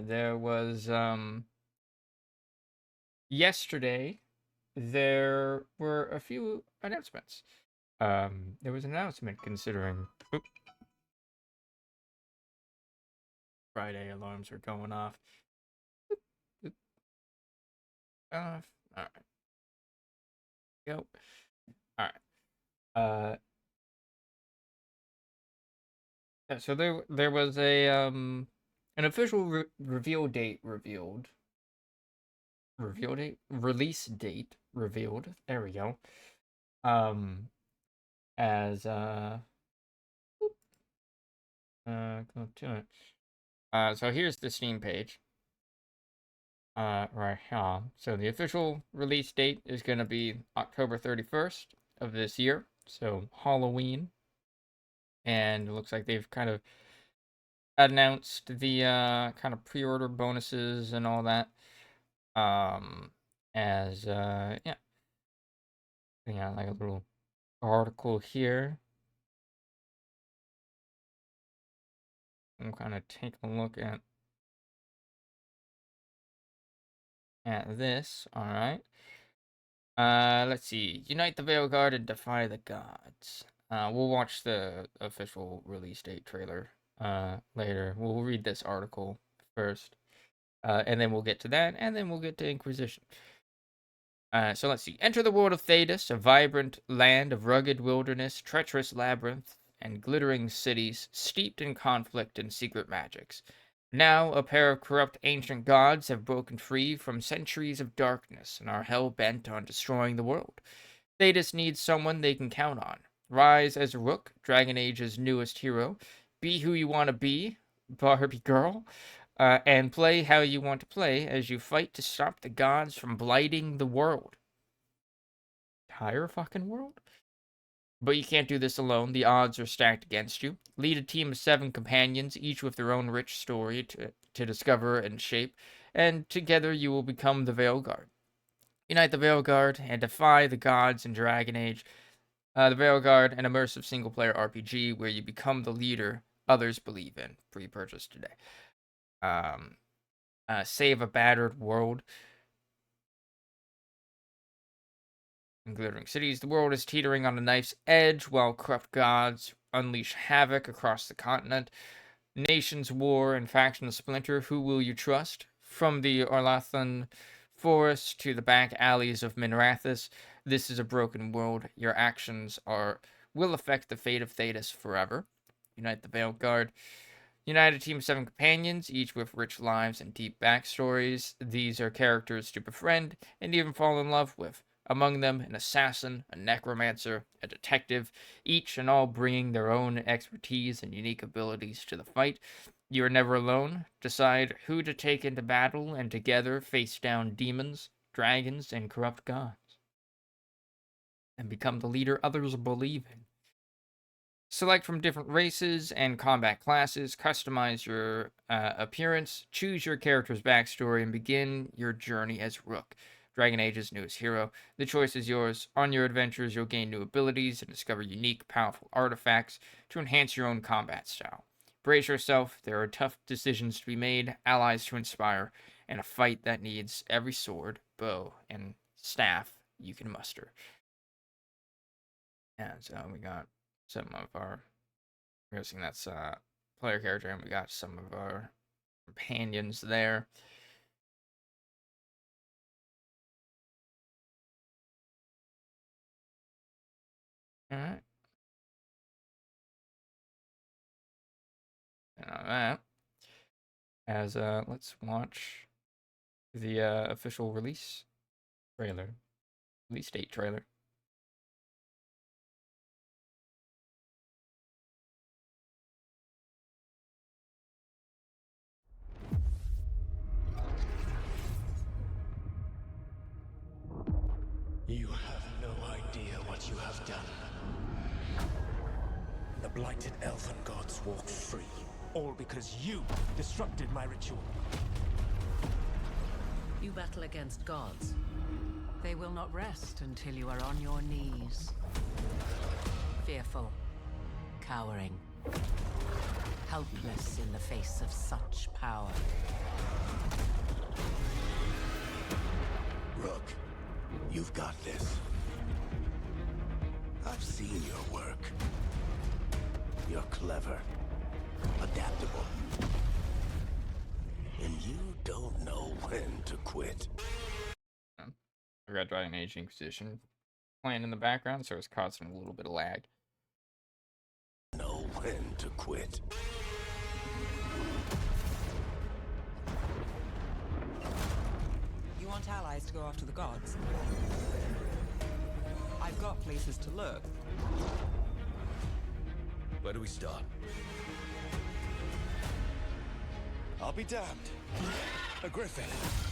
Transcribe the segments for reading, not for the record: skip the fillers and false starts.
There was yesterday there were a few announcements. There was an announcement considering Friday alarms are going off. All right. Go. All right. Yeah, so there was a an official reveal date revealed. Reveal date? Release date revealed. There we go. Um as go to it. So here's the Steam page. Right here. So the official release date is going to be October 31st of this year. So Halloween. And it looks like they've kind of announced the kind of pre-order bonuses and all that. As yeah. Yeah, like a little article here. I'm kind of taking a look at this. All right. Let's see. Unite the Veil Guard and defy the gods. We'll watch the official release date trailer later. We'll read this article first, and then we'll get to that, and then we'll get to Inquisition. So let's see. Enter the world of Thedas, a vibrant land of rugged wilderness, treacherous labyrinth, and glittering cities steeped in conflict and secret magics. Now, a pair of corrupt ancient gods have broken free from centuries of darkness and are hell-bent on destroying the world. Thedas needs someone they can count on. Rise as Rook, Dragon Age's newest hero. Be who you want to be, Barbie girl. And play how you want to play as you fight to stop the gods from blighting the world. Entire fucking world? But you can't do this alone. The odds are stacked against you. Lead a team of 7 companions, each with their own rich story to discover and shape, and together you will become the Veil Guard. Unite the Veil Guard and defy the gods in Dragon Age. The Veil Guard, an immersive single-player RPG where you become the leader others believe in. Pre-purchase today. Save a battered world. In glittering cities, the world is teetering on a knife's edge while corrupt gods unleash havoc across the continent. Nations war and factions splinter. Who will you trust? From the Orlathan forest to the back alleys of Minrathis, this is a broken world. Your actions will affect the fate of Thedas forever. Unite the Veil Guard. Unite a team of 7 companions, each with rich lives and deep backstories. These are characters to befriend and even fall in love with. Among them, an assassin, a necromancer, a detective, each and all bringing their own expertise and unique abilities to the fight. You are never alone. Decide who to take into battle and together face down demons, dragons, and corrupt gods. And become the leader others believe in. Select from different races and combat classes, customize your appearance, choose your character's backstory, and begin your journey as Rook, Dragon Age's newest hero. The choice is yours. On your adventures, you'll gain new abilities and discover unique, powerful artifacts to enhance your own combat style. Brace yourself, there are tough decisions to be made, allies to inspire, and a fight that needs every sword, bow, and staff you can muster. And so we got some of our, I'm guessing that's player character, and we got some of our companions there. Alright. And on that, as let's watch the official release date trailer. You have no idea what you have done. The blighted elven gods walk free, all because you disrupted my ritual. You battle against gods. They will not rest until you are on your knees. Fearful, cowering, helpless in the face of such power. You've got this. I've seen your work. You're clever, adaptable, and you don't know when to quit. Red Dragon Age Inquisition playing in the background, so it's causing a little bit of lag. Know when to quit. You want allies to go after the gods? I've got places to look. Where do we start? I'll be damned. A griffin.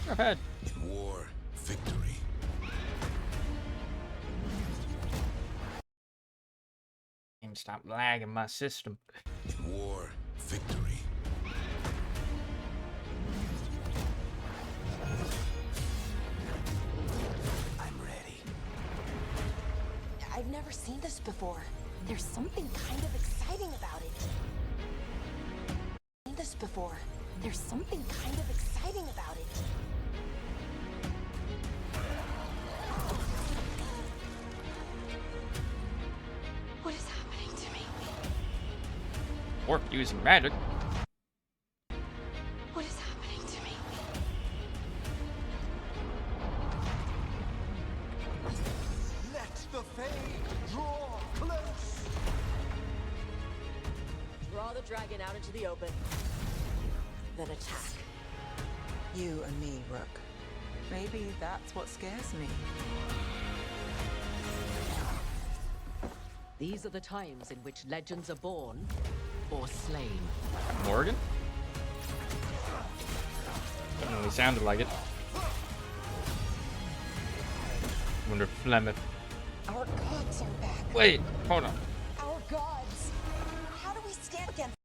Go ahead. In war, victory. And stop lagging my system. In war, victory. I'm ready. I've never seen this before. There's something kind of exciting about it. Seen this before. There's something kind of exciting about it. What is happening to me? Orc using magic. What is happening to me? Let the Fae draw close! Draw the dragon out into the open. Then attack. You and me, Rook. Maybe that's what scares me. These are the times in which legends are born or slain. Morgan? Definitely sounded like it. Wonder if Flemeth. Our gods are back. Wait, hold on. Our gods. How do we stand against?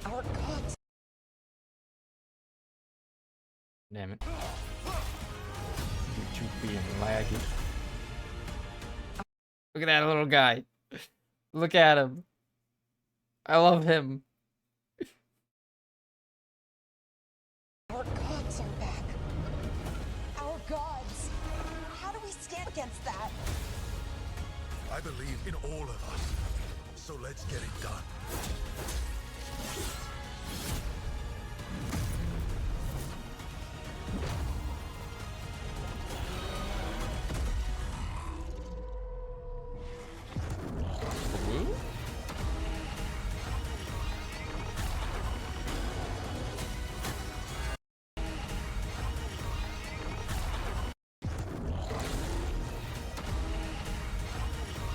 Our gods. Damn it. YouTube being laggy. Look at that little guy. Look at him. I love him. Our gods are back. Our gods. How do we stand against that? I believe in all of us. So let's get it done.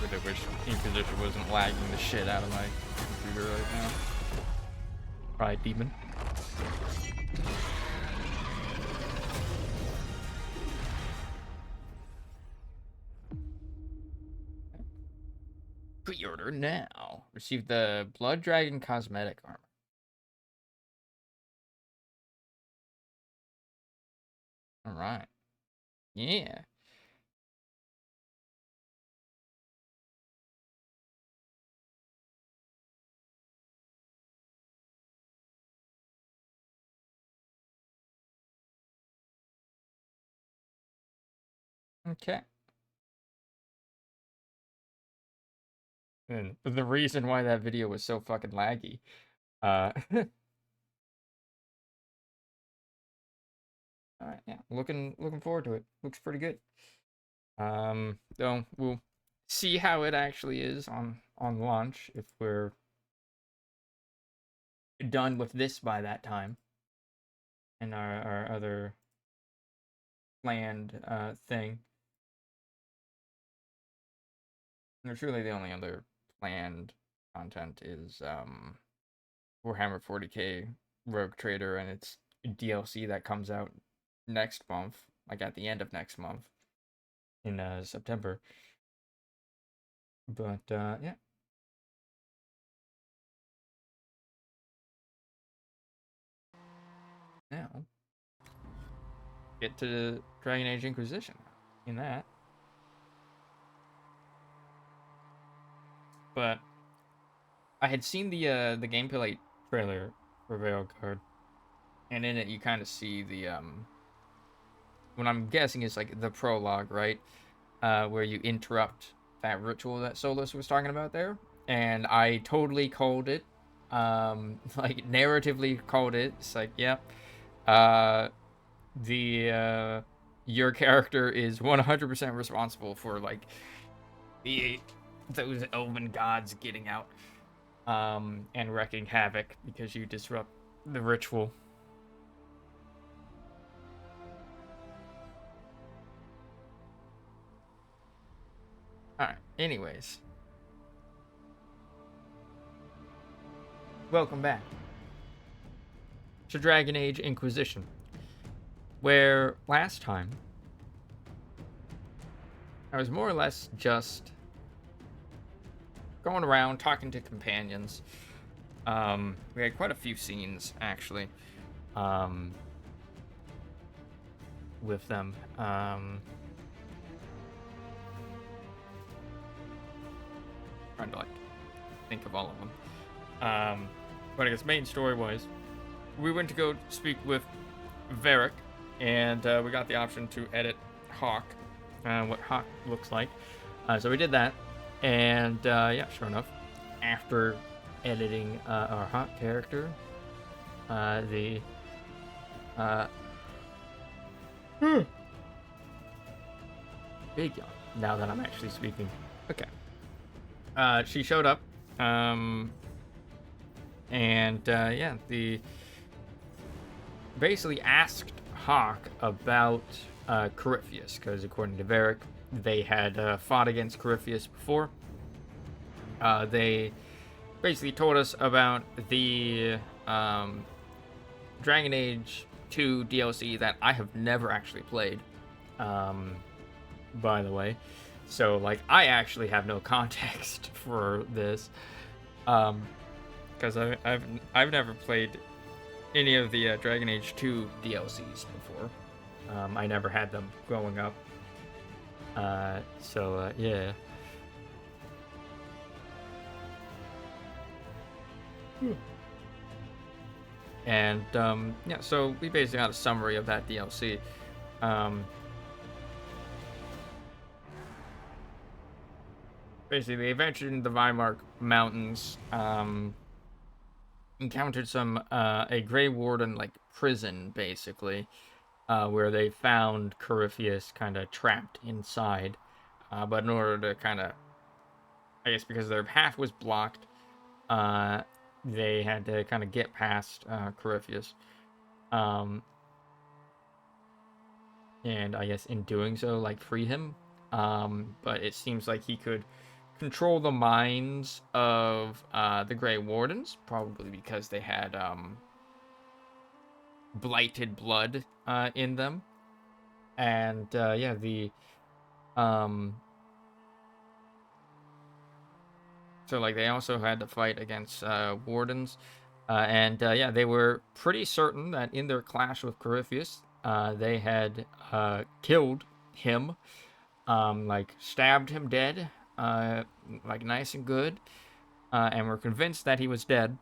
I wish Inquisition wasn't lagging the shit out of my computer right now. Probably demon. Pre-order now. Receive the Blood Dragon cosmetic armor. All right. Yeah. Okay. And the reason why that video was so fucking laggy. Alright, yeah. Looking forward to it. Looks pretty good. Though we'll see how it actually is on launch if we're done with this by that time. And our other planned thing. And truly the only other planned content is Warhammer 40k Rogue Trader and its DLC that comes out next month, like at the end of next month in September. But yeah. Now get to Dragon Age Inquisition in that. but I had seen the gameplay trailer for Veilguard, and in it you kind of see the what I'm guessing is like the prologue, right? Where you interrupt that ritual that Solus was talking about there, and I totally called it, like narratively called it. It's like, yep, your character is 100% responsible for like those elven gods getting out, and wreaking havoc because you disrupt the ritual. Alright, anyways. Welcome back to Dragon Age Inquisition, where last time I was more or less just going around talking to companions. We had quite a few scenes, actually, with them. Trying to like think of all of them. But I guess main story wise, we went to go speak with Varric, and we got the option to edit Hawk, what Hawk looks like. So we did that, and yeah, sure enough, after editing our Hawk character, big yawn. Now that I'm actually speaking, okay. She showed up, and yeah, basically asked Hawk about Corypheus, because according to Varric, they had fought against Corypheus before. They basically told us about the Dragon Age 2 DLC that I have never actually played, by the way. So, like, I actually have no context for this, because I've never played any of the Dragon Age 2 DLCs before. I never had them growing up. So yeah. And yeah, so we basically got a summary of that DLC. Basically, they ventured into the Weimar Mountains, encountered a Grey Warden like prison, basically, where they found Corypheus kind of trapped inside. But in order to kind of, I guess because their path was blocked, they had to kind of get past Corypheus. And I guess in doing so, like, free him. But it seems like he could control the minds of the Grey Wardens, probably because they had blighted blood in them. And yeah, so like they also had to fight against wardens, and yeah, they were pretty certain that in their clash with Corypheus, they had killed him, like stabbed him dead, like nice and good, and were convinced that he was dead.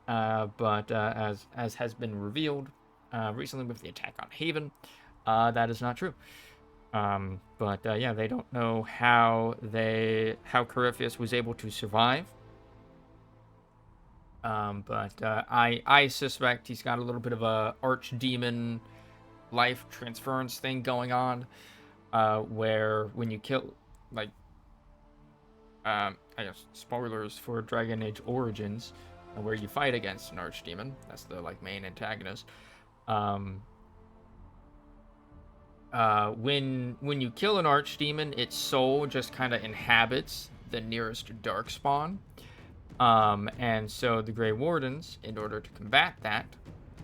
But as has been revealed recently with the attack on Haven, that is not true. But yeah, they don't know how Corypheus was able to survive. But I suspect he's got a little bit of a archdemon life transference thing going on, where when you kill, like, I guess spoilers for Dragon Age Origins, where you fight against an archdemon. That's the like main antagonist. When you kill an archdemon, its soul just kind of inhabits the nearest darkspawn. And so the Grey Wardens, in order to combat that,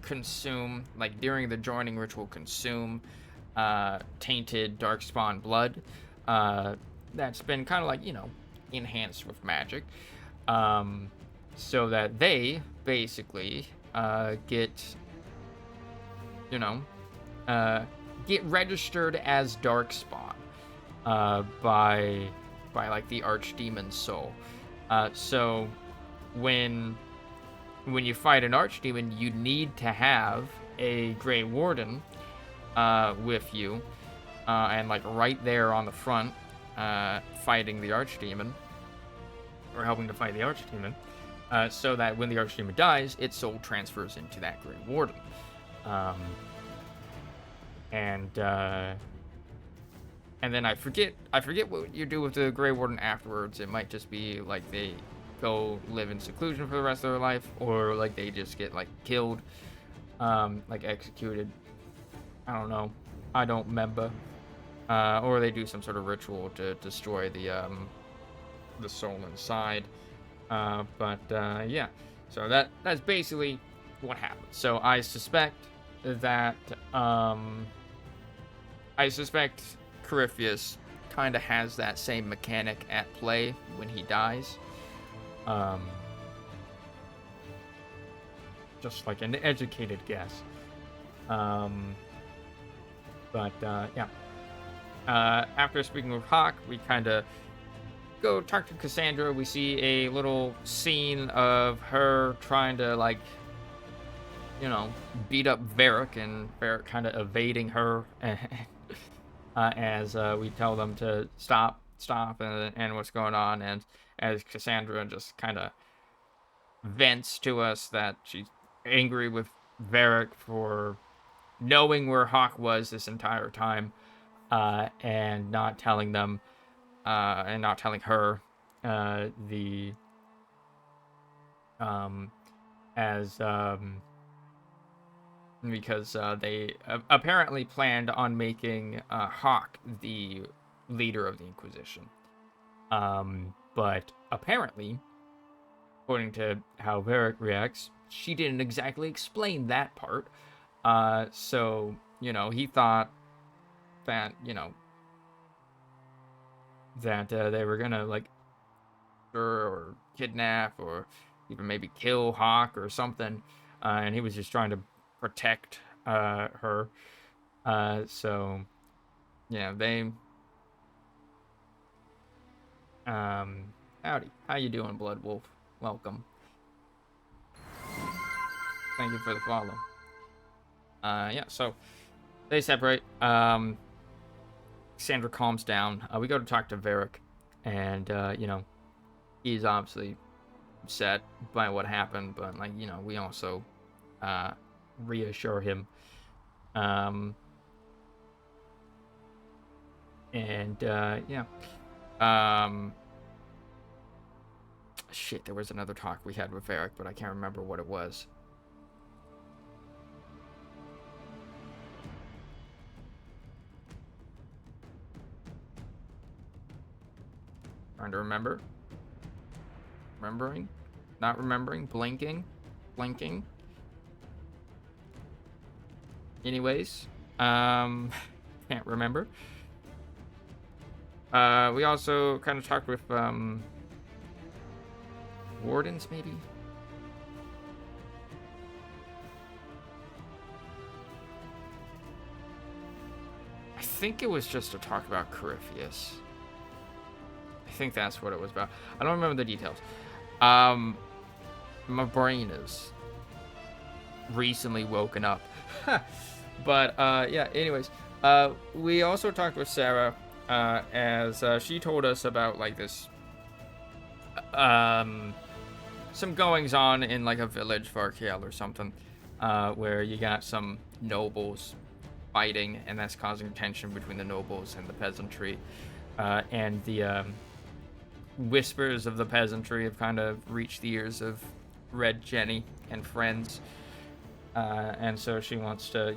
consume, like during the joining ritual, consume tainted darkspawn blood that's been kind of like, you know, enhanced with magic, so that they basically get, you know, get registered as darkspawn by like the archdemon's soul. So when you fight an archdemon, you need to have a Grey Warden with you, and like right there on the front, fighting the archdemon, or helping to fight the archdemon, so that when the archdemon dies, its soul transfers into that Grey Warden. And then I forget what you do with the Grey Warden afterwards. It might just be like they go live in seclusion for the rest of their life, or like they just get like killed, like executed. I don't know. I don't remember. Or they do some sort of ritual to destroy the soul inside. Yeah. So that's basically what happens. So I suspect that Corypheus kind of has that same mechanic at play when he dies. Just like an educated guess. Yeah. After speaking with Hawk, we kind of go talk to Cassandra. We see a little scene of her trying to, like, beat up Varric, and Varric kind of evading her as we tell them to stop, and what's going on. And as Cassandra just kind of vents to us that she's angry with Varric for knowing where Hawk was this entire time, and not telling them, and not telling her, because they apparently planned on making Hawk the leader of the Inquisition. But apparently, according to how Varric reacts, she didn't exactly explain that part. So, he thought that, that they were gonna, like, or kidnap, or even maybe kill Hawk or something. And he was just trying to protect her. So, yeah, they... Howdy. How you doing, Blood Wolf? Welcome. Thank you for the follow. Yeah, so they separate. Sandra calms down. We go to talk to Varric, and he's obviously upset by what happened, but like, we also reassure him. Yeah. Shit, there was another talk we had with Varric, but I can't remember what it was. Trying to remember. Remembering. Not remembering. Blinking. Anyways. Can't remember. We also kind of talked with, wardens, maybe? I think it was just to talk about Corypheus. I think that's what it was about. I don't remember the details. My brain is recently woken up. But, yeah, anyways. We also talked with Sarah, as she told us about, like, this, some goings on in, like, a village, Varkiel or something, where you got some nobles fighting, and that's causing tension between the nobles and the peasantry. And the whispers of the peasantry have kind of reached the ears of Red Jenny and friends. And so she wants to,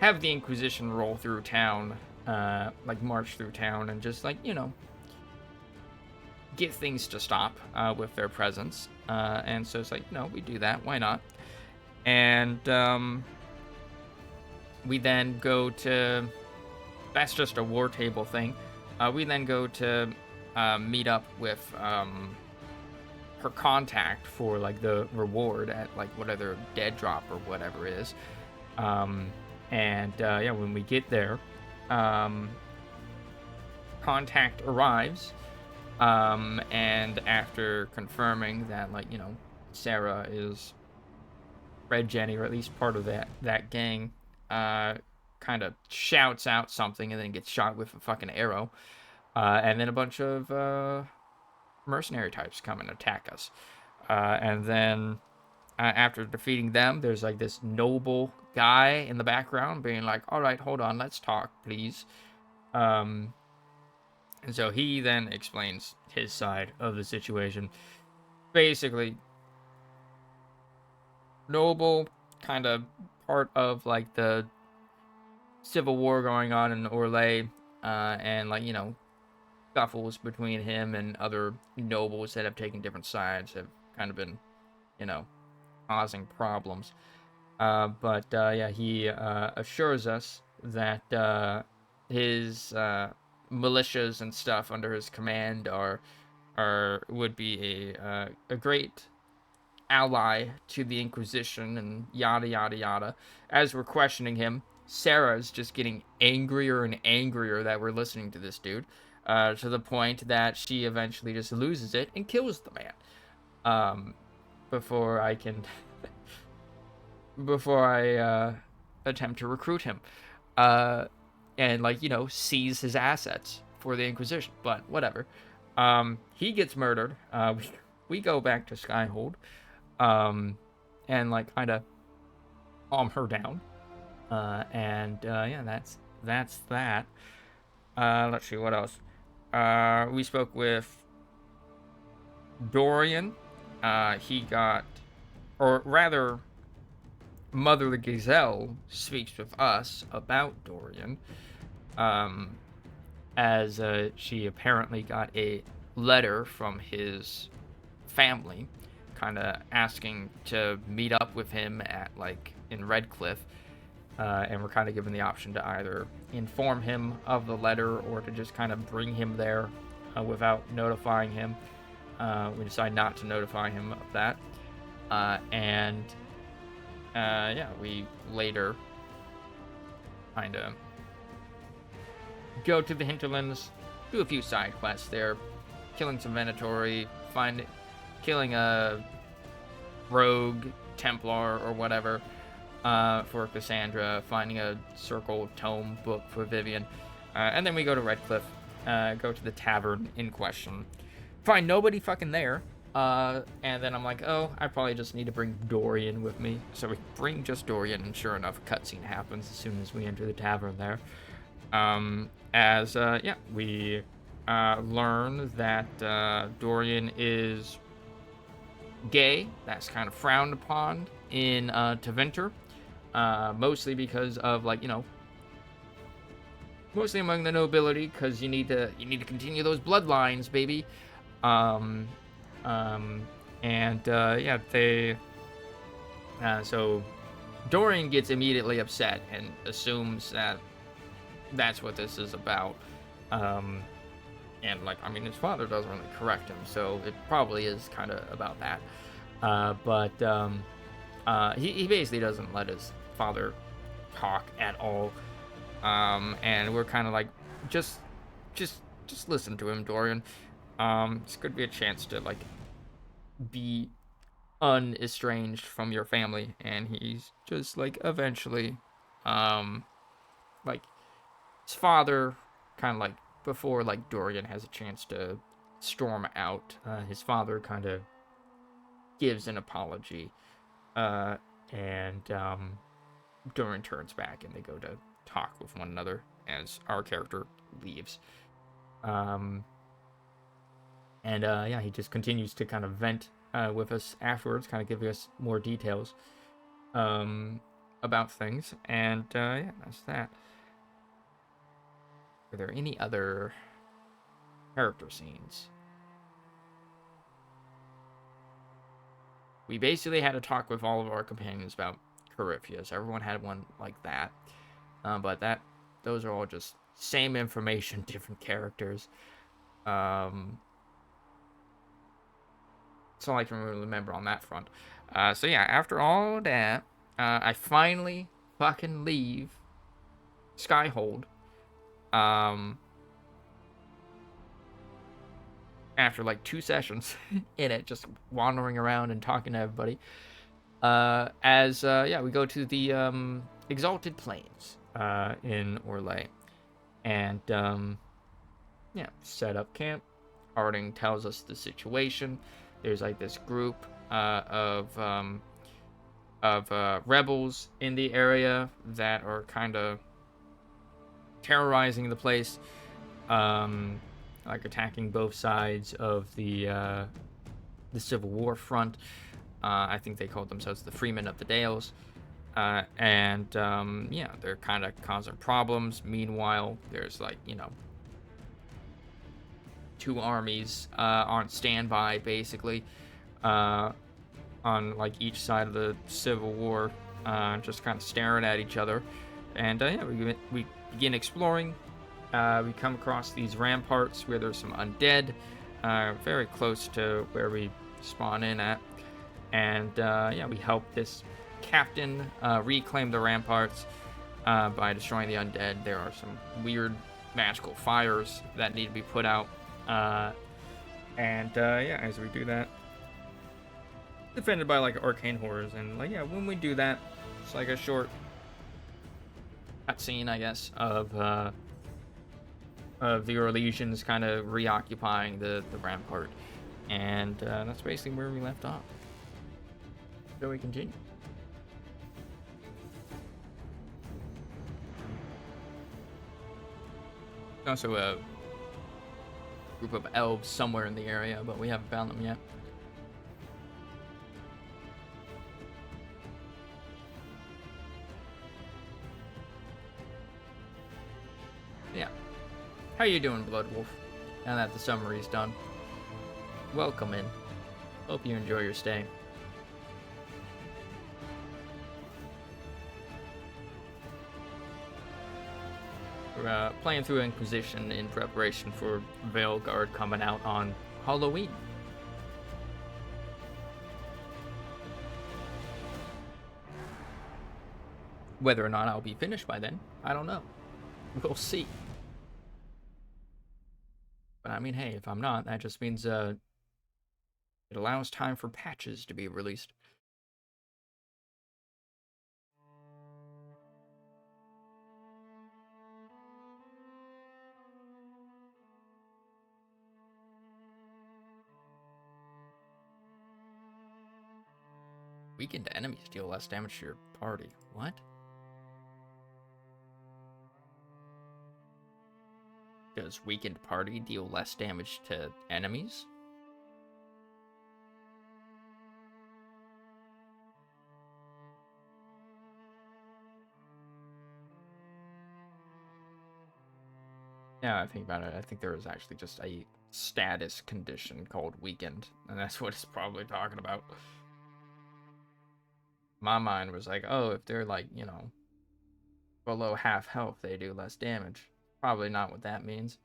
have the Inquisition roll through town, like march through town, and just, like, get things to stop with their presence. And so it's like, no, we do that. Why not? And we then go to... That's just a war table thing. We then go to meet up with her contact for, like, the reward at, like, whatever dead drop or whatever it is. Yeah, when we get there, contact arrives, And after confirming that, like, you know, Sarah is Red Jenny, or at least part of that gang, kind of shouts out something and then gets shot with a fucking arrow. And then a bunch of mercenary types come and attack us. And then after defeating them, there's like this noble guy in the background being like, all right, hold on, let's talk, please. And so he then explains his side of the situation. Basically, noble, kind of part of like the civil war going on in Orlais, and like, you know, scuffles between him and other nobles that have taken different sides have kind of been, you know, causing problems. But yeah, he assures us that his militias and stuff under his command would be a great ally to the Inquisition and yada yada yada. As we're questioning him, Sarah's just getting angrier and angrier that we're listening to this dude, to the point that she eventually just loses it and kills the man. Before I can before I attempt to recruit him, and like, you know, seize his assets for the Inquisition. But whatever. He gets murdered. We go back to Skyhold, and like kind of calm her down. And yeah, that's that. Let's see what else. We spoke with Dorian. He got, or rather, Mother the Gazelle speaks with us about Dorian, as she apparently got a letter from his family, kind of asking to meet up with him at like in Redcliffe, and we're kind of given the option to either inform him of the letter or to just kind of bring him there without notifying him. We decide not to notify him of that, and yeah, we later kind of go to the hinterlands, do a few side quests there, killing some Venatori, killing a rogue Templar or whatever for Cassandra, finding a circle tome book for Vivian, and then we go to Redcliffe, go to the tavern in question, find nobody fucking there, and then I'm like, oh, I probably just need to bring Dorian with me. So we bring just Dorian, and sure enough, a cutscene happens as soon as we enter the tavern there. Yeah, we learn that Dorian is gay. That's kind of frowned upon in Tevinter, mostly because of, like, you know, mostly among the nobility, because you need to continue those bloodlines, baby. Yeah, they so Dorian gets immediately upset and assumes that that's what this is about. And like, I mean, his father doesn't really correct him, so it probably is kind of about that. He basically doesn't let his father talk at all. And we're kind of like, just listen to him, Dorian. This could be a chance to like be unestranged from your family. And he's just like, eventually, like, his father kind of like, before like Dorian has a chance to storm out, his father kind of gives an apology, and Dorian turns back and they go to talk with one another as our character leaves. Yeah, he just continues to kind of vent with us afterwards, kind of giving us more details about things, and yeah, that's that. Are there any other character scenes? We basically had a talk with all of our companions about Corypheus. Everyone had one like that. But those are all just same information, different characters. That's all I can really remember on that front. So yeah, after all that, I finally fucking leave Skyhold. after like 2 sessions in it, just wandering around and talking to everybody. Yeah, we go to the Exalted Plains in Orlais, and yeah, set up camp. Harding tells us the situation. There's like this group of rebels in the area that are kind of terrorizing the place, like attacking both sides of the Civil War front. I think they called themselves the Freemen of the Dales. Yeah, they're kind of causing problems. Meanwhile, there's like, you know, 2 armies on standby, basically, on like each side of the Civil War, just kind of staring at each other. And yeah, we begin exploring. We come across these ramparts where there's some undead, very close to where we spawn in at. And yeah, we help this captain reclaim the ramparts by destroying the undead. There are some weird magical fires that need to be put out. Yeah, as we do that, defended by like arcane horrors, and like, yeah, when we do that, it's like a short cutscene, I guess, of the Orlesians kind of reoccupying the rampart, and that's basically where we left off. So we continue. Also a group of elves somewhere in the area, but we haven't found them yet. Yeah. How you doing, Bloodwolf? Now that the summary's done. Welcome in. Hope you enjoy your stay. We're playing through Inquisition in preparation for Veilguard coming out on Halloween. Whether or not I'll be finished by then, I don't know. We'll see. But I mean, hey, if I'm not, that just means it allows time for patches to be released. Weakened enemies deal less damage to your party. What? Does weakened party deal less damage to enemies? Yeah, I think about it. I think there is actually just a status condition called weakened, and that's what it's probably talking about. My mind was like, oh, if they're like, you know, below half health, they do less damage. Probably not what that means.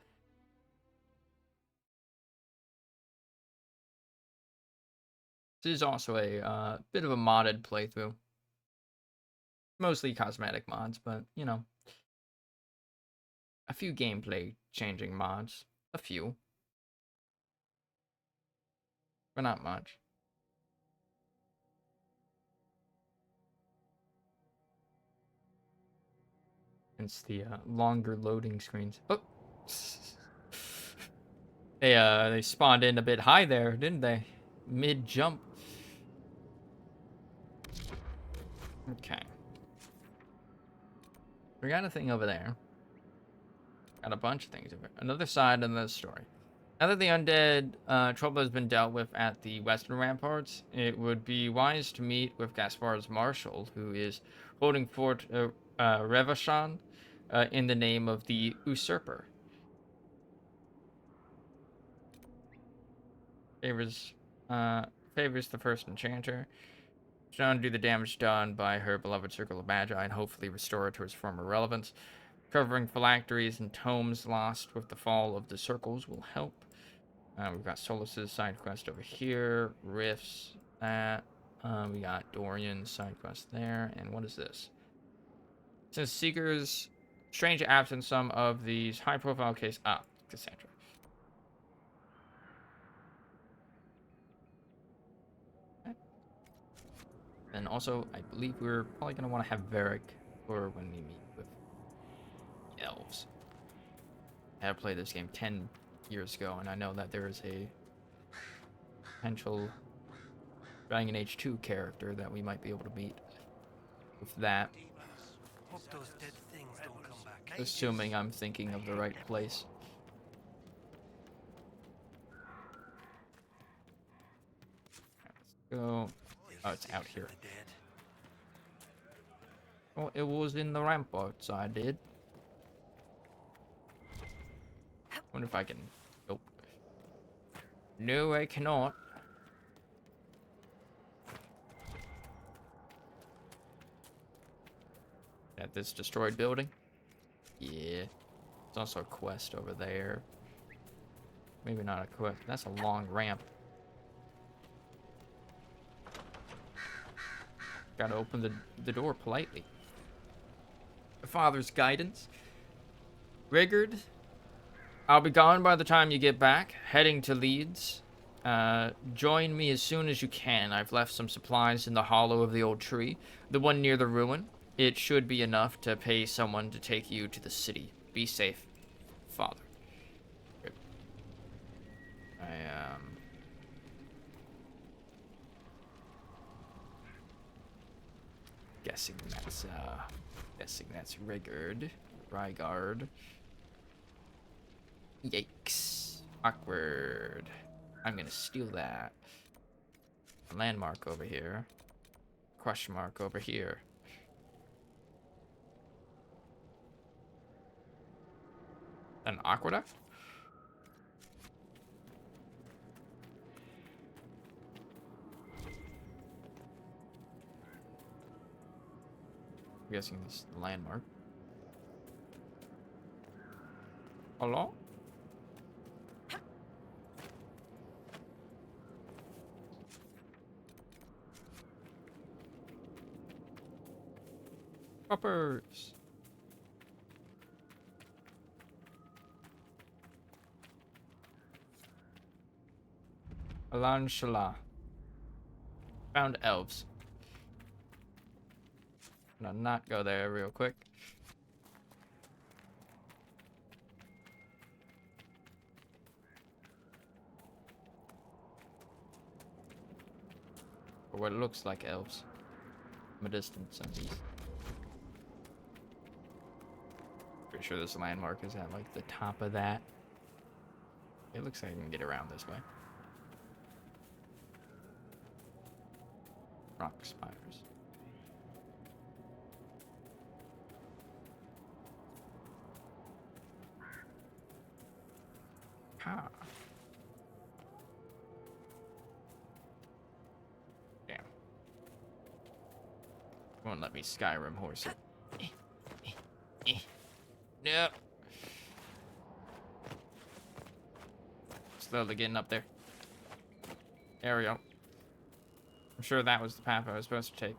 This is also a bit of a modded playthrough. Mostly cosmetic mods, but, you know, a few gameplay changing mods. A few. But not much. It's the longer loading screens. Oh! They spawned in a bit high there, didn't they? Mid-jump. Okay. We got a thing over there. Got a bunch of things over there. Another side of the story. Now that the undead trouble has been dealt with at the western ramparts, it would be wise to meet with Gaspar's marshal, who is holding Fort Revachon in the name of the usurper. Favors the first enchanter. To undo the damage done by her beloved Circle of Magi and hopefully restore it to its former relevance. Covering phylacteries and tomes lost with the fall of the circles will help. We've got Solus's side quest over here. Rifts, that. We got Dorian's side quest there. And what is this? Since Seeker's strange absence, some of these high-profile cases... Ah, Cassandra. And also, I believe we're probably going to want to have Varric for when we meet with the elves. I have played this game 10 years ago, and I know that there is a potential Dragon Age 2 character that we might be able to meet with that. Hope those dead things don't come back. Assuming I'm thinking of the right place. Let's go. Oh, it's out here. Oh, it was in the ramparts, I did. Wonder if I can... Nope. No, I cannot. At this destroyed building? Yeah. There's also a quest over there. Maybe not a quest. That's a long ramp. Gotta open the door politely. The father's guidance. Rigard, I'll be gone by the time you get back. Heading to Leeds. Join me as soon as you can. I've left some supplies in the hollow of the old tree. The one near the ruin. It should be enough to pay someone to take you to the city. Be safe, father. Good. Guessing that's Rigard. Yikes. Awkward. I'm gonna steal that. A landmark over here. Question mark over here. An aqueduct? I'm guessing this is the landmark. Hello? Poppers. Alan Shala. Found elves. Gonna not go there real quick. Or what looks like elves. From a distance, at least. Pretty sure this landmark is at like the top of that. It looks like I can get around this way. Rock spires. Ha. Damn. Won't let me Skyrim horse it. No. Slowly getting up there. There we go. I'm sure that was the path I was supposed to take.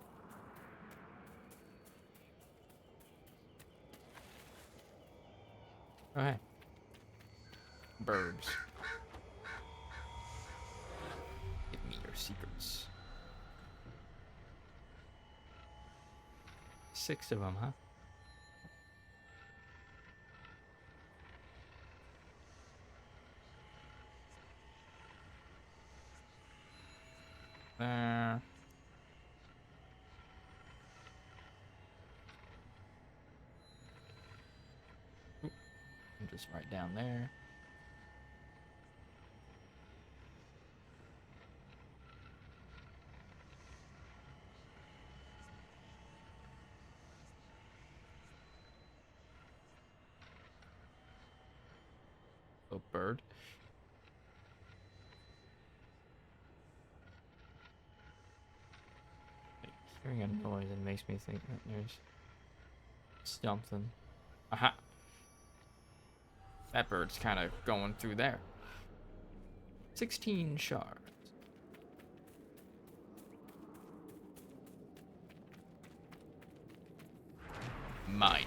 Okay. Birds. Give me your secrets. 6 of them, huh? There. Oop. I'm just right down there. Oh, bird. Hearing a noise, it makes me think that there's something. Aha! That bird's kind of going through there. 16 shards. Mine.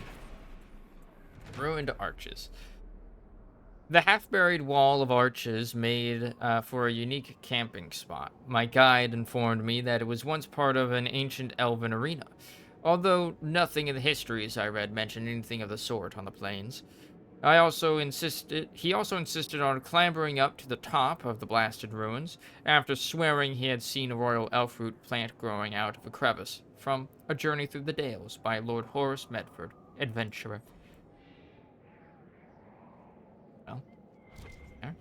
Ruined arches. The half-buried wall of arches made for a unique camping spot. My guide informed me that it was once part of an ancient elven arena, although nothing in the histories I read mentioned anything of the sort on the plains. He also insisted on clambering up to the top of the blasted ruins, after swearing he had seen a royal elfroot plant growing out of a crevice from A Journey Through the Dales by Lord Horace Medford, adventurer. Well, there.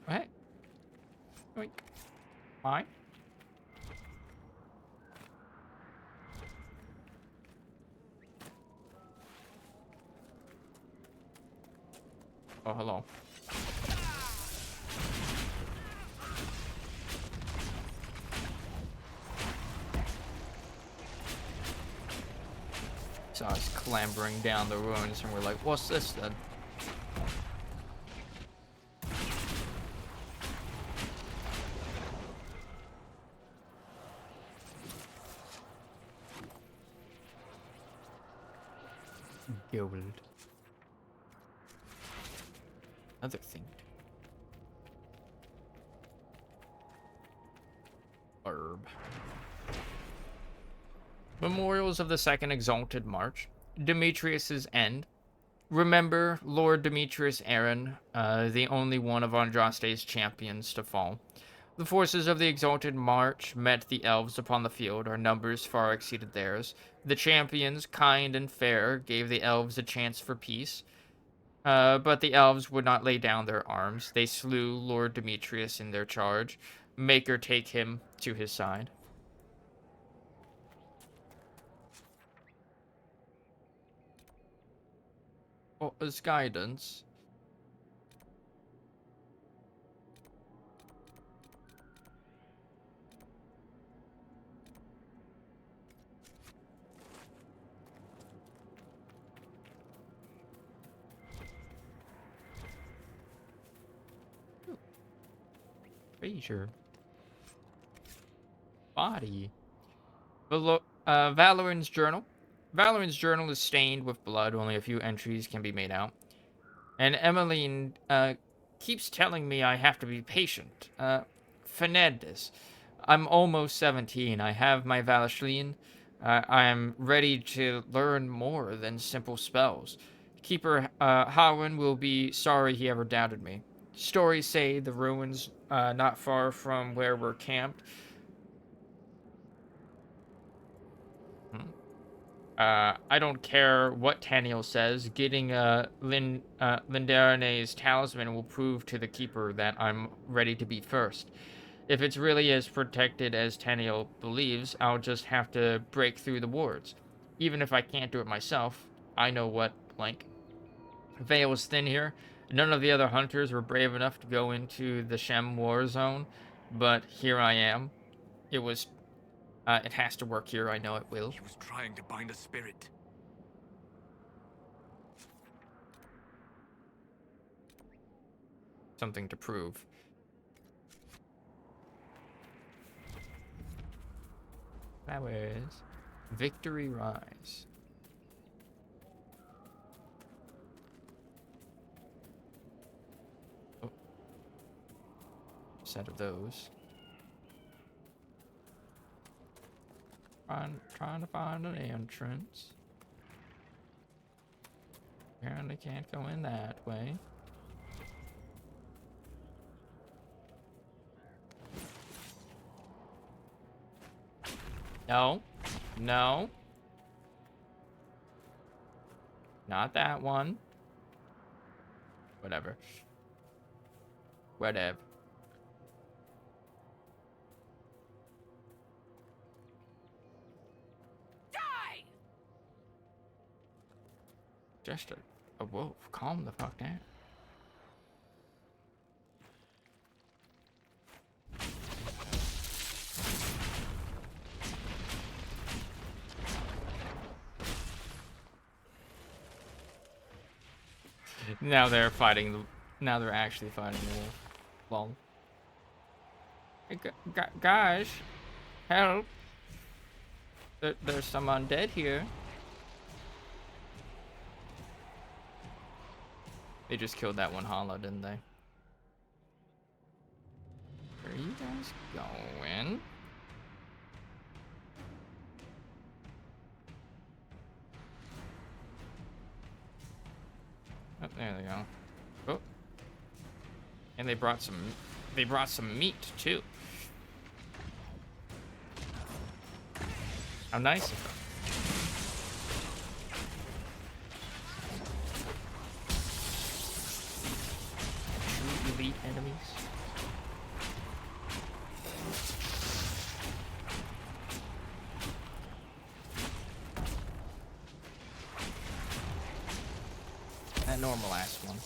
What? Wait. Why? Oh, hello. Saw us clambering down the ruins, and we're like, what's this then? Gold. Another thing. Herb. Memorials of the Second Exalted March. Demetrius's End. Remember Lord Demetrius Aaron, the only one of Andraste's champions to fall. The forces of the Exalted March met the elves upon the field. Our numbers far exceeded theirs. The champions, kind and fair, gave the elves a chance for peace. But the elves would not lay down their arms. They slew Lord Demetrius in their charge. Maker take him to his side. What was guidance? Treasure. Body. Valoran's Journal. Valoran's Journal is stained with blood. Only a few entries can be made out. And Emmeline keeps telling me I have to be patient. Fernandez. I'm almost 17. I have my Valashleen. I am ready to learn more than simple spells. Keeper Howin will be sorry he ever doubted me. Stories say the ruins not far from where we're camped. I don't care what Taniel says. Getting Lindarane's talisman will prove to the Keeper that I'm ready to be first. If it's really as protected as Taniel believes, I'll just have to break through the wards. Even if I can't do it myself, I know what blank. Veil is thin here. None of the other hunters were brave enough to go into the Shem war zone, but here I am. It has to work here, I know it will. He was trying to bind a spirit. Something to prove. Flowers. Victory Rise. Oh. Set of those. Trying to find an entrance. Apparently can't go in that way. No. No. Not that one. Whatever. Whatever. Just a wolf. Calm the fuck down. Now they're fighting the. Now they're actually fighting the wolf. Lol. Hey, guys, help. There's some undead here. They just killed that one hollow, didn't they? Where are you guys going? Oh, there they go. Oh. And they brought some meat too. How nice of them. True elite enemies. That normal ass one.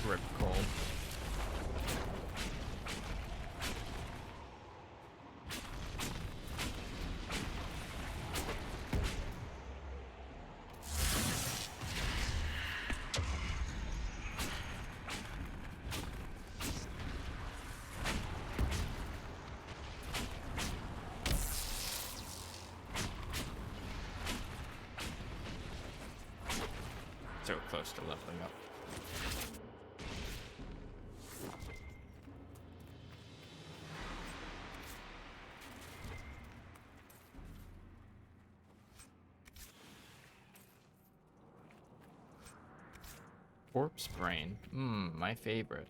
Rip cold. So close to leveling up. Corpse brain. My favorite.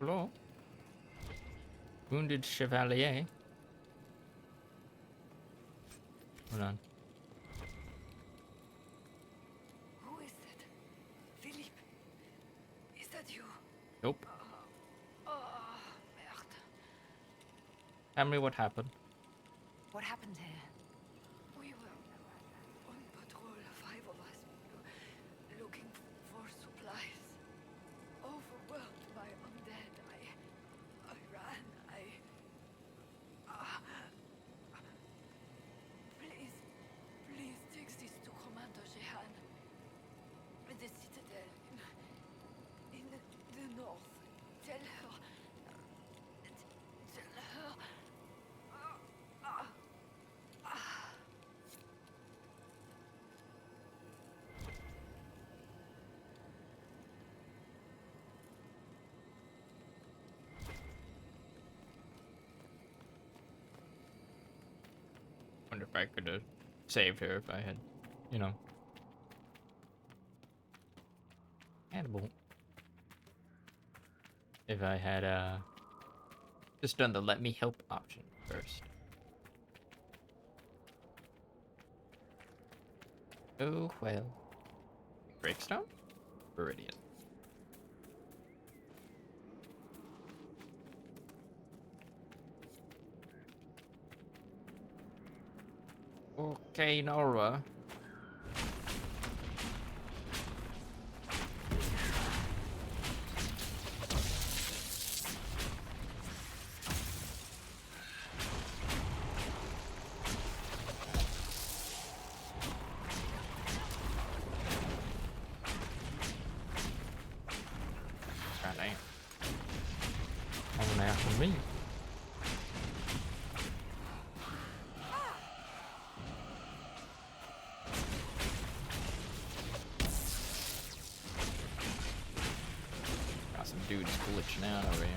Hello? Wounded Chevalier. Hold on. Who is that? Philippe? Is that you? Nope. Oh, merde. Tell me what happened. What happened here? We were on patrol, 5 of us, looking for supplies. Overwhelmed by undead, I ran. Please take this to Commander Jehan. The citadel in the north. Tell her. Wonder if I could have saved her if I had, you know. Animal. If I had just done the let me help option first. Oh well. Breakstone? Viridian. Okay, Nora. Goddamn. Coming after me. dude's glitching out over here.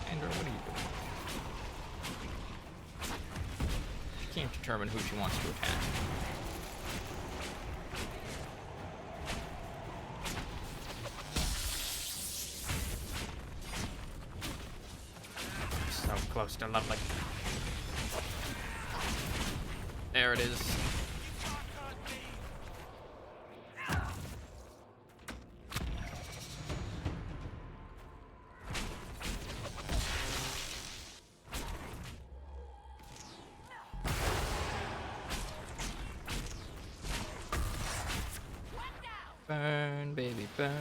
Andrew, what are you doing? She can't determine who she wants to attack. So close to lovely. There it is. Burn, baby, burn.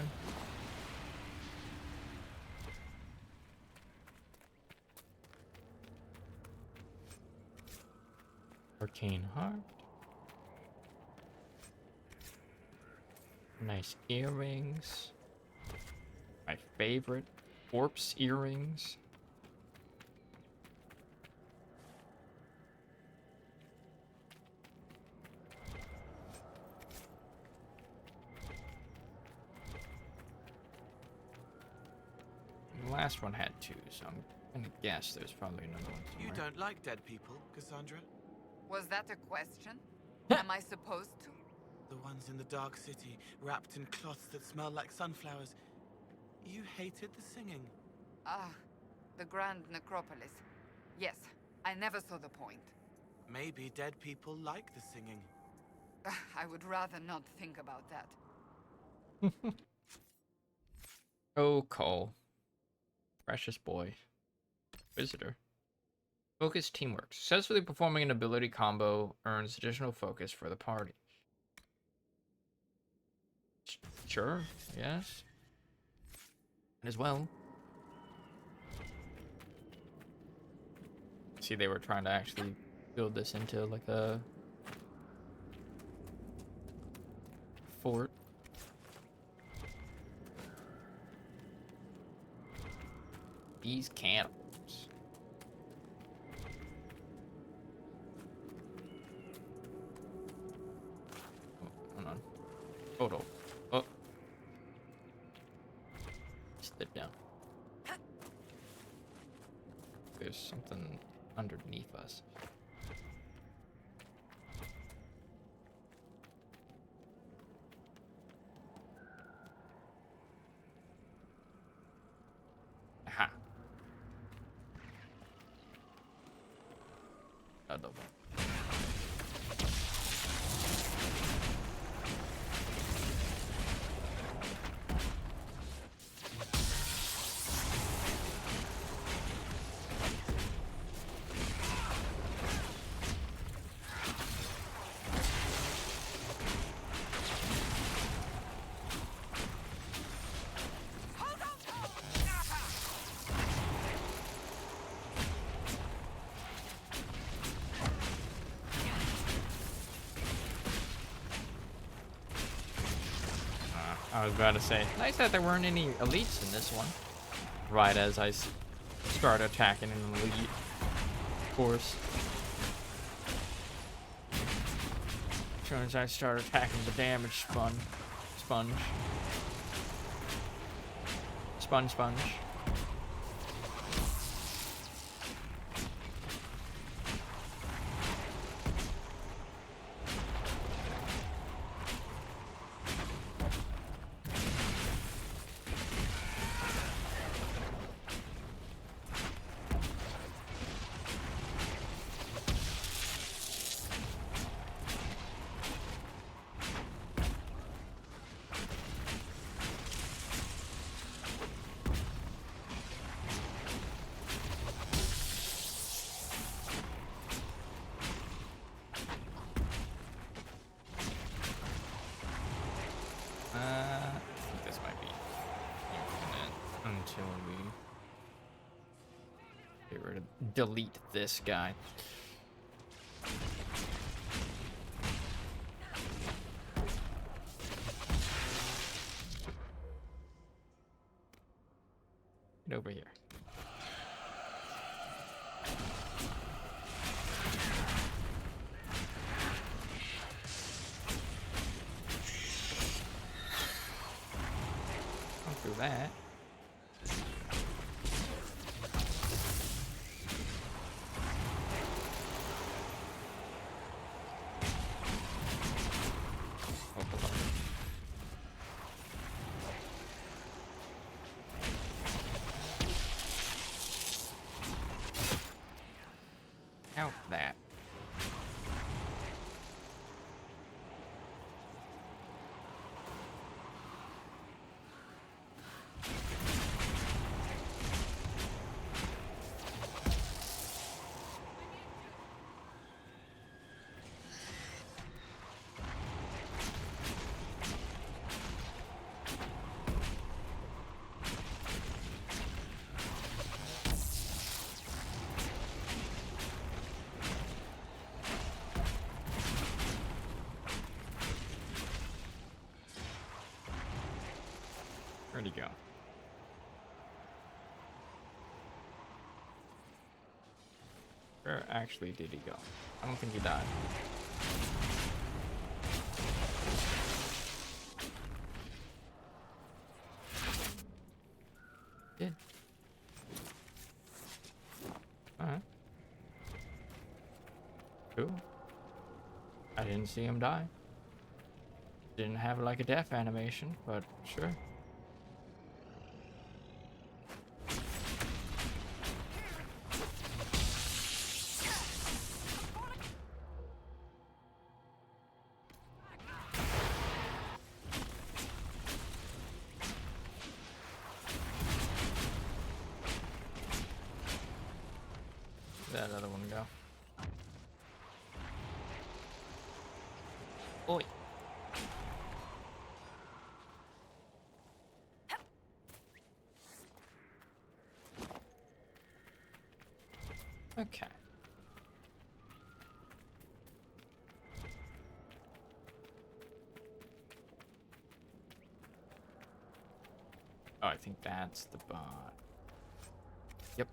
Arcane heart. Nice earrings. My favorite. Corpse earrings. The last one had two, so I'm gonna guess there's probably another one You somewhere. don't like dead people, Cassandra? Was that a question? Am I supposed to? The ones in the dark city, wrapped in cloths that smell like sunflowers. You hated the singing. Ah, the Grand Necropolis. Yes, I never saw the point. Maybe dead people like the singing. I would rather not think about that. Oh, Cole. Precious boy. Visitor. Focus teamwork. Successfully performing an ability combo earns additional focus for the party. Sure, yes. As well. See, they were trying to actually build this into like a fort. These cannibals. Oh, hold on. Photo. Oh. Slip down. There's something underneath us. Aha. Another one. I was about to say, nice that there weren't any elites in this one. Right as I start attacking an elite, of course. As soon as I start attacking the damage sponge. Sponge. I think this might be infinite until we get rid of, delete this guy. Get over here. Don't do that. Oh, hold on. Out that. Where'd he go? Where actually did he go? I don't think he died. Did. Alright. Cool. I didn't see him die. Didn't have like a death animation, but sure. Where'd that other one go? Oi. Okay. Oh, I think that's the bot. Yep.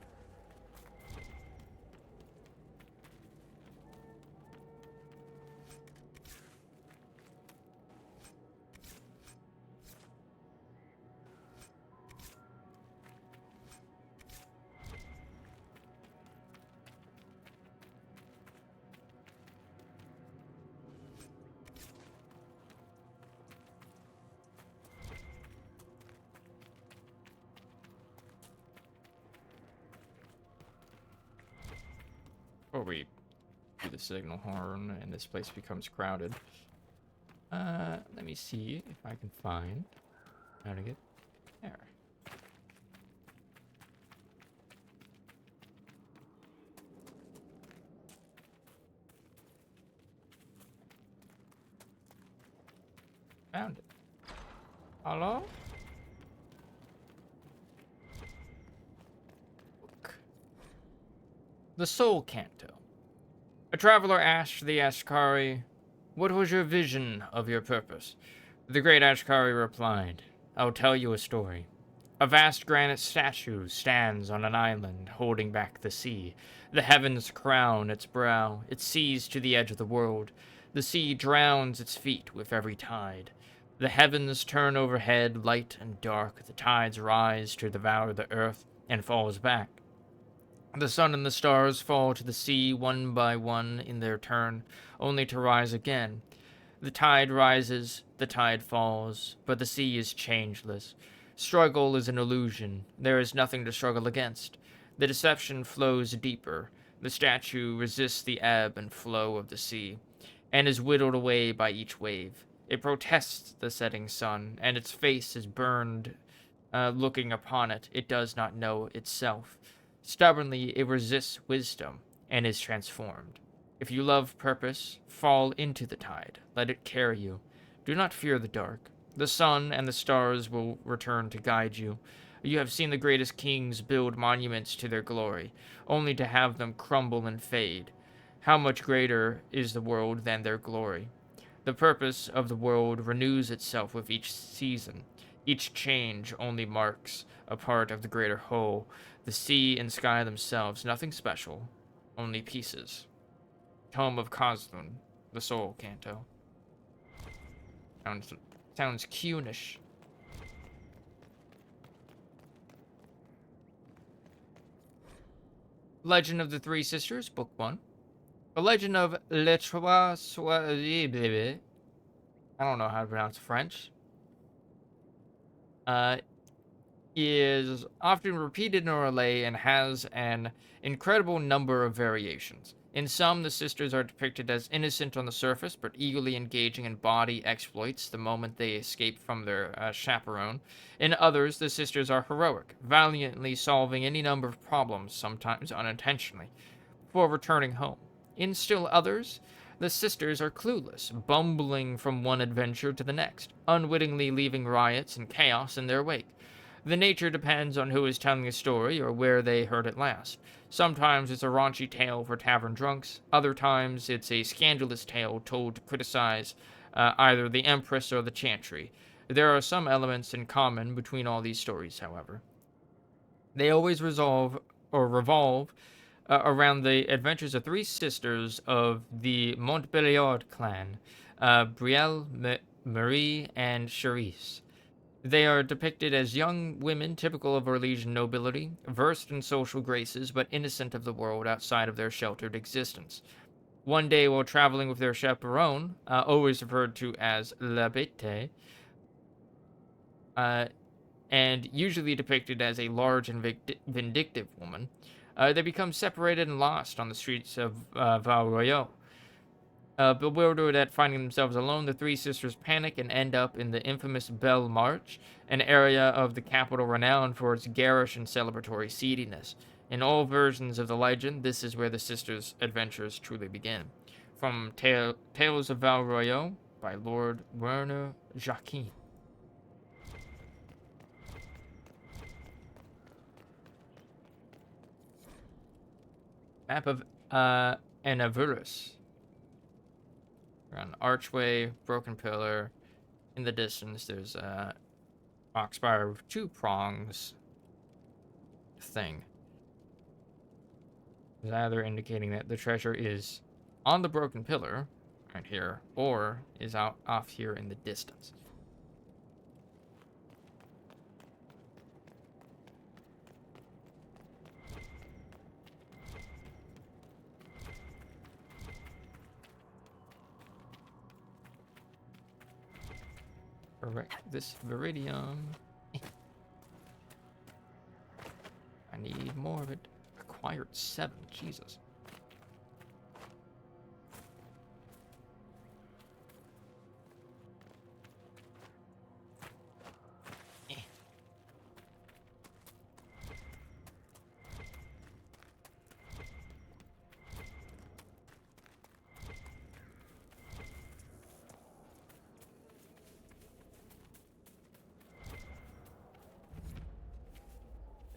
Before we do the signal horn and this place becomes crowded, let me see if I can find how to get there. Found it. Hello? The Soul Canto. A traveler asked the Ashkari, "What was your vision of your purpose?" The great Ashkari replied, "I'll tell you a story. A vast granite statue stands on an island, holding back the sea. The heavens crown its brow. It sees to the edge of the world. The sea drowns its feet with every tide. The heavens turn overhead, light and dark. The tides rise to devour the earth and falls back. The sun and the stars fall to the sea one by one in their turn, only to rise again. The tide rises, the tide falls, but the sea is changeless. Struggle is an illusion. There is nothing to struggle against. The deception flows deeper. The statue resists the ebb and flow of the sea, and is whittled away by each wave. It protests the setting sun, and its face is burned. Looking upon it, it does not know itself. Stubbornly, it resists wisdom and is transformed. If you love purpose, fall into the tide. Let it carry you. Do not fear the dark. The sun and the stars will return to guide you. You have seen the greatest kings build monuments to their glory, only to have them crumble and fade. How much greater is the world than their glory? The purpose of the world renews itself with each season. Each change only marks a part of the greater whole, the sea and sky themselves, nothing special, only pieces. Tome of Kozlun, the Soul Canto. Sounds cunish. Legend of the Three Sisters, Book 1. The Legend of Les Trois Soeurs. I don't know how to pronounce French. Is often repeated in a relay and has an incredible number of variations. In some, the sisters are depicted as innocent on the surface, but eagerly engaging in body exploits the moment they escape from their chaperone. In others, the sisters are heroic, valiantly solving any number of problems, sometimes unintentionally, before returning home. In still others, the sisters are clueless, bumbling from one adventure to the next, unwittingly leaving riots and chaos in their wake. The nature depends on who is telling the story or where they heard it last. Sometimes it's a raunchy tale for tavern drunks. Other times it's a scandalous tale told to criticize either the Empress or the Chantry. There are some elements in common between all these stories, however. They always revolve around the adventures of three sisters of the Montbéliard clan, Brielle, Marie, and Charisse. They are depicted as young women typical of Orlesian nobility, versed in social graces, but innocent of the world outside of their sheltered existence. One day, while traveling with their chaperone, always referred to as La Bête, and usually depicted as a large and vindictive woman, they become separated and lost on the streets of Val-Royaux. Bewildered at finding themselves alone, the three sisters panic and end up in the infamous Belle Marche, an area of the capital renowned for its garish and celebratory seediness. In all versions of the legend, this is where the sisters' adventures truly begin. From Tales of Val-Royaux by Lord Werner Jacquin. Map of Anavurus. Around the archway, broken pillar. In the distance, there's a box spire with two prongs thing. It's either indicating that the treasure is on the broken pillar, right here, or is out off here in the distance. This Viridium. I need more of it. Acquired 7. Jesus.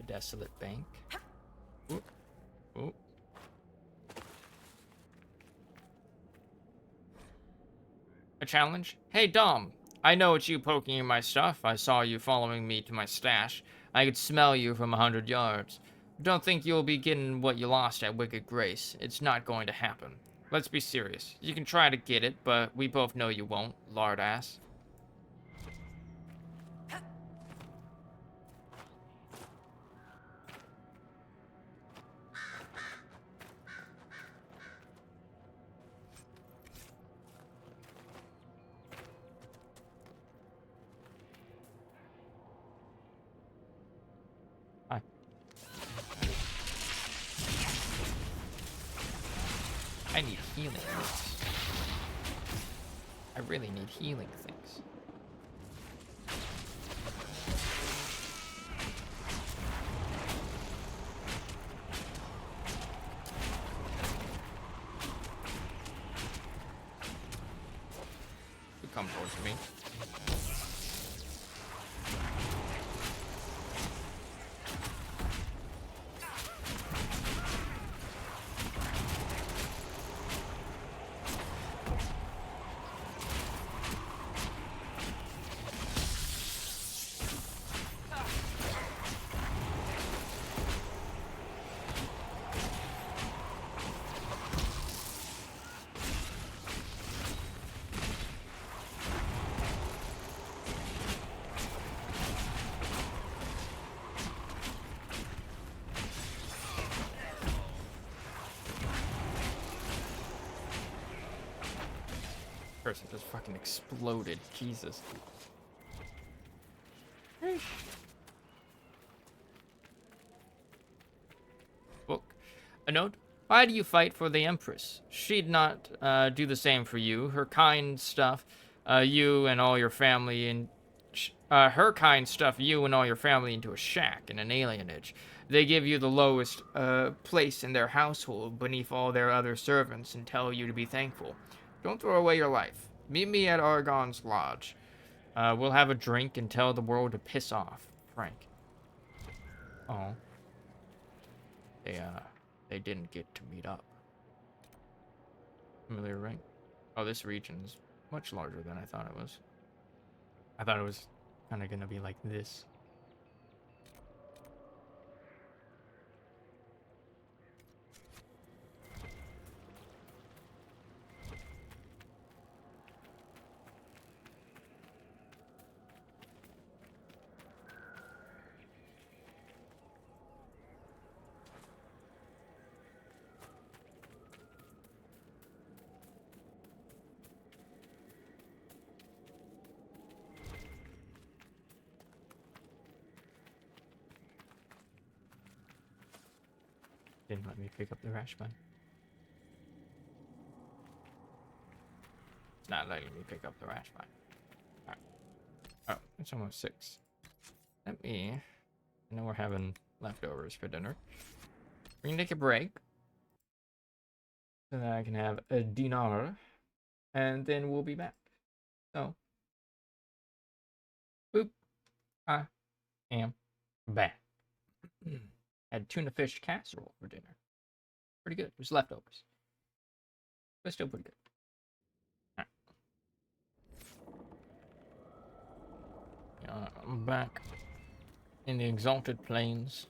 Desolate bank. Ooh. Ooh. A challenge? Hey Dom, I know it's you poking in my stuff. I saw you following me to my stash. I could smell you from 100 yards. Don't think you'll be getting what you lost at Wicked Grace. It's not going to happen. Let's be serious. You can try to get it, but we both know you won't, lard ass. I need healing things. I really need healing things. You come towards me. Person just fucking exploded. Jesus. Book. A note. Why do you fight for the Empress? She'd not do the same for you. Her kind stuff, you and all your family in... her kind stuff you and all your family into a shack in an alienage. They give you the lowest place in their household beneath all their other servants and tell you to be thankful. Don't throw away your life. Meet me at Argon's Lodge. We'll have a drink and tell the world to piss off. Frank. Oh. They didn't get to meet up. Familiar, right? Oh, this region is much larger than I thought it was. I thought it was kind of gonna be like this. Didn't let me pick up the rash bun. It's not letting me pick up the rash bun. Alright. Oh, it's almost 6. Let me... I know we're having leftovers for dinner. We're gonna take a break. So that I can have a dinner. And then we'll be back. So... Boop. I am back. Had tuna fish casserole for dinner. Pretty good. It was leftovers. But still pretty good. Alright. Yeah, I'm back in the Exalted Plains.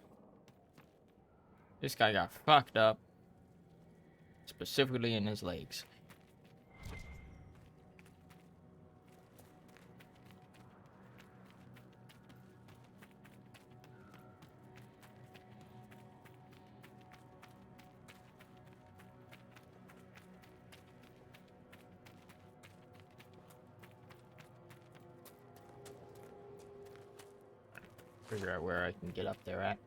This guy got fucked up. Specifically in his legs. Figure out where I can get up there at.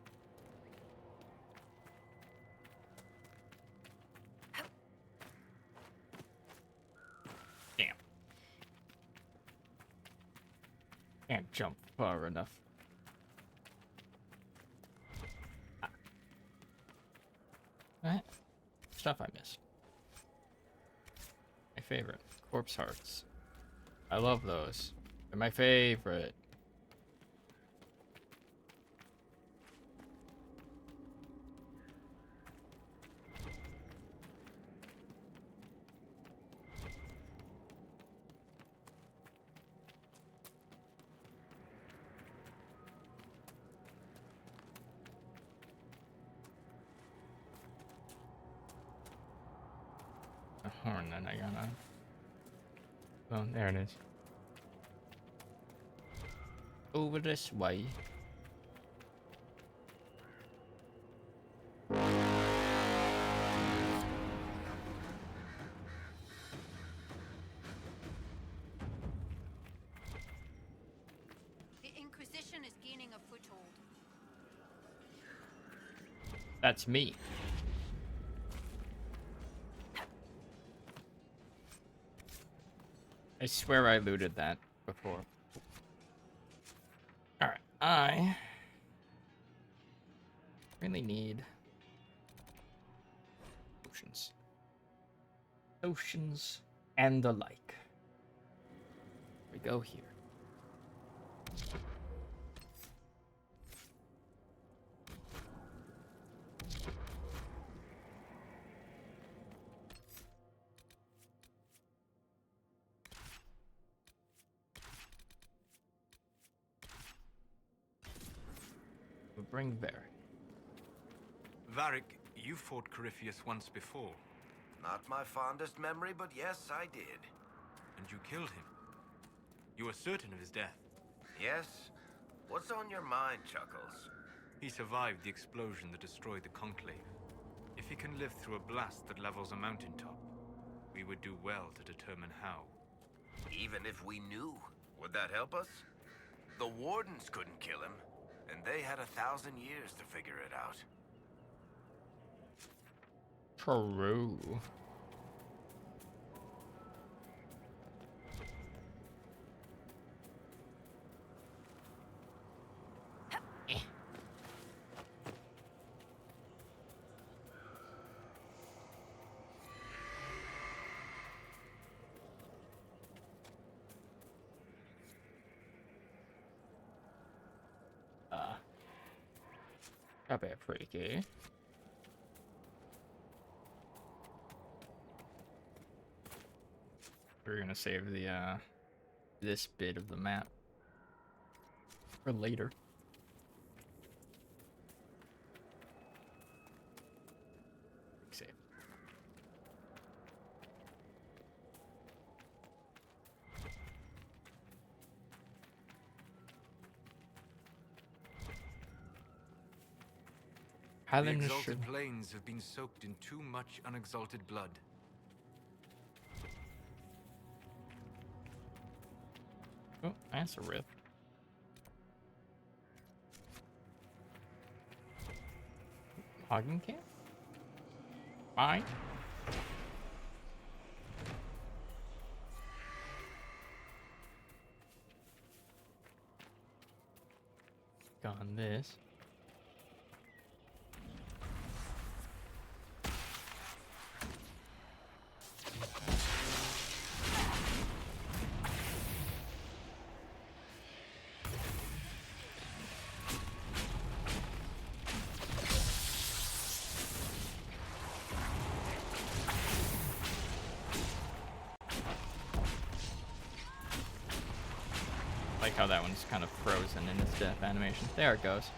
Damn. Can't jump far enough. Ah. Alright. Stuff I missed. My favorite. Corpse hearts. I love those. They're my favorite. Horn that I gotta... Oh, there it is. Over this way. The Inquisition is gaining a foothold. That's me. I swear I looted that before. Alright, I really need potions. Potions and the like. We go here. Bring Varric. Varric, you fought Corypheus once before. Not my fondest memory, but yes, I did. And you killed him. You were certain of his death. Yes? What's on your mind, Chuckles? He survived the explosion that destroyed the Conclave. If he can live through a blast that levels a mountaintop, we would do well to determine how. Even if we knew, would that help us? The Wardens couldn't kill him, and they had 1,000 years to figure it out. True. That'd be pretty good. We're gonna save the this bit of the map for later. Save. The exalted plains have been soaked in too much unexalted blood. Oh, that's a rift. Hogging camp? Fine. Gone this. Like how that one's kind of frozen in its death animation. There it goes.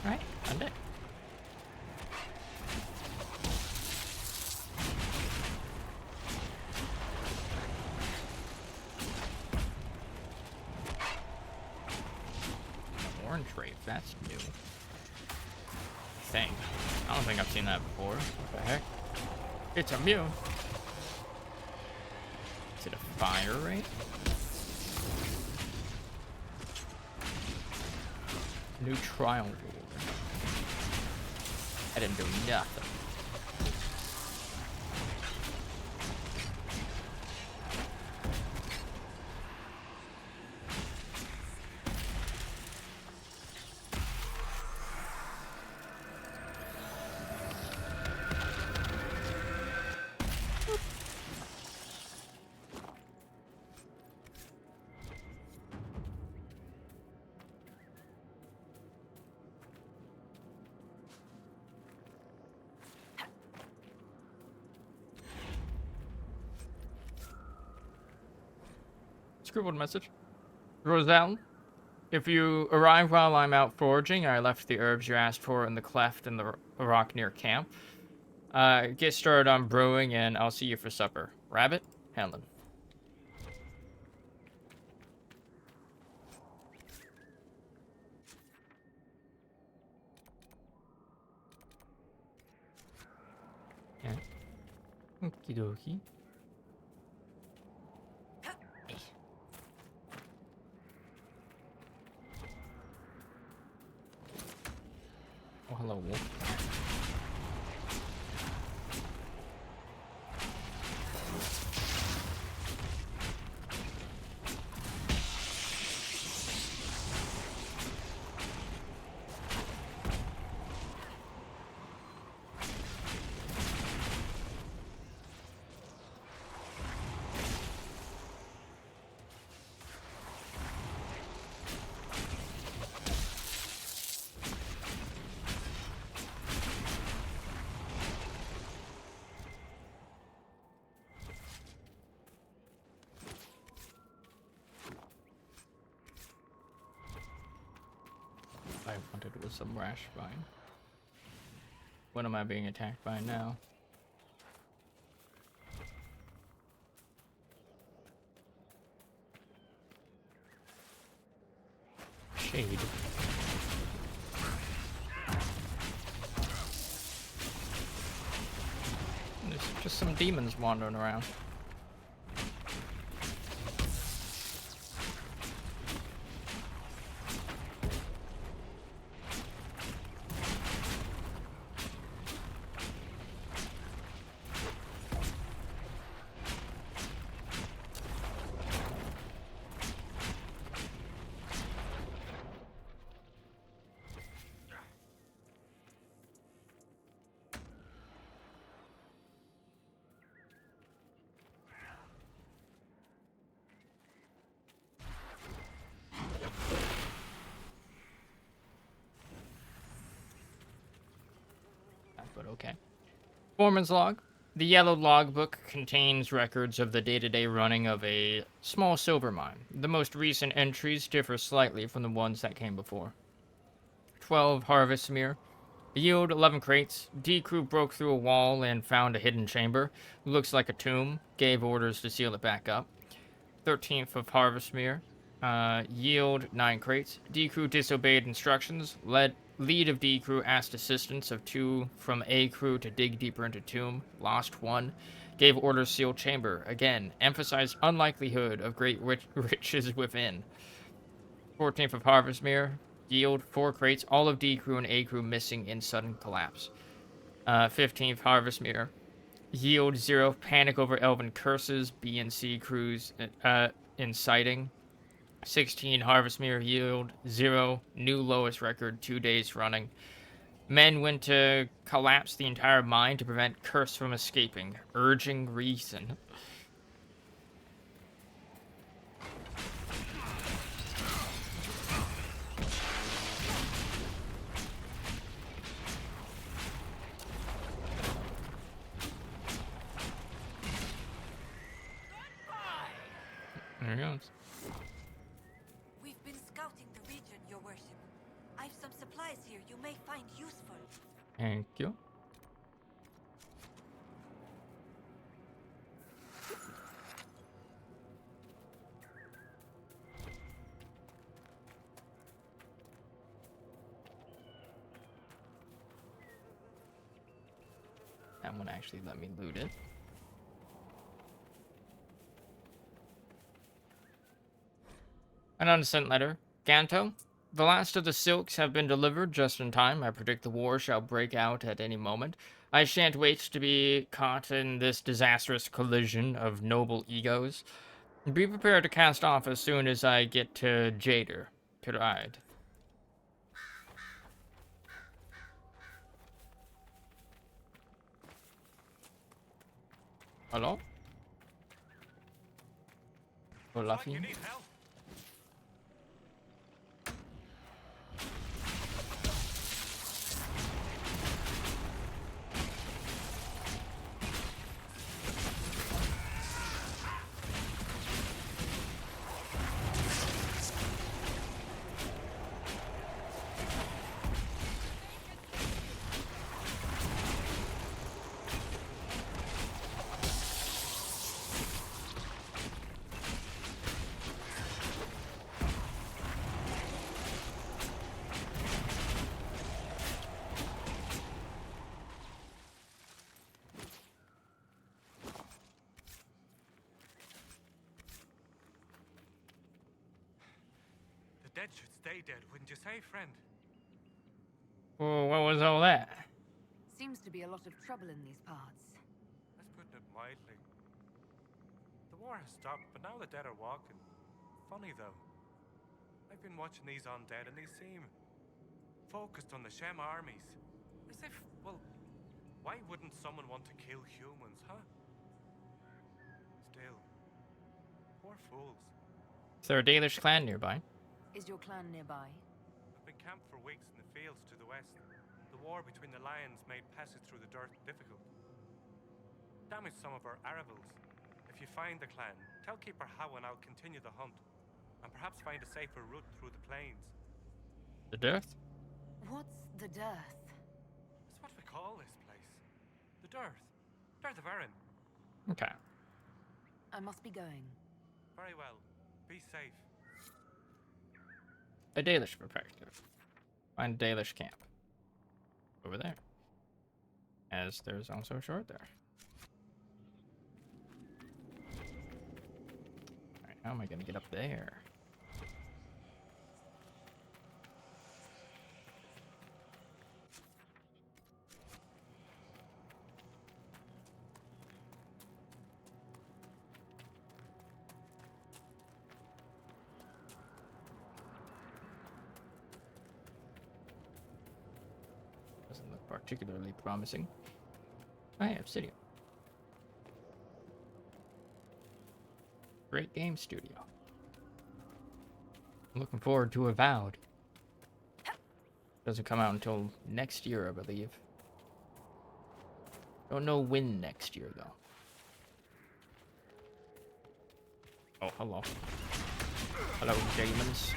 Right, I'm it. Orange rape, that's new. Thing. I don't think I've seen that before. What the heck? It's immune. Is it a fire rate? New trial rule. I didn't do nothing. Scribbled message. Roselle, if you arrive while I'm out foraging, I left the herbs you asked for in the cleft in the rock near camp. Get started on brewing and I'll see you for supper. Rabbit, Helen. Yeah. Okie dokie. Oh, hello, wolf. I wanted was some rash vine. What am I being attacked by now? Shade. There's just some demons wandering around. But okay. Foreman's log. The yellow logbook contains records of the day-to-day running of a small silver mine. The most recent entries differ slightly from the ones that came before. 12 harvest mere. Yield 11 crates. D crew broke through a wall and found a hidden chamber. Looks like a tomb. Gave orders to seal it back up. 13th of harvest mere. Yield 9 crates. D crew disobeyed instructions. Lead of D crew asked assistance of 2 from A crew to dig deeper into tomb. Lost 1. Gave orders seal chamber. Again, emphasized unlikelihood of great riches within. 14th of harvest mere. Yield 4 crates. All of D crew and A crew missing in sudden collapse. 15th harvest mere. Yield 0. Panic over elven curses. B and C crews inciting. 16 harvest mere. Yield 0. New lowest record 2 days running. Men went to collapse the entire mine to prevent curse from escaping. Urging reason. There he goes. We've been scouting the region, Your Worship. I've some supplies here you may find useful. Thank you. That one actually let me loot it. An unsent letter. Ganto, the last of the silks have been delivered just in time. I predict the war shall break out at any moment. I shan't wait to be caught in this disastrous collision of noble egos. Be prepared to cast off as soon as I get to Jader. Pride. Hello? Fluffy? The dead should stay dead, wouldn't you say, friend? Well, what was all that? Seems to be a lot of trouble in these parts. That's putting it mildly. The war has stopped, but now the dead are walking. Funny, though. I've been watching these undead, and they seem focused on the Shem armies. As if, well, why wouldn't someone want to kill humans, huh? Still, poor fools. Is there a Dalish clan nearby? Is your clan nearby? I've been camped for weeks in the fields to the west. The war between the lions made passage through the dirt difficult. Damaged some of our aravals. If you find the clan, tell Keeper How and I'll continue the hunt. And perhaps find a safer route through the plains. The death? What's the dearth? That's what we call this place? The Dearth. Dearth of Erin. Okay. I must be going. Very well. Be safe. A Dalish perspective. Find a Dalish camp. Over there. As there's also a short there. Alright, how am I gonna get up there? Doesn't look particularly promising. I have Obsidian. Great game studio. I'm looking forward to Avowed. Doesn't come out until next year, I believe. Don't know when next year, though. Oh, hello. Hello, demons.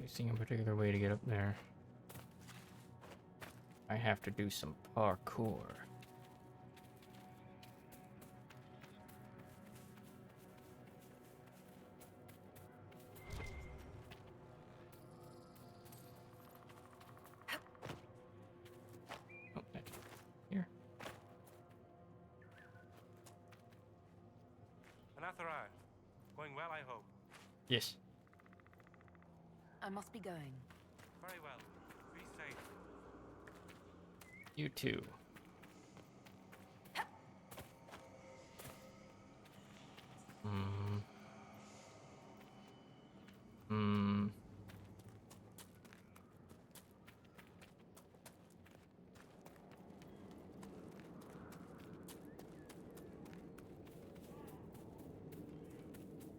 Seeing a particular way to get up there. I have to do some parkour. Oh, that's here. Anathara. Going well, I hope. Yes. I must be going. Very well. Be safe. You too.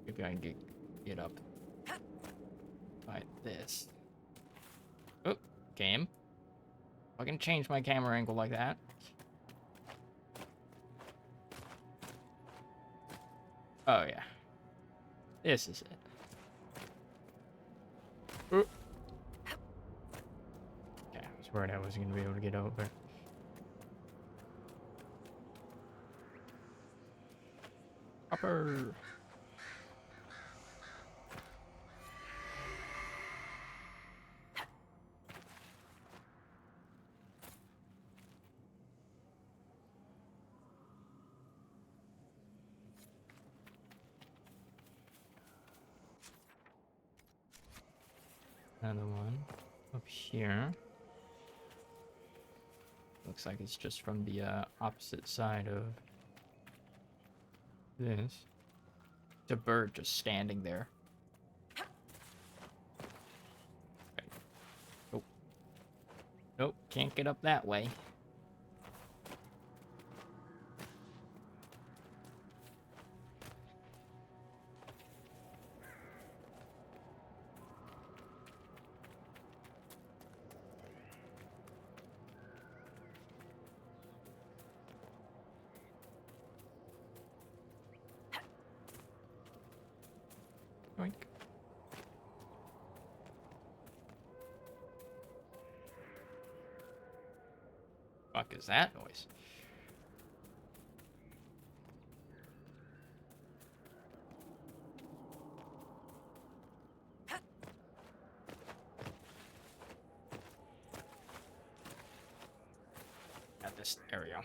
Maybe I can get up by this. Oh, game. I can change my camera angle like that. Oh yeah. This is it. Ooh. Okay, I was worried I wasn't gonna be able to get over. Upper. Another one up here. Looks like it's just from the opposite side of this. It's a bird just standing there. Okay. Nope. Nope, can't get up that way. Oink. Fuck is that noise? At this area.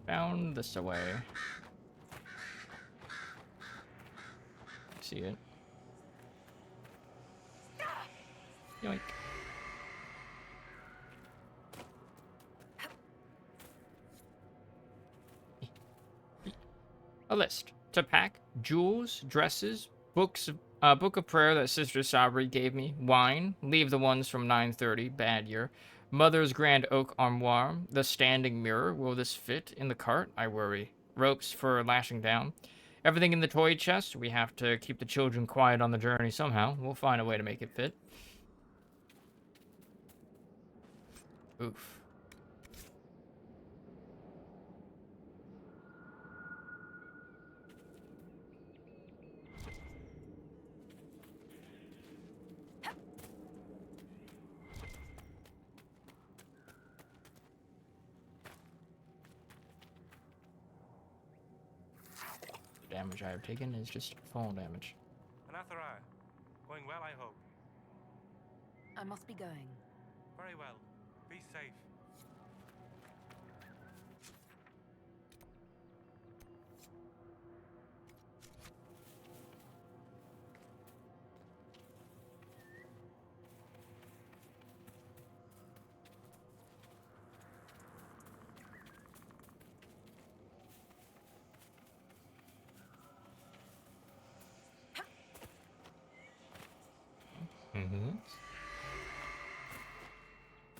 Found this away. See it. Yoink. A list. To pack jewels, dresses, books Book of prayer that Sister Sabri gave me. Wine. Leave the ones from 930. Bad year. Mother's grand oak armoire. The standing mirror. Will this fit in the cart? I worry. Ropes for lashing down. Everything in the toy chest. We have to keep the children quiet on the journey somehow. We'll find a way to make it fit. Oof. The damage I have taken is just fall damage. Anathara, going well, I hope. I must be going. Very well. Be safe.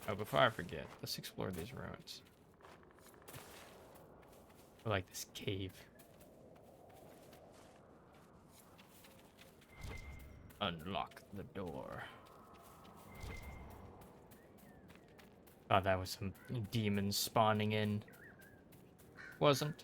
Oh, before I forget, let's explore these ruins. I like this cave. Unlock the door. Oh, that was some demons spawning in. Wasn't.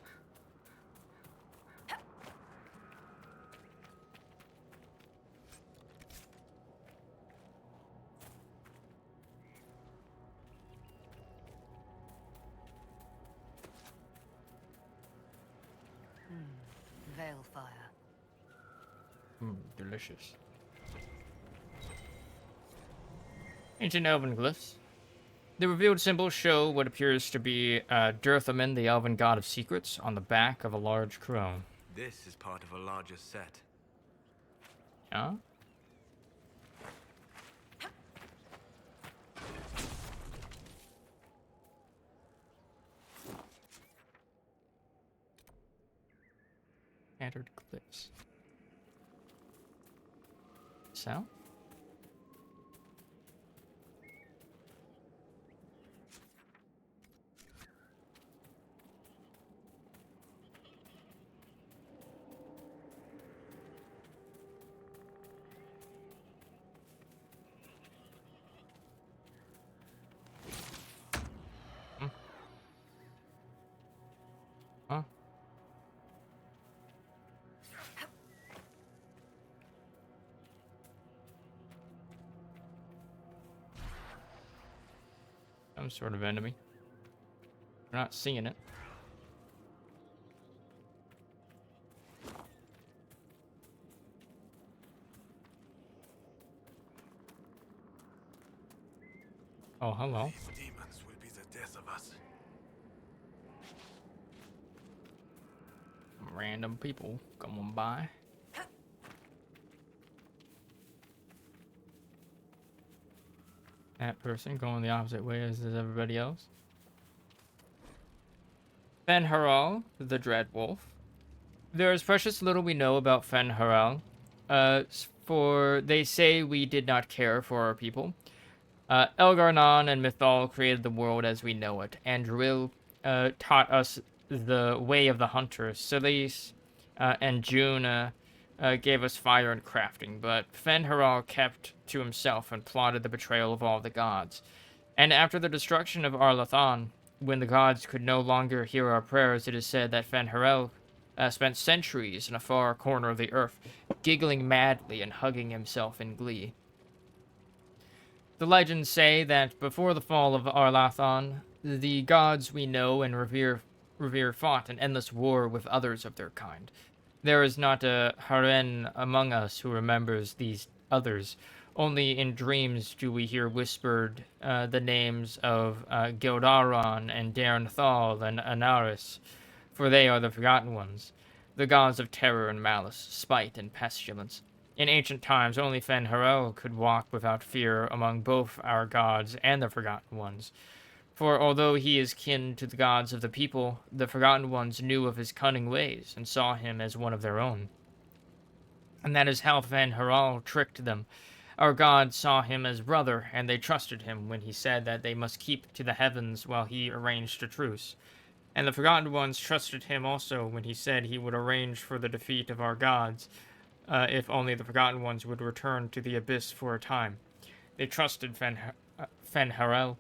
Veil fire. Delicious. Ancient elven glyphs. The revealed symbols show what appears to be Durthaman, the elven god of secrets, on the back of a large crone. This is part of a larger set. Yeah? Scattered glyphs. So? Huh? Some sort of enemy. We're not seeing it. Oh, hello. These demons will be the death of us. Random people coming by. That person going the opposite way as everybody else. Fen-Haral, the Dread Wolf. There is precious little we know about Fen-Haral, for they say we did not care for our people. Elgar'nan and Mythal created the world as we know it, and Dril taught us the way of the hunter. Silis and June gave us fire and crafting, but Fen-Haral kept to himself and plotted the betrayal of all the gods. And after the destruction of Arlathan, when the gods could no longer hear our prayers, it is said that Fen-Haral spent centuries in a far corner of the earth, giggling madly and hugging himself in glee. The legends say that before the fall of Arlathan, the gods we know and revere fought an endless war with others of their kind. There is not a Haren among us who remembers these others. Only in dreams do we hear whispered the names of Gildaran and Darenthal and Anaris, for they are the Forgotten Ones, the gods of terror and malice, spite and pestilence. In ancient times, only Fen-Haral could walk without fear among both our gods and the Forgotten Ones. For although he is kin to the gods of the people, the Forgotten Ones knew of his cunning ways and saw him as one of their own. And that is how Fen Haral tricked them. Our gods saw him as brother, and they trusted him when he said that they must keep to the heavens while he arranged a truce. And the Forgotten Ones trusted him also when he said he would arrange for the defeat of our gods, if only the Forgotten Ones would return to the Abyss for a time. They trusted Fen Harel,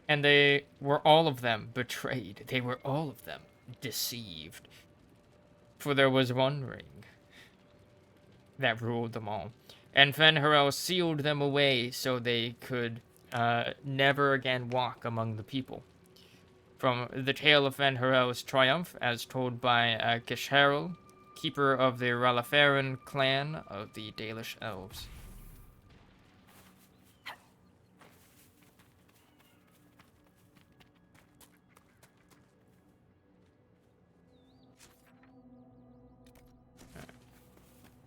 and they were all of them betrayed. They were all of them deceived. For there was one ring that ruled them all. And Fen Harel sealed them away so they could never again walk among the people. From the tale of Fen Harel's triumph, as told by Gesharel, keeper of the Ralafaran clan of the Dalish Elves.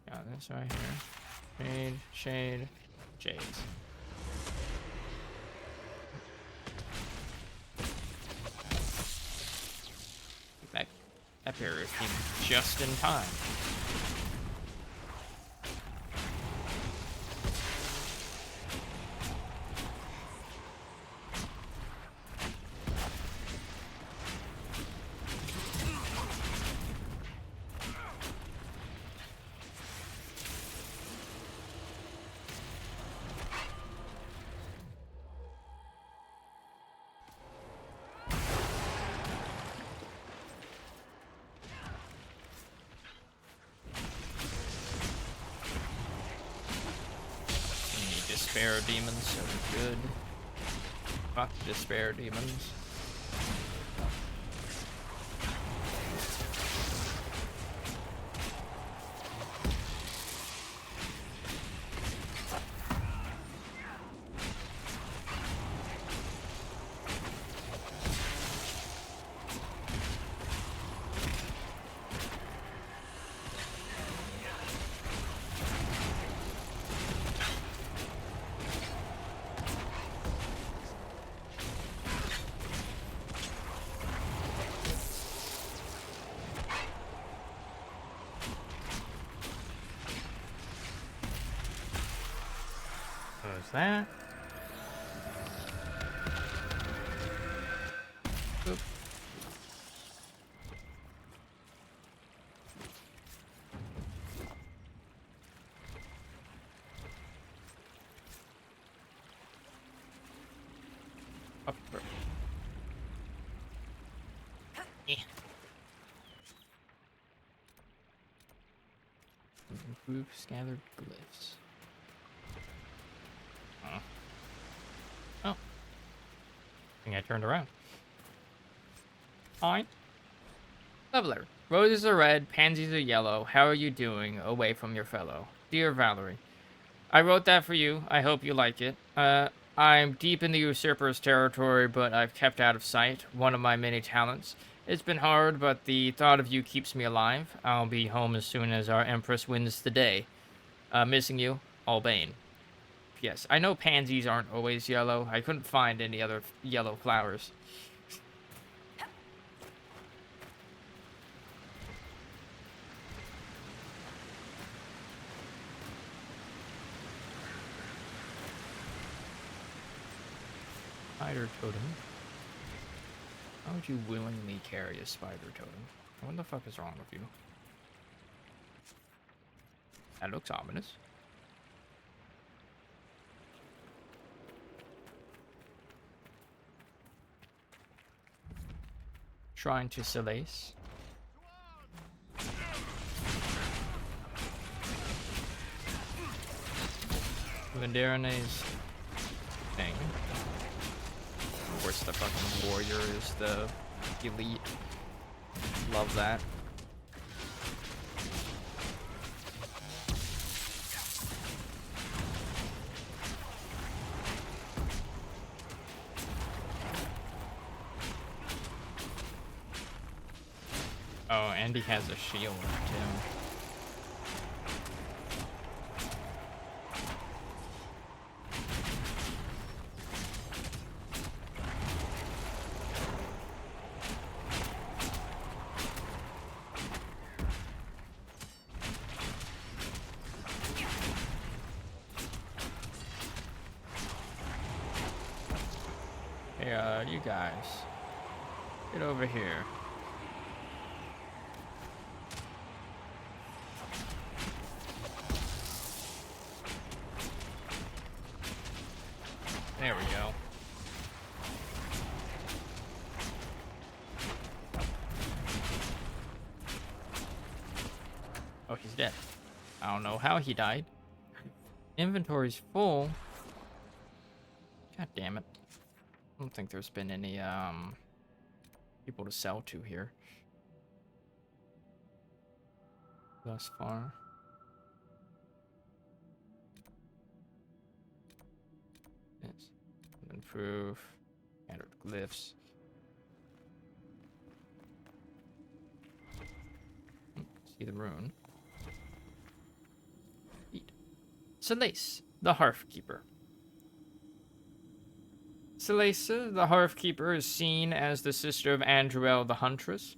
Got this right here. Shade, Jades. That barrier came just in time. Despair demons, so good. Fuck despair demons. That. Oop. Up. Yeah. Improve scattered glyphs. Oh. I think I turned around. Fine. Leveler. Roses are red, pansies are yellow. How are you doing away from your fellow? Dear Valerie. I wrote that for you. I hope you like it. I'm deep in the usurper's territory, but I've kept out of sight. One of my many talents. It's been hard, but the thought of you keeps me alive. I'll be home as soon as our Empress wins the day. Missing you, Albane. Yes, I know pansies aren't always yellow. I couldn't find any other yellow flowers. Spider totem. How would you willingly carry a spider totem? What the fuck is wrong with you? That looks ominous. Shrine to Solace. Venderane's thing. Of course, the fucking warrior is the elite. Love that. Oh, and he has a shield too. Hey, you guys. Get over here. There we go. Oh, he's dead. I don't know how he died. Inventory's full. God damn it. I don't think there's been any people to sell to here thus far. Yes. Improve. Standard glyphs. See the rune. Eat. Selace, the Hearthkeeper. Selace, the Hearthkeeper, is seen as the sister of Andruel the Huntress.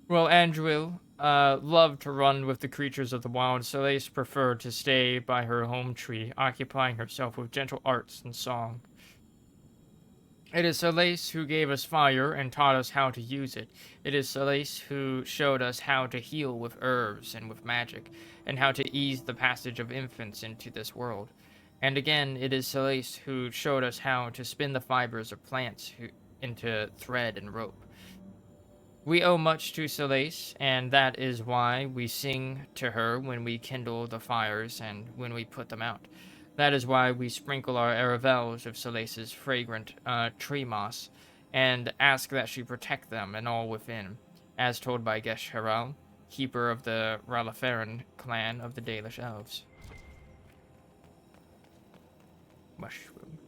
While Andruel loved to run with the creatures of the wild, Selace preferred to stay by her home tree, occupying herself with gentle arts and song. It is Selace who gave us fire and taught us how to use it. It is Selace who showed us how to heal with herbs and with magic, and how to ease the passage of infants into this world. And again, it is Selace who showed us how to spin the fibers of plants into thread and rope. We owe much to Selace, and that is why we sing to her when we kindle the fires and when we put them out. That is why we sprinkle our aravels of Selace's fragrant tree moss, and ask that she protect them and all within, as told by Gesh-Haral, keeper of the Ralaferan clan of the Dalish Elves. Mushroom.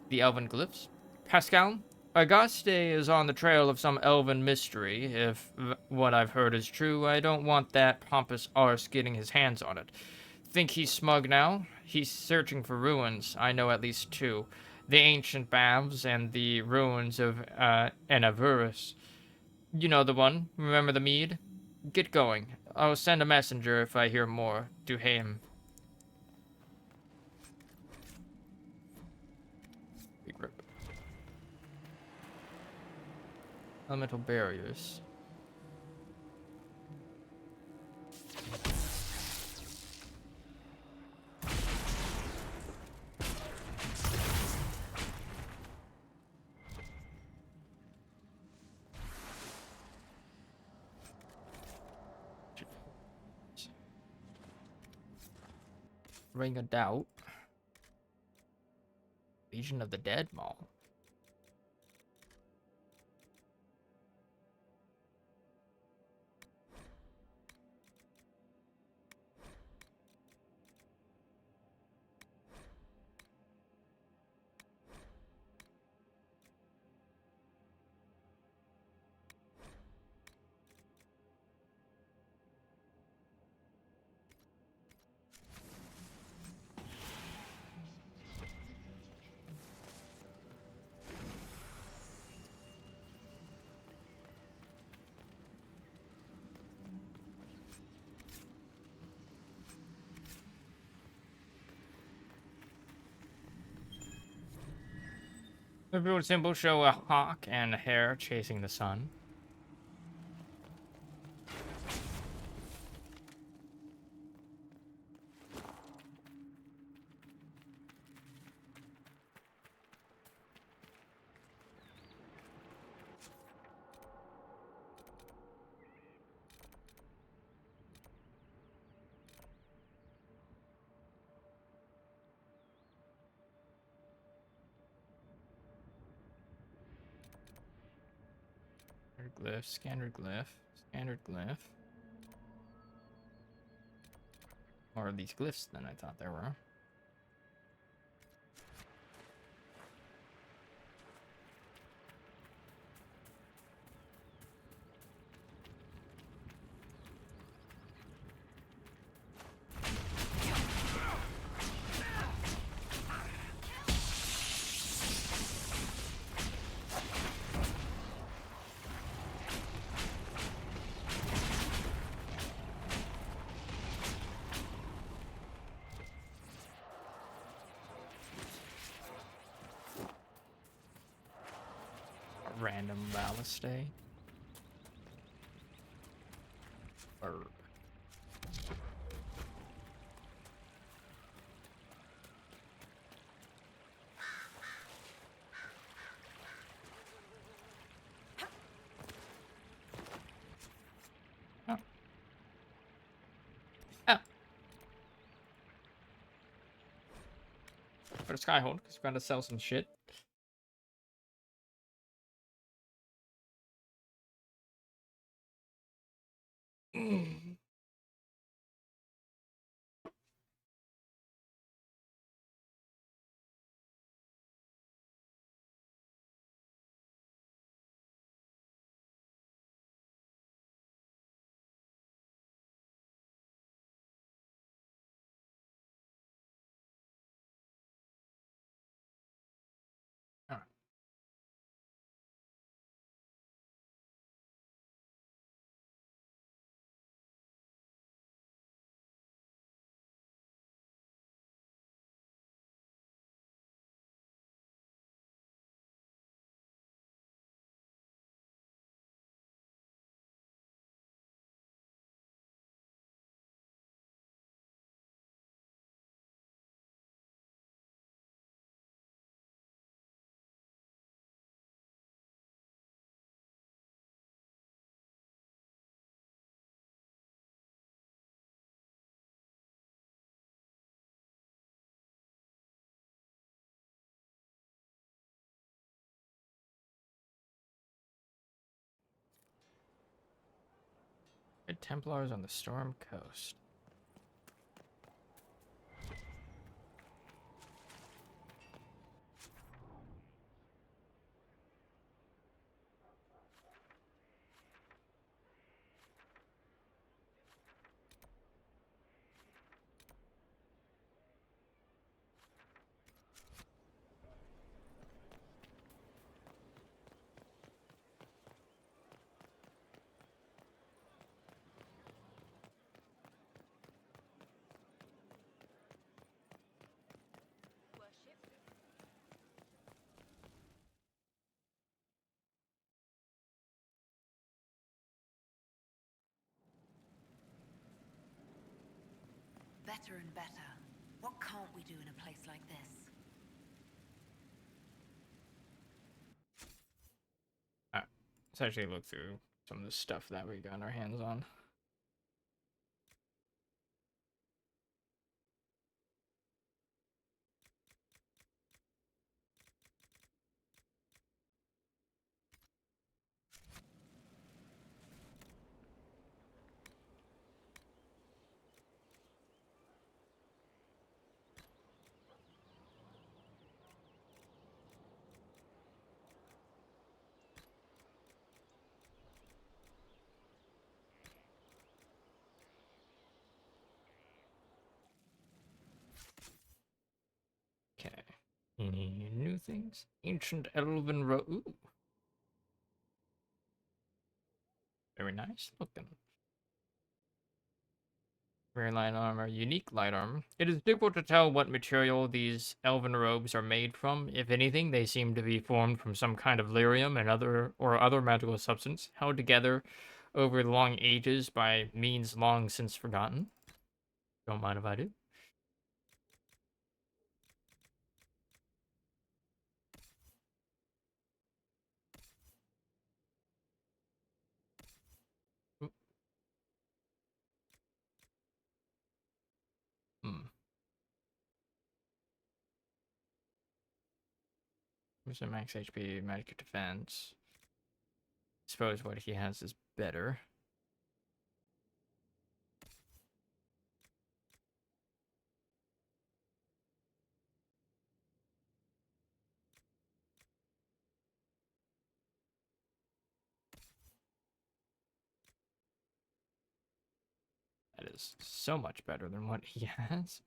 The Elven Glyphs. Pascal, Auguste is on the trail of some elven mystery. If what I've heard is true, I don't want that pompous arse getting his hands on it. Think he's smug now? He's searching for ruins. I know at least two. The ancient baths and the ruins of Enavurus. You know the one. Remember the mead? Get going. I'll send a messenger if I hear more. To him. Big rip. Elemental barriers. Ring of Doubt. Legion of the Dead Mall. The build symbols show a hawk and a hare chasing the sun. Glyph, standard glyph, standard glyph. More of these glyphs than I thought there were. Random balliste. Verb. Oh. Oh. Put a skyhold, because we're going to sell some shit. Oh. Red Templars on the Storm Coast. Better and better. What can't we do in a place like this? Alright, let's actually look through some of the stuff that we got our hands on. Okay. Any new things? Ancient Elven Robe. Ooh. Very nice looking. Rare light armor, unique light armor. It is difficult to tell what material these elven robes are made from. If anything, they seem to be formed from some kind of lyrium and other magical substance, held together over the long ages by means long since forgotten. Don't mind if I do. Oop. Hmm. Here's a max HP, magic defense. Suppose what he has is better. That is so much better than what he has.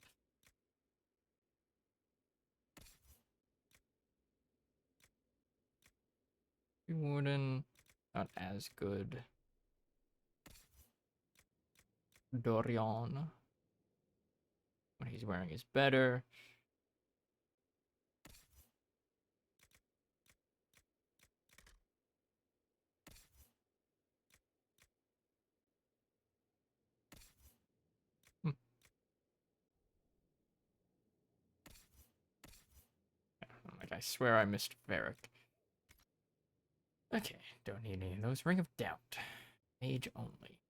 Warden, not as good. Dorian. What he's wearing is better. I swear I missed Varric. Okay, don't need any of those. Ring of Doubt. Mage only.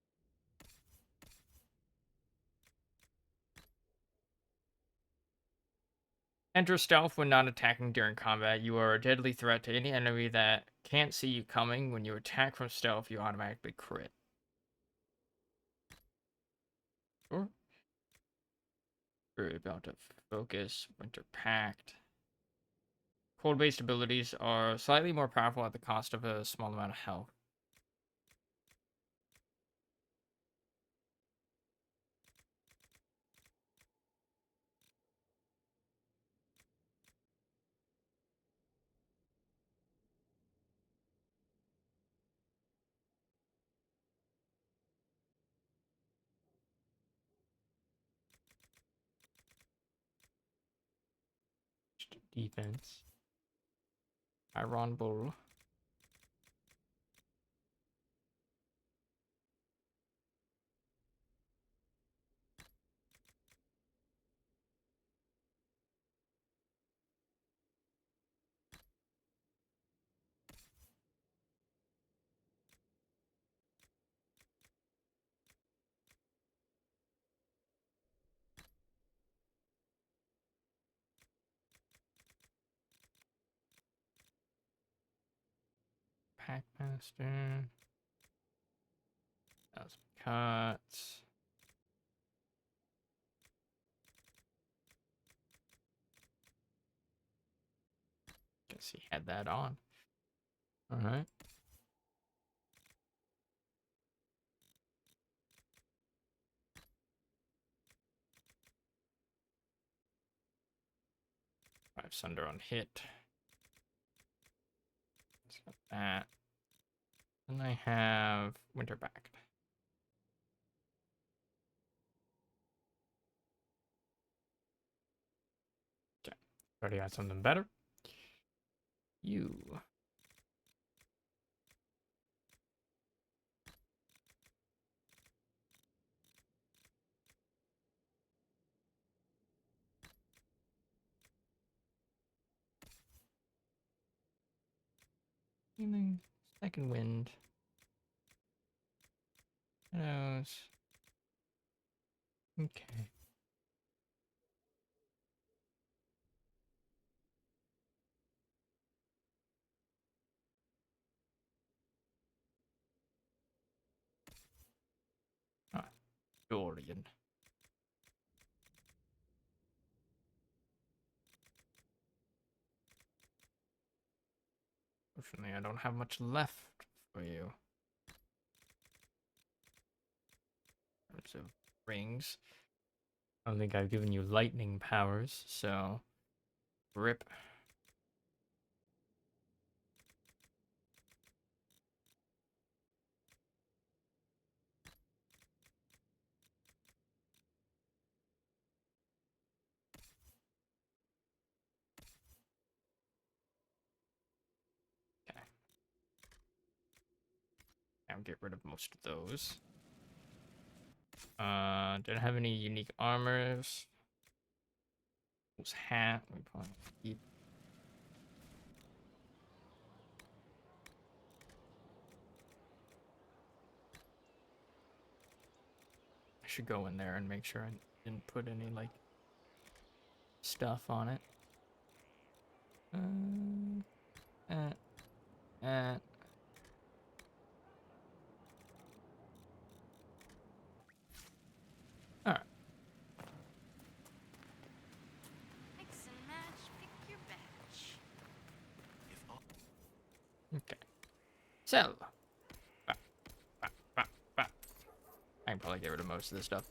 Enter stealth when not attacking during combat. You are a deadly threat to any enemy that can't see you coming. When you attack from stealth, you automatically crit. Sure. Very about to focus. Winter Pact. Cold-based abilities are slightly more powerful at the cost of a small amount of health. Defense. Iron Bull. Packmaster. That was cuts. Guess he had that on. Alright. Five Sunder on hit. Let's got that. And I have Winter Pact. Okay. Already got something better. You. Healing. Second wind. Shadows. Okay. Ah, Dorian. Fortunately, I don't have much left for you. So, rings. I don't think I've given you lightning powers, so rip. Okay. Now get rid of most of those. Didn't have any unique armors. This hat, we probably keep. I should go in there and make sure I didn't put any like stuff on it. Alright. Mix and match, pick your batch. Okay. So. I can probably get rid of most of this stuff.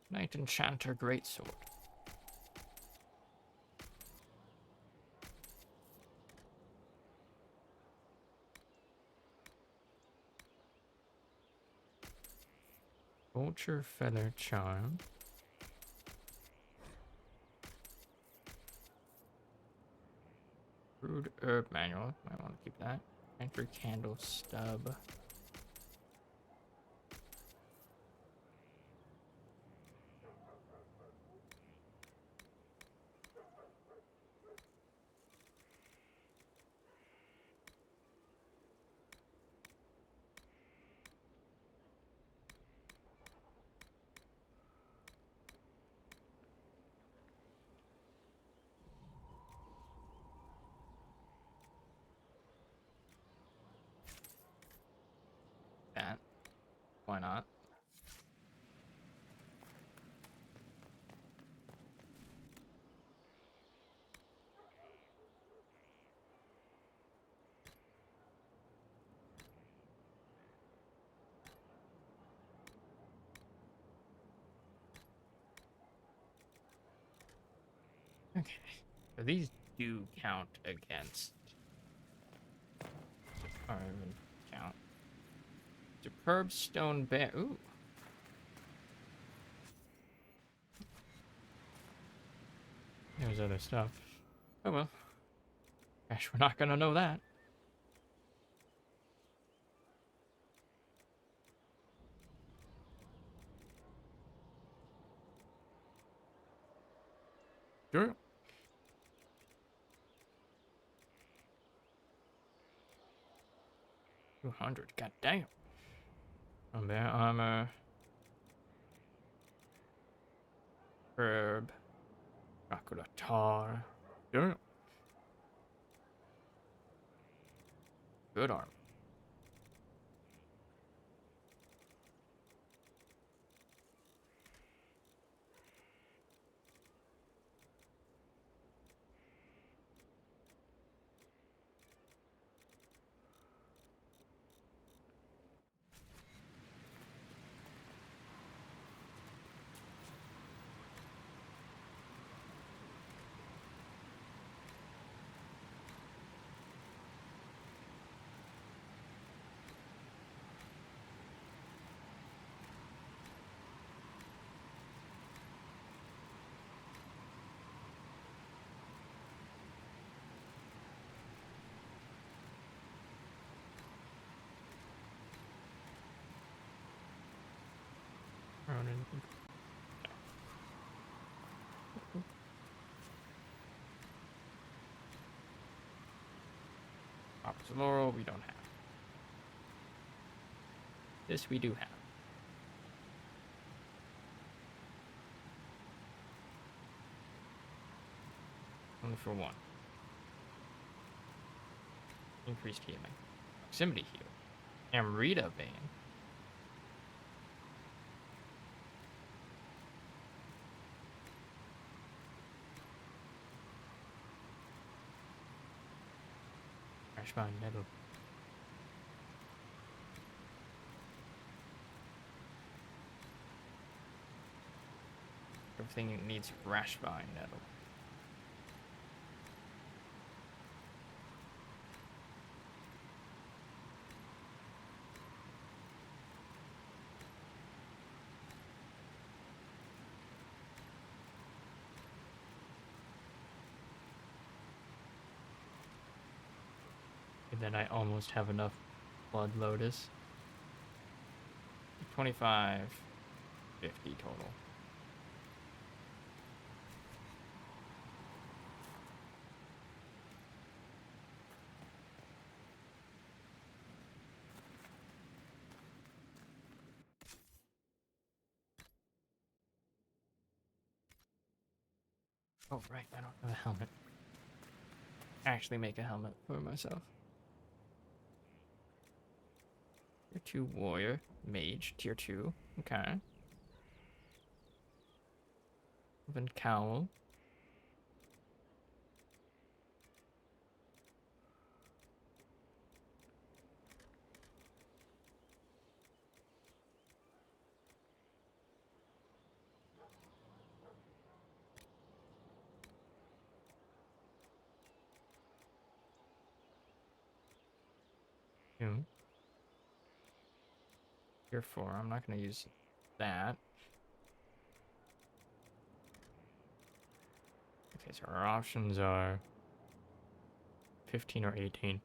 Knight Enchanter Greatsword. Vulture Feather Charm. Crude Herb Manual. Might want to keep that. Entry Candle Stub. why not? Okay, so these do count against. Or even count. Superb stone bear. Ooh. There's other stuff. Oh well. Gosh, we're not gonna know that. Sure. 200. God damn. Bear armor. Herb. Dracula tar. Sure. Good armor. Ronin. Opposite Laurel, we don't have. This we do have. Only for one. Increased healing. Proximity heal. Amrita Vein. Rashbine Nettle. Everything needs Rashbine Nettle. And then I almost have enough Blood Lotus. 25, 50 total. Oh, right, I don't have a helmet. Actually make a helmet for myself. Tier 2 warrior, mage, tier 2. Okay. Then cowl. Tier 4, I'm not going to use that. Okay, so our options are 15 or 18.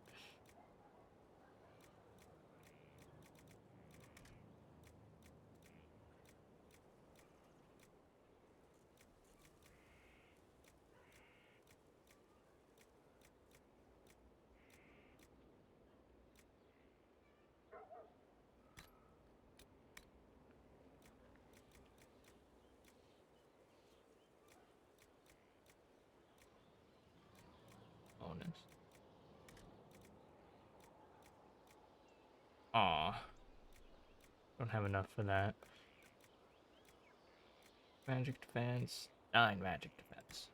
Bonus. Aw. Don't have enough for that. Magic defense. 9 magic defense.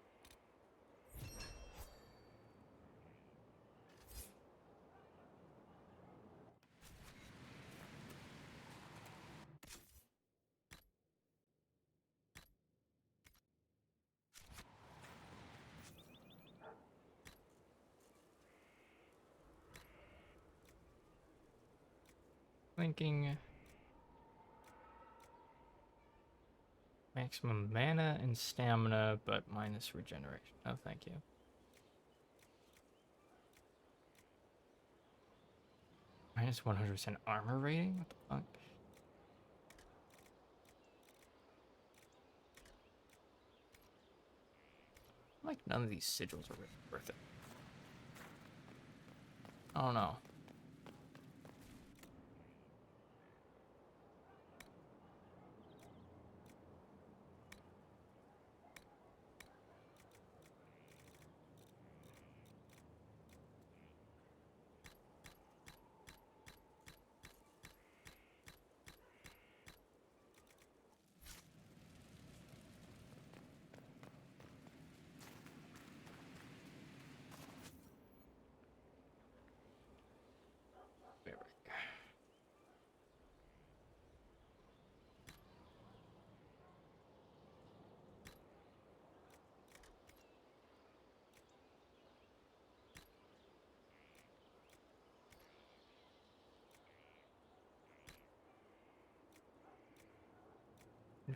Thinking maximum mana and stamina, but minus regeneration. Oh, thank you. Minus 100% armor rating? What the fuck? Like, none of these sigils are really worth it. I don't know.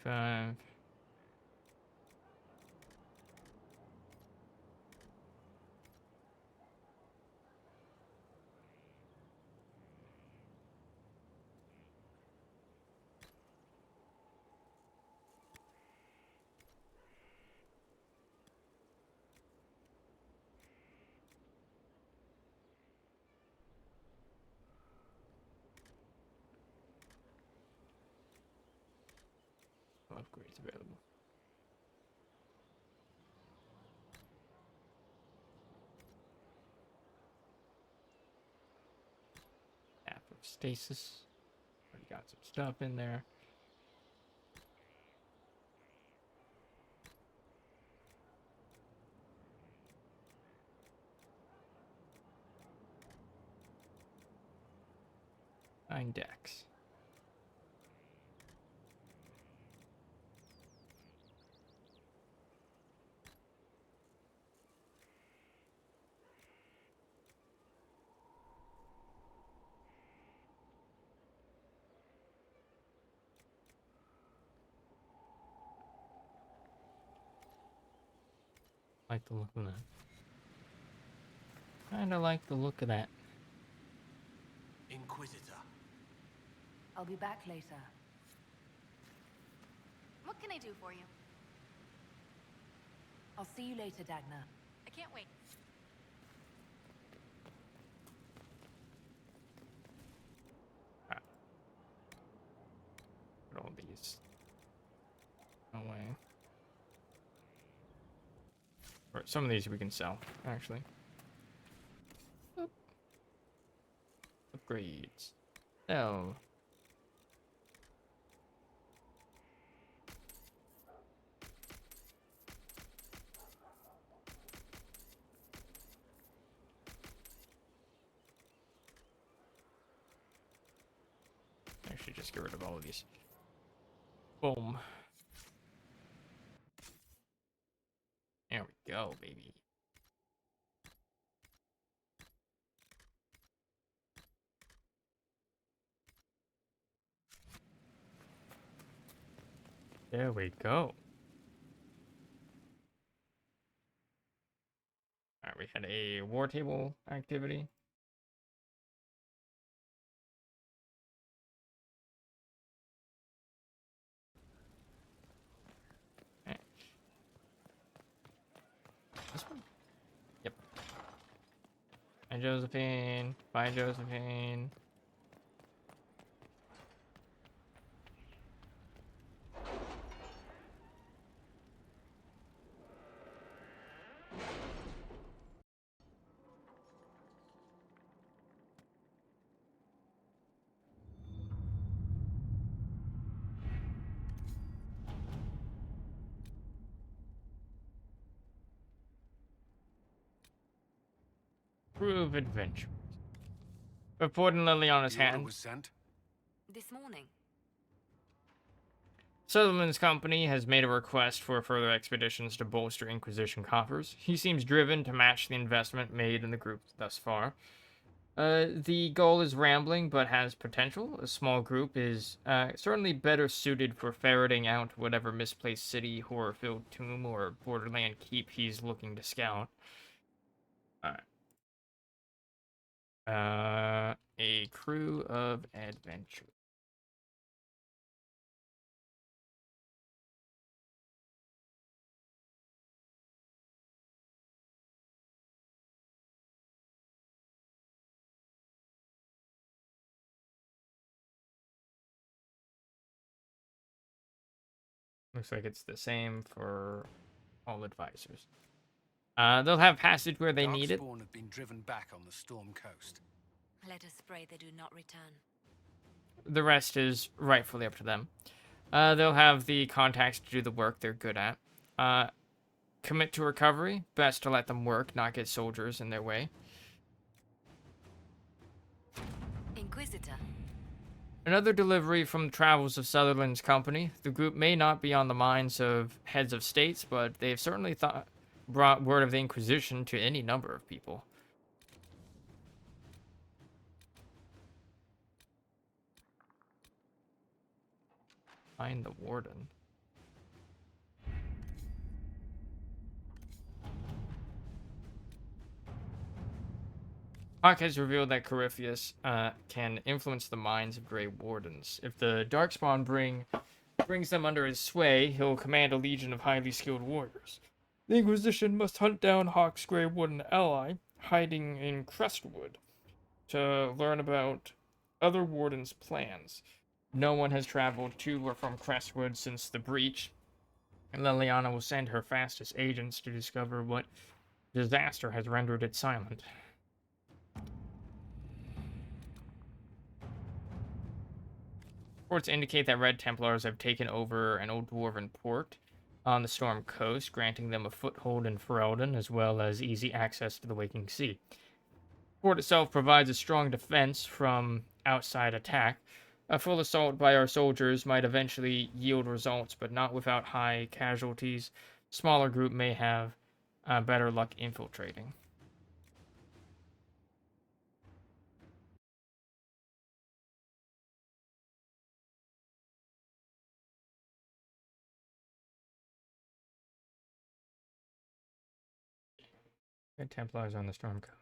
Five. Upgrades available. App of stasis. Already got some stuff in there. Nine decks. Like the look of that. Kinda like the look of that. Inquisitor. I'll be back later. What can I do for you? I'll see you later, Dagna. I can't wait. Put all these away. Or some of these we can sell, actually. Oop. Upgrades. Sell. Actually, just get rid of all of these. Boom. There we go, baby. There we go. Alright, we had a war table activity. Okay. This one? Yep. Hi, Josephine. Bye, Josephine. Prove adventure. Reporting Liliana's The order hand. was sent? This morning. Sutherland's company has made a request for further expeditions to bolster Inquisition coffers. He seems driven to match the investment made in the group thus far. The goal is rambling, but has potential. A small group is certainly better suited for ferreting out whatever misplaced city, horror-filled tomb, or borderland keep he's looking to scout. Alright. A crew of adventure. Looks like it's the same for all advisors. They'll have passage where they need it. Darkspawn have been driven back on the Storm Coast. Let us pray they do not return. The rest is rightfully up to them. They'll have the contacts to do the work they're good at. Commit to recovery. Best to let them work, not get soldiers in their way. Inquisitor. Another delivery from the travels of Sutherland's company. The group may not be on the minds of heads of states, but they've certainly brought word of the Inquisition to any number of people. Find the warden. Hawk has revealed that Corypheus can influence the minds of Grey Wardens. If the Darkspawn brings them under his sway, he'll command a legion of highly skilled warriors. The Inquisition must hunt down Hawk's Grey Warden ally, hiding in Crestwood, to learn about other Wardens' plans. No one has traveled to or from Crestwood since the breach, and Liliana will send her fastest agents to discover what disaster has rendered it silent. Reports indicate that Red Templars have taken over an old dwarven port on the Storm Coast, granting them a foothold in Ferelden, as well as easy access to the Waking Sea. The port itself provides a strong defense from outside attack. A full assault by our soldiers might eventually yield results, but not without high casualties. Smaller group may have better luck infiltrating. Red Templars on the Storm Coast.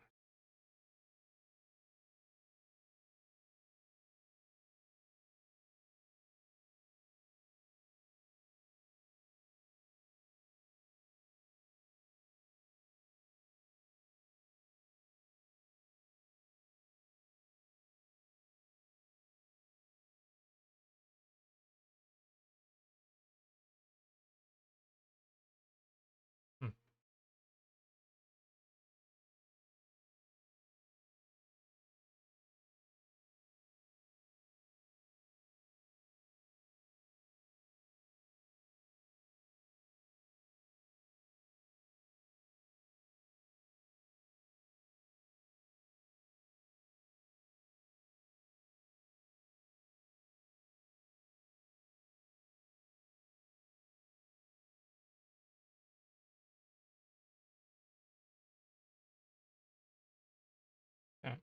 Okay.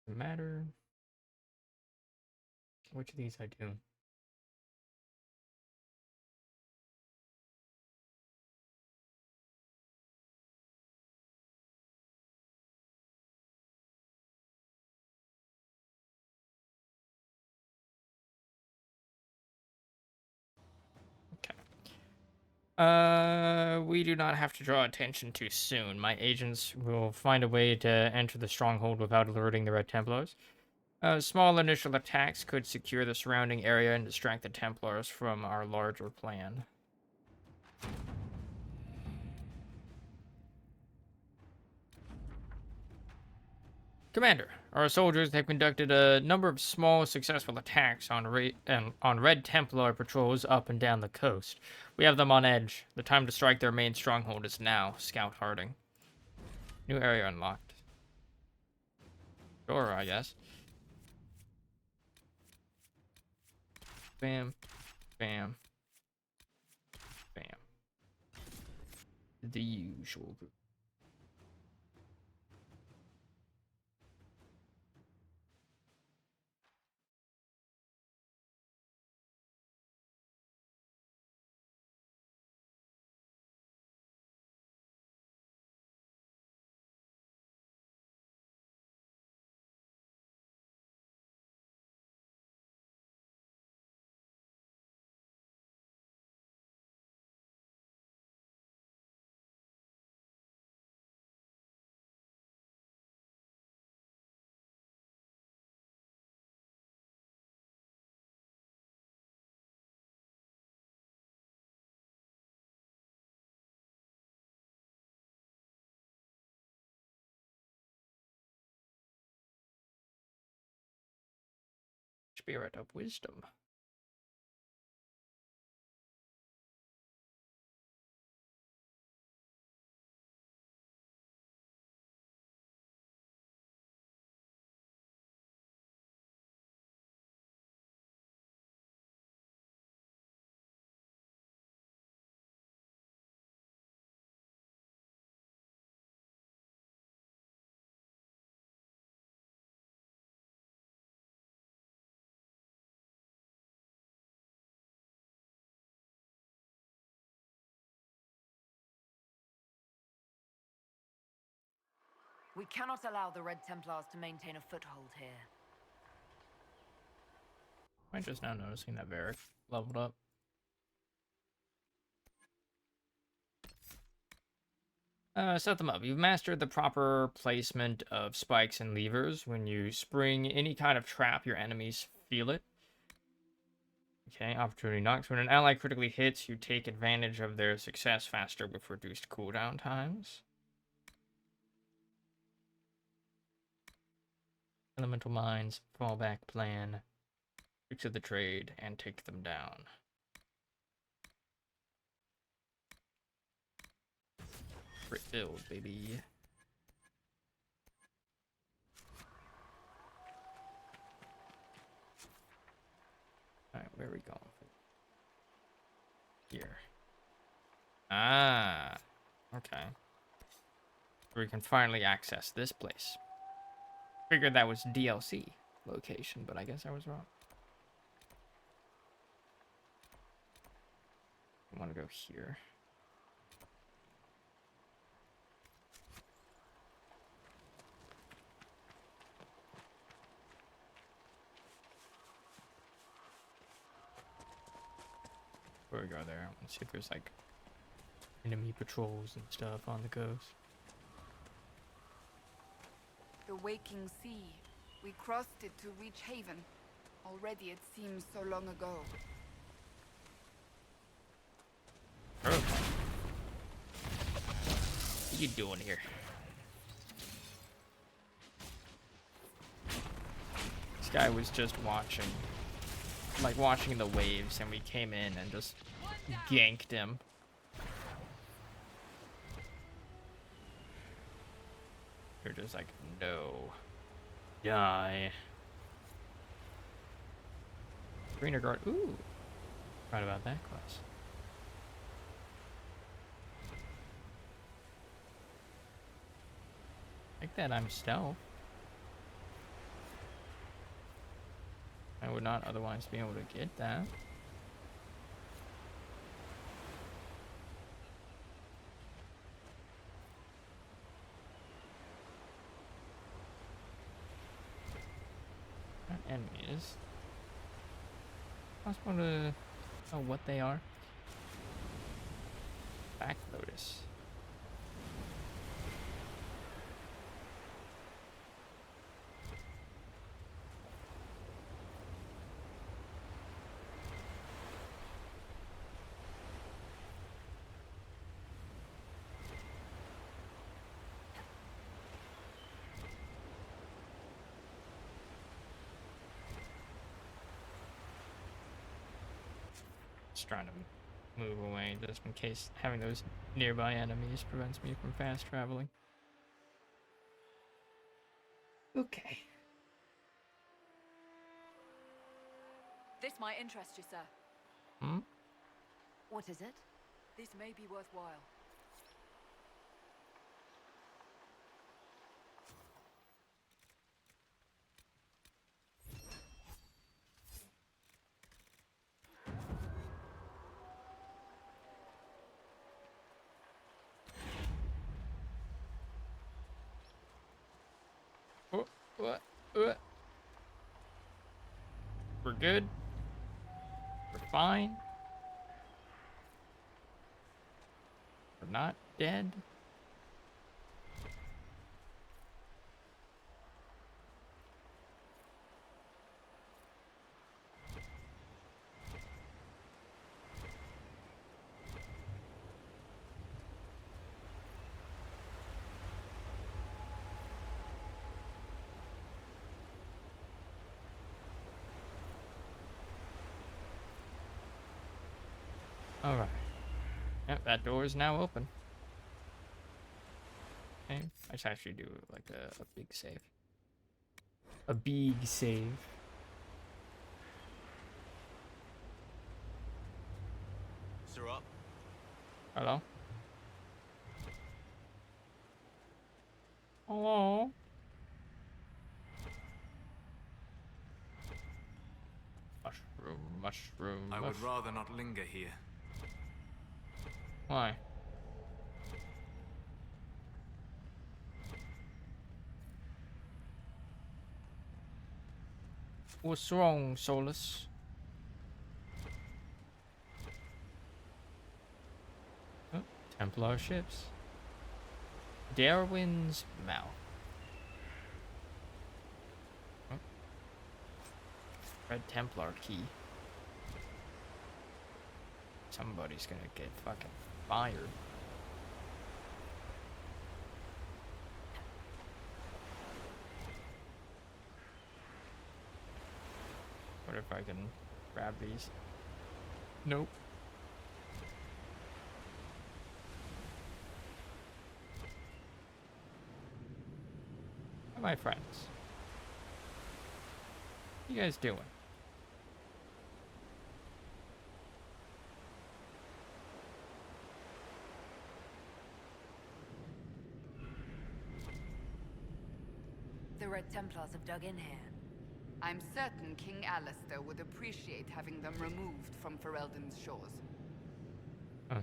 Doesn't matter which of these I do. We do not have to draw attention too soon. My agents will find a way to enter the stronghold without alerting the Red Templars. Small initial attacks could secure the surrounding area and distract the Templars from our larger plan. Commander, our soldiers have conducted a number of small, successful attacks on Red Templar patrols up and down the coast. We have them on edge. The time to strike their main stronghold is now. Scout Harding. New area unlocked. Sure, I guess. Bam. Bam. Bam. The usual group. Spirit of Wisdom. We cannot allow the Red Templars to maintain a foothold here. I'm just now noticing that Varric leveled up. Set them up. You've mastered the proper placement of spikes and levers. When you spring any kind of trap, your enemies feel it. Okay, opportunity knocks. When an ally critically hits, you take advantage of their success faster with reduced cooldown times. Elemental mines, fallback plan, fix of the trade, and take them down. Crit build, baby. Alright, where are we going? Here. Ah, okay. We can finally access this place. Figured that was DLC location, but I guess I was wrong. I want to go here. Before we go there, let's see if there's like enemy patrols and stuff on the coast. The waking sea. We crossed it to reach haven. Already it seems so long ago. Oh. What are you doing here? This guy was just watching the waves, and we came in and just ganked him. You're just like, no. Die. Greener guard. Ooh. Right about that class. Like that I'm stealth. I would not otherwise be able to get that. Not enemies. Possible to know what they are. Back Lotus. Just trying to move away, just in case having those nearby enemies prevents me from fast traveling. Okay. This might interest you, sir. Hmm? What is it? This may be worthwhile. What? We're good. We're fine. We're not dead. Alright. Yep, that door is now open. Okay, I should actually do like a big save. A big save. Sir up. Hello? Hello? Mushroom. I would rather not linger here. Why? What's wrong, Solus? Oh, Templar ships. Darwin's Mouth. Oh. Red Templar key. Somebody's gonna get fucking fired. What if I can grab these? Nope. Hi, my friends. What you guys doing? The Red Templars have dug in here. I'm certain King Alistair would appreciate having them removed from Ferelden's shores. Huh.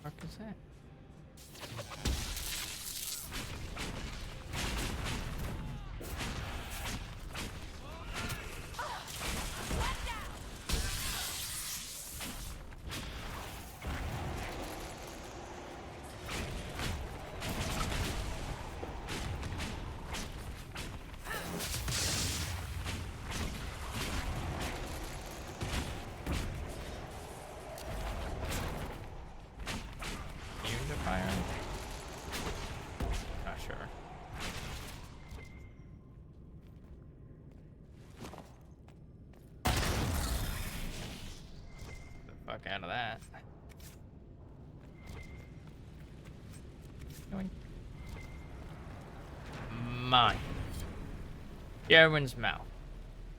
What is that? Not sure. Get the fuck out of that. Going. Mine. Darwin's Mouth.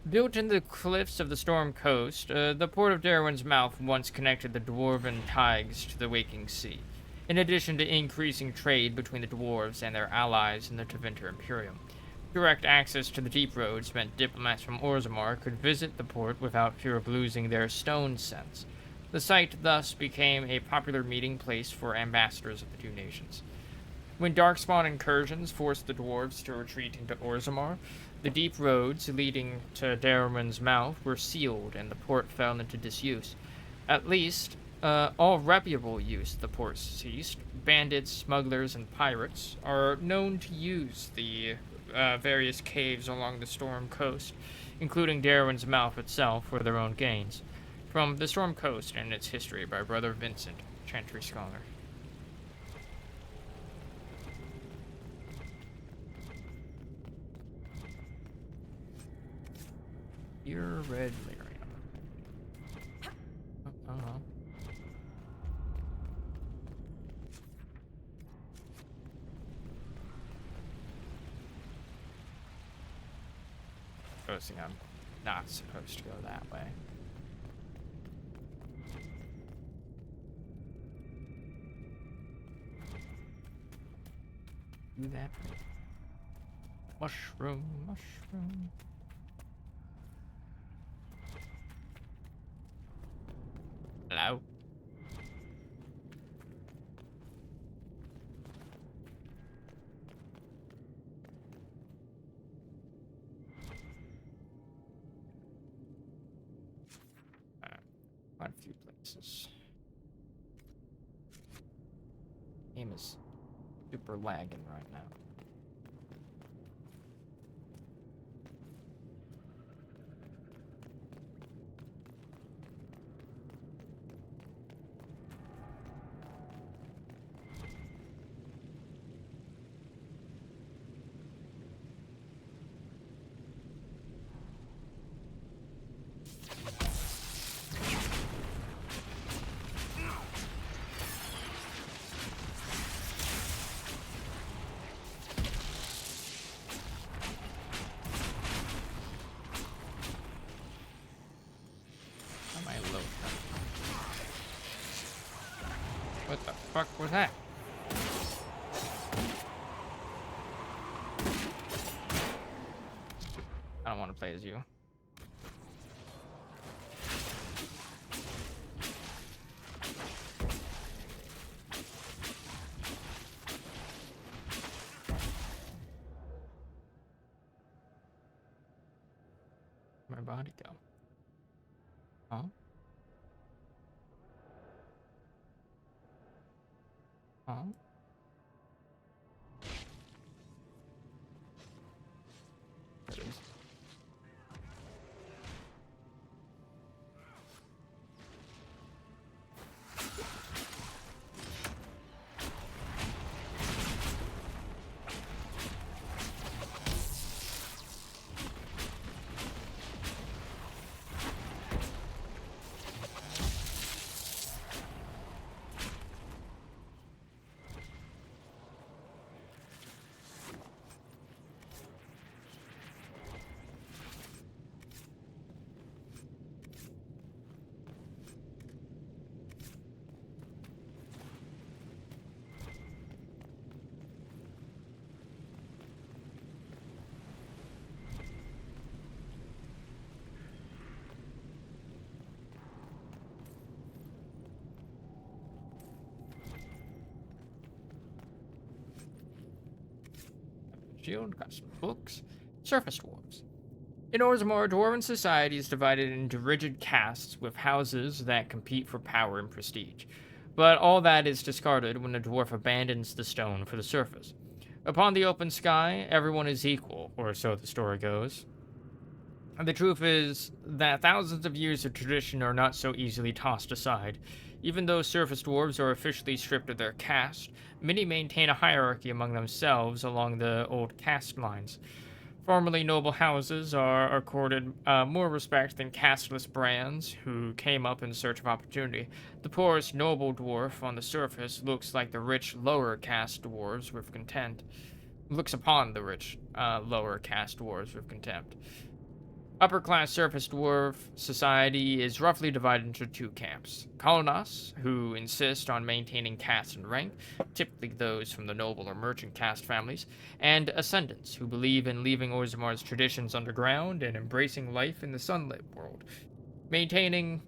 Built in the cliffs of the Storm Coast, the port of Darwin's Mouth once connected the Dwarven Tigers to the Waking Sea. In addition to increasing trade between the dwarves and their allies in the Tevinter Imperium. Direct access to the deep roads meant diplomats from Orzammar could visit the port without fear of losing their stone sense. The site thus became a popular meeting place for ambassadors of the two nations. When Darkspawn incursions forced the dwarves to retreat into Orzammar, the deep roads leading to Darwin's Mouth were sealed and the port fell into disuse. At least, all reputable use of the port ceased. Bandits, smugglers, and pirates are known to use the various caves along the Storm Coast, including Darwin's Mouth itself, for their own gains. From The Storm Coast and Its History by Brother Vincent, Chantry Scholar. Pure red lyrium. Supposing I'm not supposed to go that way. Do that. Mushroom, mushroom. Hello. Quite a few places. Game is super lagging right now. What the fuck was that? I don't want to play as you. Where'd my body go? Huh? Huh? There it is. Shield, got some books. Surface dwarves. In Orzammar, dwarven society is divided into rigid castes with houses that compete for power and prestige. But all that is discarded when a dwarf abandons the stone for the surface. Upon the open sky, everyone is equal, or so the story goes. And the truth is that thousands of years of tradition are not so easily tossed aside. Even though surface dwarves are officially stripped of their caste, many maintain a hierarchy among themselves along the old caste lines. Formerly noble houses are accorded more respect than casteless brands who came up in search of opportunity. The poorest noble dwarf on the surface looks like the rich lower caste dwarves with contempt. Looks upon the rich lower caste dwarves with contempt. Upper-class surface dwarf society is roughly divided into two camps. Colonists, who insist on maintaining caste and rank, typically those from the noble or merchant caste families, and Ascendants, who believe in leaving Orzammar's traditions underground and embracing life in the sunlit world. Maintaining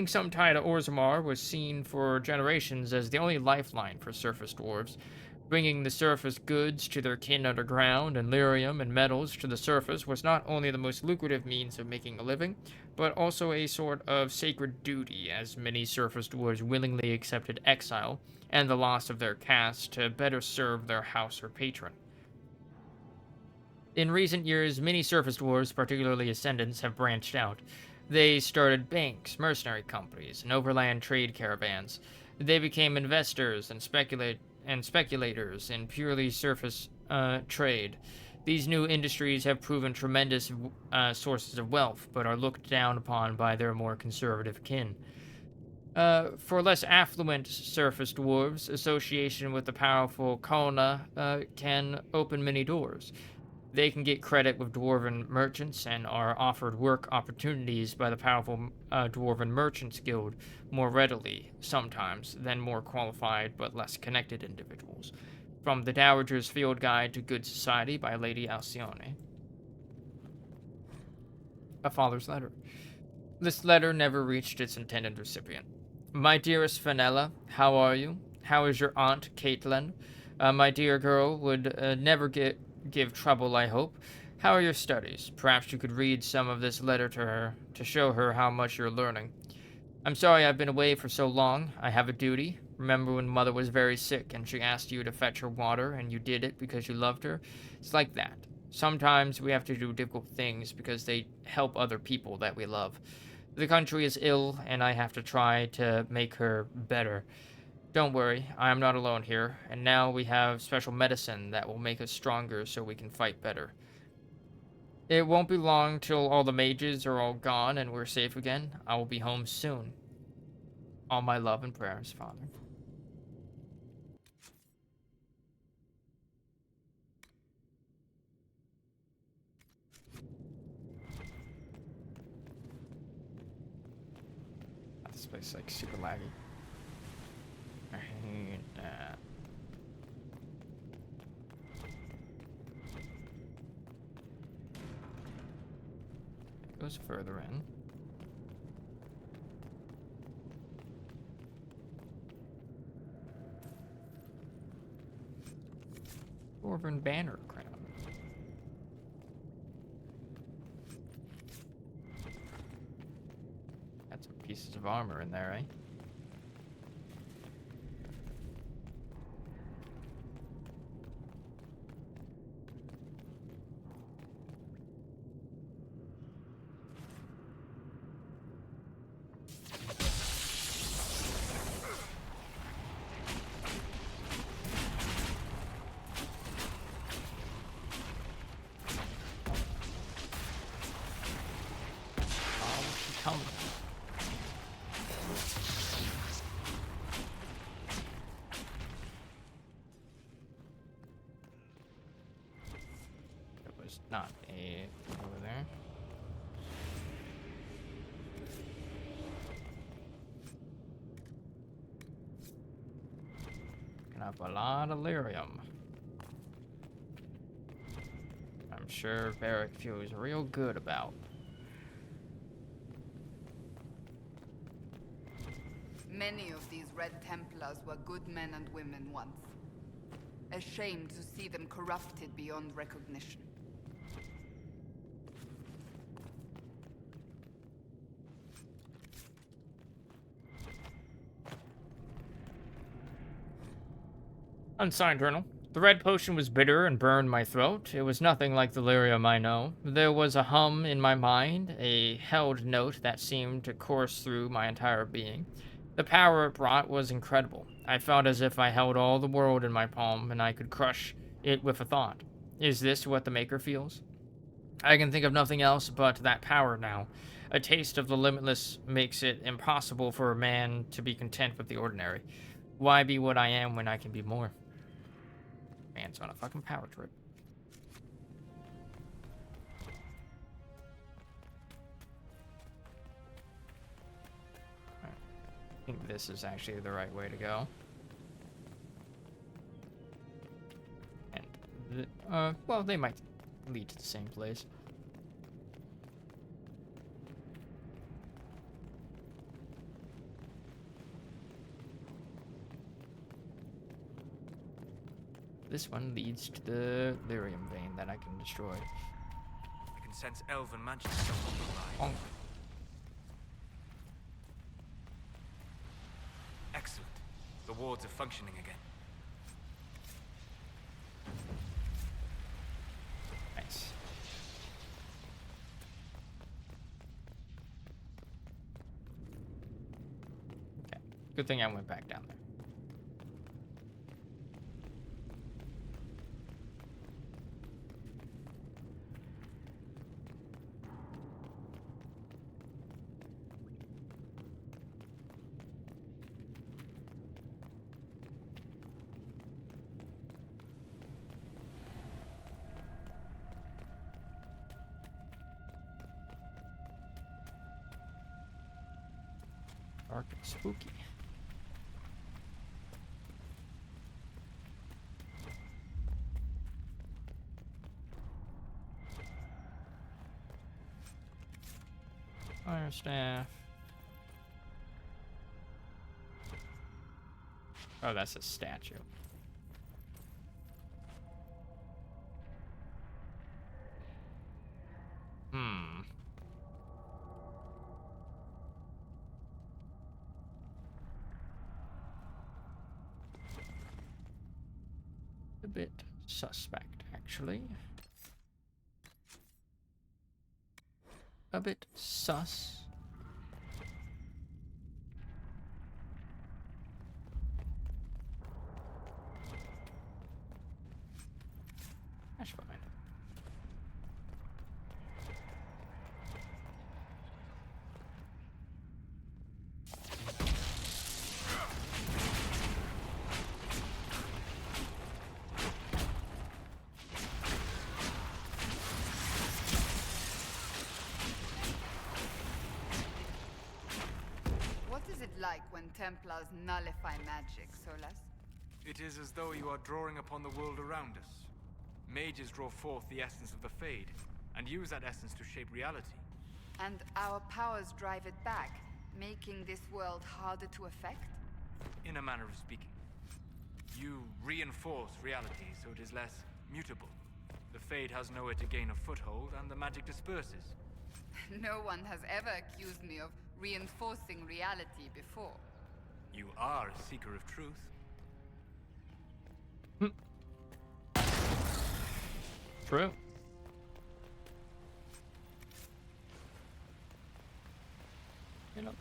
some tie to Orzammar was seen for generations as the only lifeline for surface dwarves. Bringing the surface goods to their kin underground and lyrium and metals to the surface was not only the most lucrative means of making a living, but also a sort of sacred duty, as many surface dwarves willingly accepted exile and the loss of their caste to better serve their house or patron. In recent years, many surface dwarves, particularly Ascendants, have branched out. They started banks, mercenary companies, and overland trade caravans. They became investors and speculators in purely surface trade. These new industries have proven tremendous sources of wealth, but are looked down upon by their more conservative kin. For less affluent surface dwarves, association with the powerful Kalna can open many doors. They can get credit with dwarven merchants and are offered work opportunities by the powerful dwarven merchants guild more readily, sometimes, than more qualified but less connected individuals. From the Dowager's Field Guide to Good Society by Lady Alcyone. A father's letter. This letter never reached its intended recipient. My dearest Fenella, how are you? How is your aunt, Caitlin? My dear girl would never give trouble, I hope. How are your studies? Perhaps you could read some of this letter to her to show her how much you're learning. I'm sorry I've been away for so long. I have a duty. Remember when Mother was very sick and she asked you to fetch her water and you did it because you loved her? It's like that. Sometimes we have to do difficult things because they help other people that we love. The country is ill and I have to try to make her better. Don't worry, I am not alone here, and now we have special medicine that will make us stronger so we can fight better. It won't be long till all the mages are all gone and we're safe again. I will be home soon. All my love and prayers, Father. This place is like super laggy. I hate that. It goes further in. Dwarven banner crown. Got some pieces of armor in there, eh? Not a over there. Picking up a lot of lyrium. I'm sure Varric feels real good about. Many of these Red Templars were good men and women once. A shame to see them corrupted beyond recognition. Unsigned journal. The red potion was bitter and burned my throat. It was nothing like the lyrium I know. There was a hum in my mind, a held note that seemed to course through my entire being. The power it brought was incredible. I felt as if I held all the world in my palm and I could crush it with a thought. Is this what the Maker feels? I can think of nothing else but that power now. A taste of the limitless makes it impossible for a man to be content with the ordinary. Why be what I am when I can be more? Man's on a fucking power trip. Right. I think this is actually the right way to go. And, well, they might lead to the same place. This one leads to the lyrium vein that I can destroy. I can sense elven magic somewhere. Excellent. The wards are functioning again. Nice. Okay. Good thing I went back down there. Dark and spooky. Fire staff. Oh, that's a statue. Hmm. A bit suspect, actually. A bit sus. That's fine. What is it like when Templars nullify magic, Solas? It is as though you are drawing upon the world around us. Mages draw forth the essence of the Fade, and use that essence to shape reality. And our powers drive it back, making this world harder to affect? In a manner of speaking. You reinforce reality so it is less mutable. The Fade has nowhere to gain a foothold, and the magic disperses. No one has ever accused me of reinforcing reality before. You are a seeker of truth. True. You know,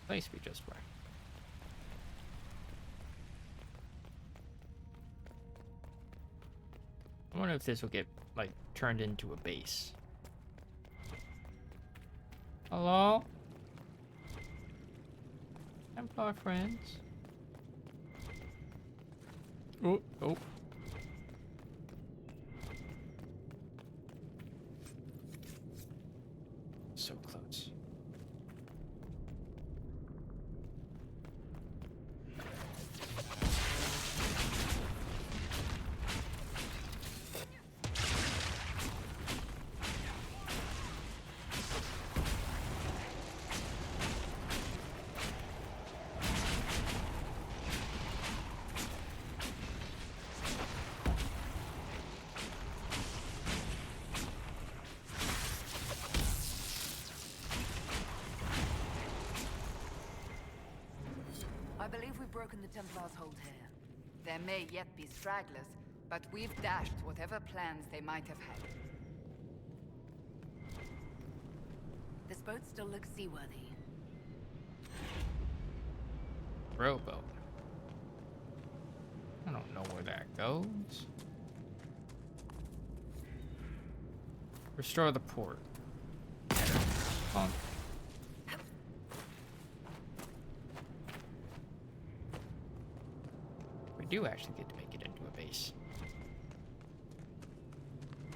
place we just were. I wonder if this will get, like, turned into a base. Hello? Templar friends? Oh, oh. So close. I believe we've broken the Templars' hold here. There may yet be stragglers, but we've dashed whatever plans they might have had. This boat still looks seaworthy. Rowboat. I don't know where that goes. Restore the port. Punk. We do actually get to make it into a base.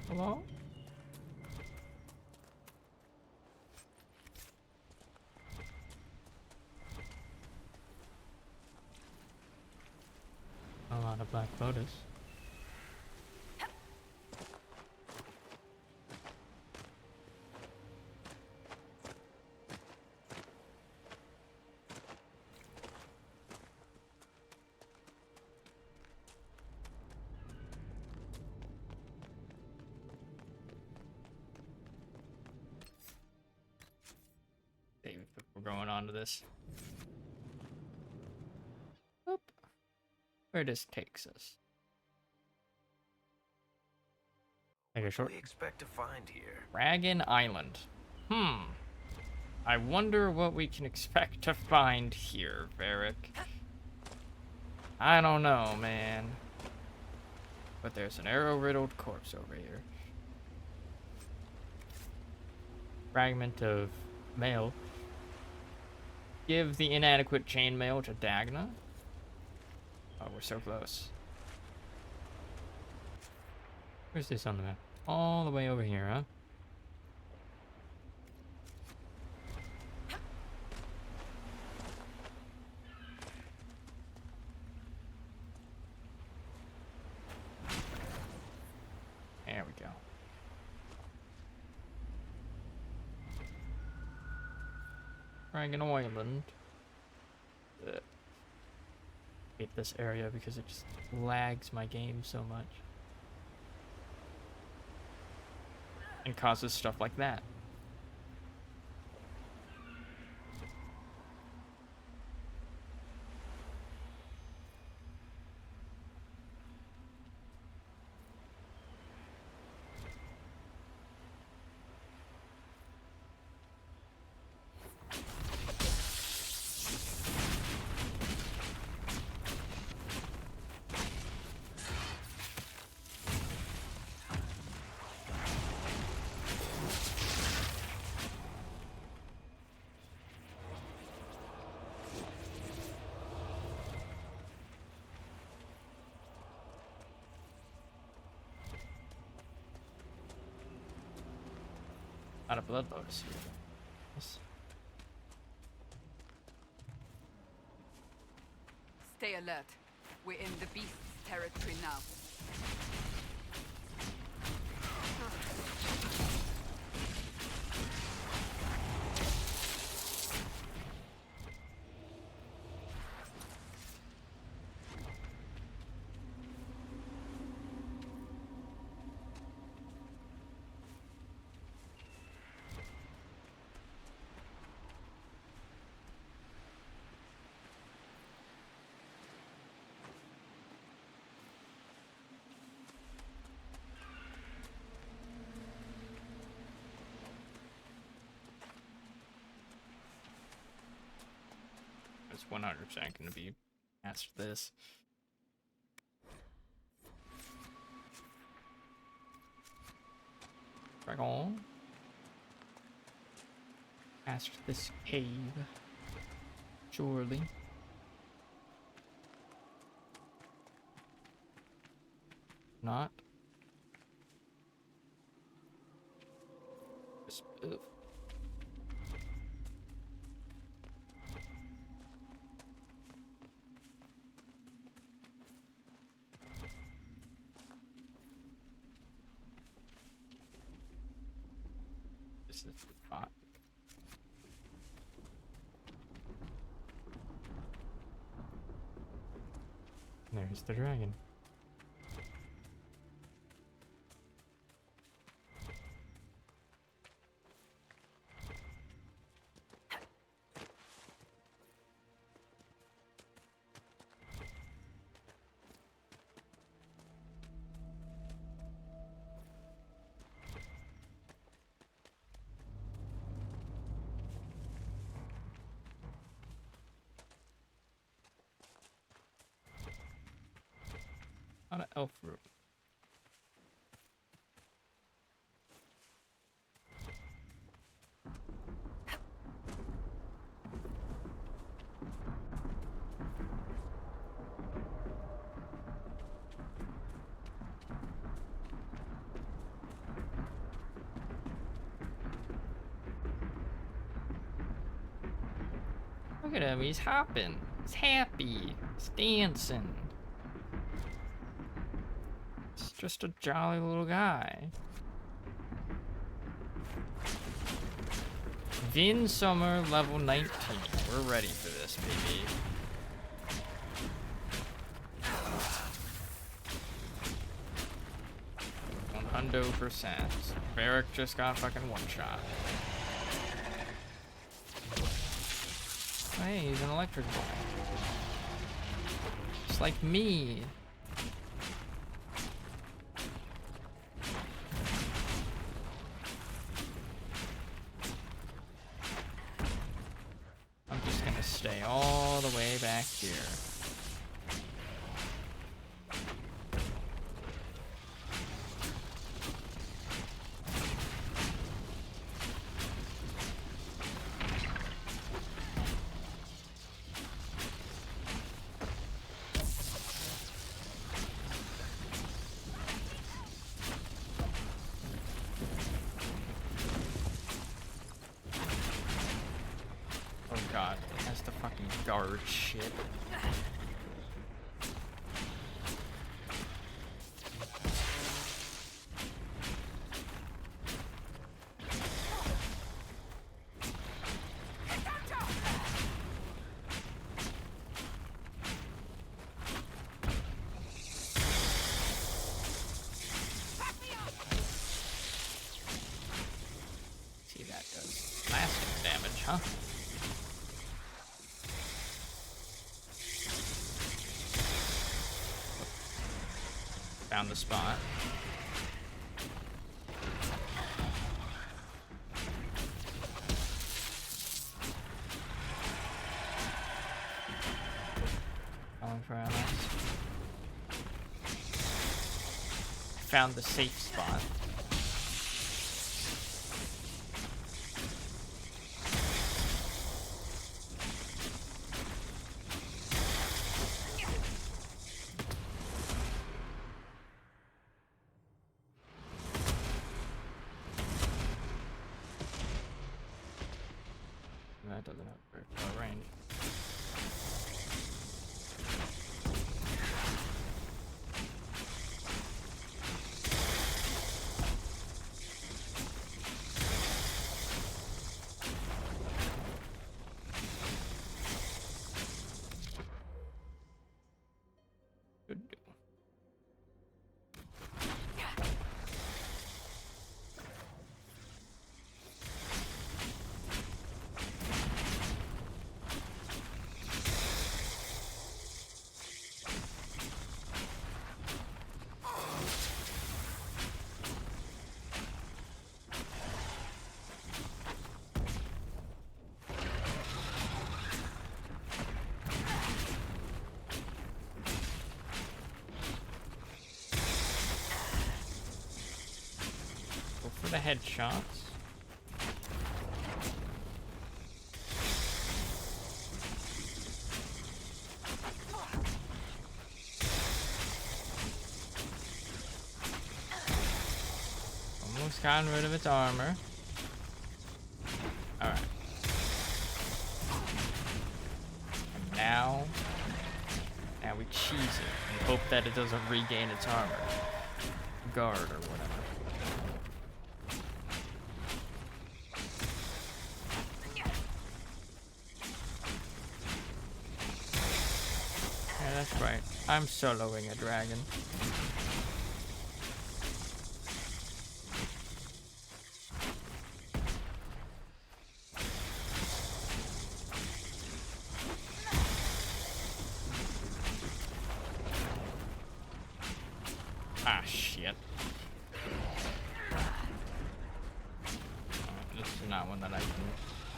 Hello? A lot of black lotus. We're going on to this. Oop. Where this takes us. Make a short. What do we expect to find here? Dragon Island. I wonder what we can expect to find here, Varric. I don't know, man. But there's an arrow-riddled corpse over here. Fragment of mail. Give the inadequate chainmail to Dagna. Oh, we're so close. Where's this on the map? All the way over here, huh? Dragon Island. Hate this area because it just lags my game so much. And causes stuff like that. Not a blood lotus here. Yes. Stay alert. We're in the beast's territory now. It's 100% going to be past this. Dragon. Past this cave. Surely. Not. Just move. This is the spot. There's the dragon. Not an elf room. Look at him, he's hopping. He's happy. He's dancing. He's just a jolly little guy. Vin Summer level 19. We're ready for this, baby. %. Barrack just got fucking one shot. Hey, he's an electric boy. Just like me. I'm just gonna stay all the way back here. Oh god, it has the fucking guard shit. huh? Found the spot. Calling for allies. Found the safe spot. That doesn't have very far range. Good deal. Go for the headshots. Almost gotten rid of its armor. Alright. And now we cheese it and hope that it doesn't regain its armor. Guard or whatever. Yeah, that's right. I'm soloing a dragon. Ah, shit. This is not one that I can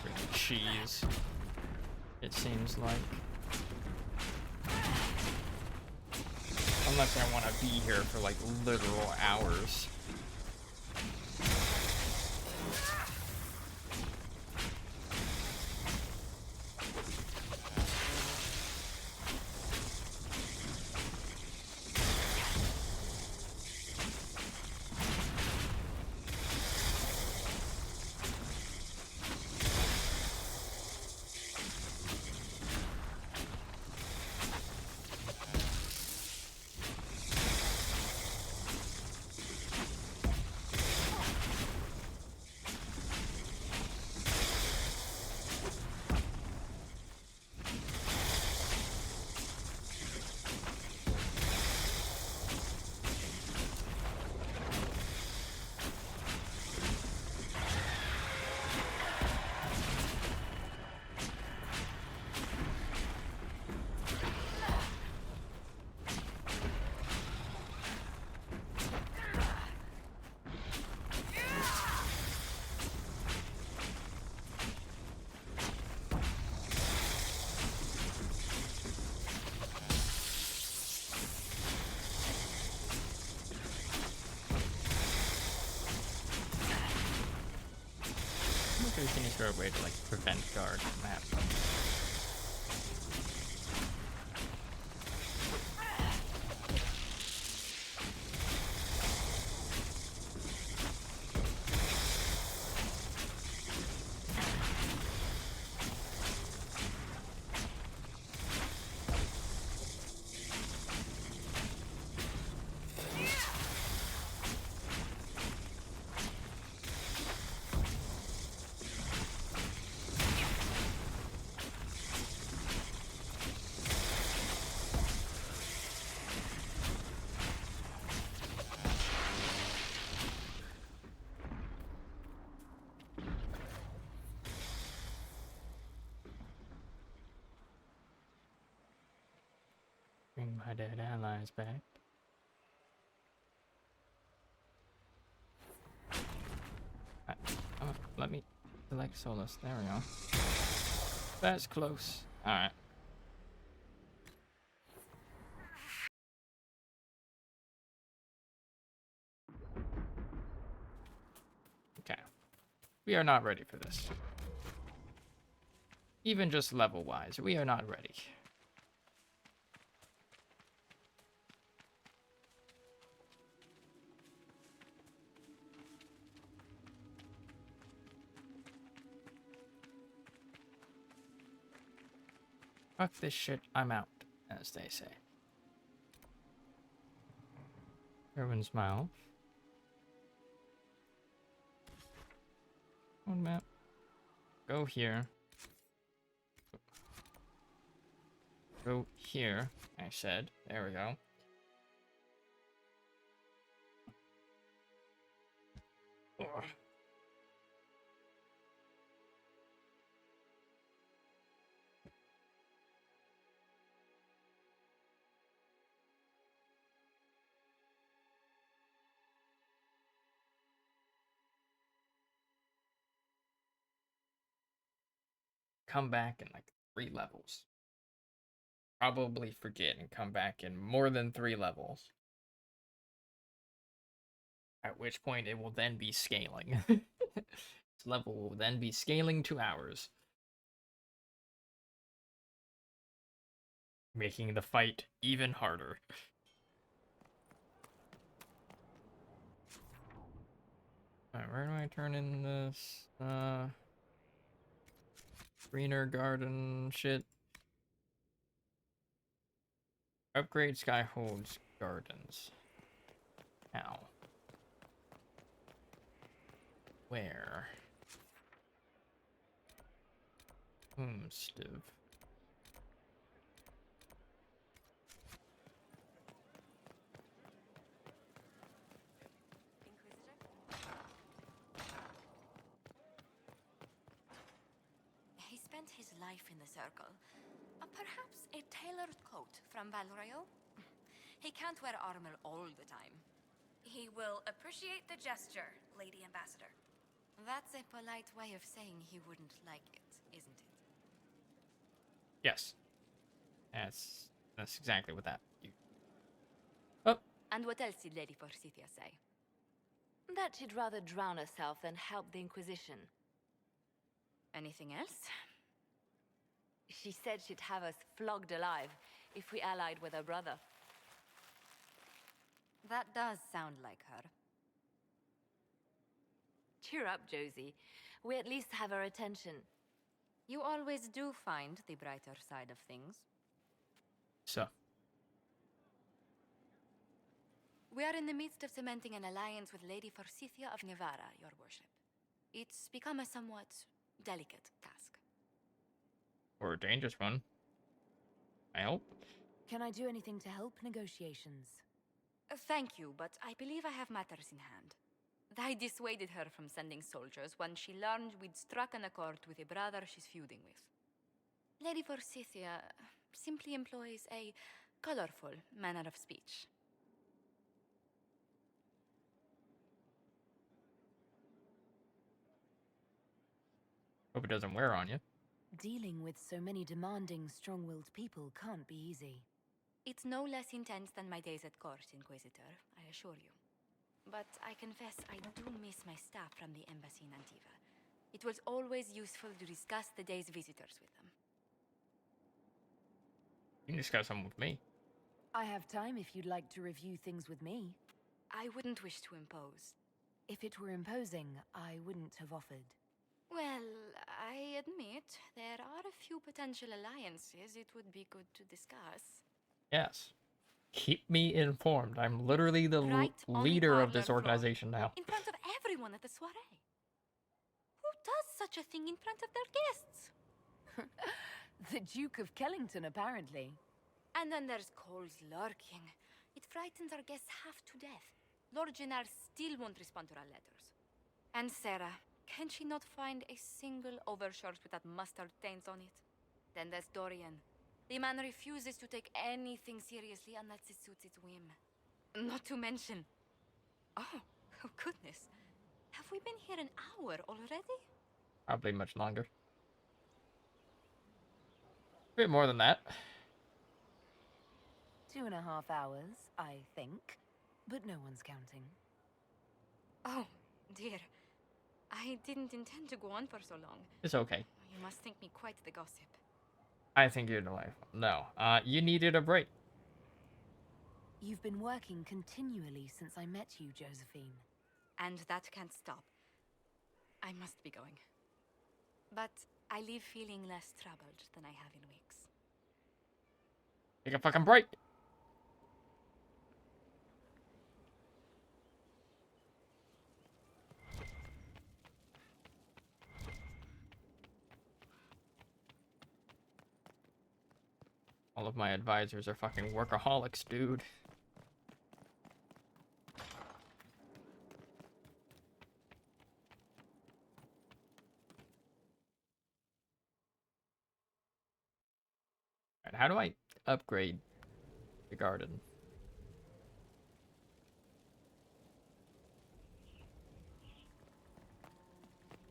freaking cheese. It seems like. Unless I want to be here for like literal hours. Is there a way to like prevent guards from happening? my dead allies back. Let me select Solus. There we go. That's close. Alright. Okay. We are not ready for this. Even just level-wise, we are not ready. Fuck this shit, I'm out, as they say. Erwin's mouth. One map. Go here. Go here, I said. There we go. Ugh. Come back in like 3 levels. Probably forget and come back in more than 3 levels. At which point it will then be scaling. This level will then be scaling to hours. Making the fight even harder. Alright, where do I turn in this? Greener garden shit. Upgrade Skyhold's gardens. Ow. Where? Stiv. He spent his life in the circle. Perhaps a tailored coat from Valrayo? He can't wear armor all the time. He will appreciate the gesture, Lady Ambassador. That's a polite way of saying he wouldn't like it, isn't it? Yes. That's exactly what that. And what else did Lady Forsythia say? That she'd rather drown herself than help the Inquisition. Anything else? She said she'd have us flogged alive if we allied with her brother. That does sound like her. Cheer up, Josie. We at least have her attention. You always do find the brighter side of things. So. We are in the midst of cementing an alliance with Lady Forsythia of Nevada, Your Worship. It's become a somewhat delicate task. Or a dangerous one. I hope. Can I do anything to help negotiations? Thank you, but I believe I have matters in hand. I dissuaded her from sending soldiers when she learned we'd struck an accord with a brother she's feuding with. Lady Forsythia simply employs a colorful manner of speech. Hope it doesn't wear on you. Dealing with so many demanding, strong-willed people can't be easy. It's no less intense than my days at court, Inquisitor, I assure you. But I confess I do miss my staff from the embassy in Antiva. It was always useful to discuss the day's visitors with them. You can discuss them with me. I have time if you'd like to review things with me. I wouldn't wish to impose. If it were imposing, I wouldn't have offered. Well, I admit there are a few potential alliances it would be good to discuss. Yes. Keep me informed. I'm literally the leader of this organization now. In front of everyone at the soiree. Who does such a thing in front of their guests? The Duke of Kellington, apparently. And then there's Cole's lurking. It frightens our guests half to death. Lord Jennar still won't respond to our letters. And Sarah, can she not find a single overshirt with that mustard taint on it? Then there's Dorian. The man refuses to take anything seriously unless it suits its whim. Not to mention... Oh goodness. Have we been here an hour already? Probably much longer. A bit more than that. 2.5 hours, I think. But no one's counting. Oh, dear. I didn't intend to go on for so long. It's okay. You must think me quite the gossip. I think you're delightful. No, you needed a break. You've been working continually since I met you, Josephine. And that can't stop. I must be going. But I leave feeling less troubled than I have in weeks. Take a fucking break. All of my advisors are fucking workaholics, dude. Alright, how do I upgrade the garden?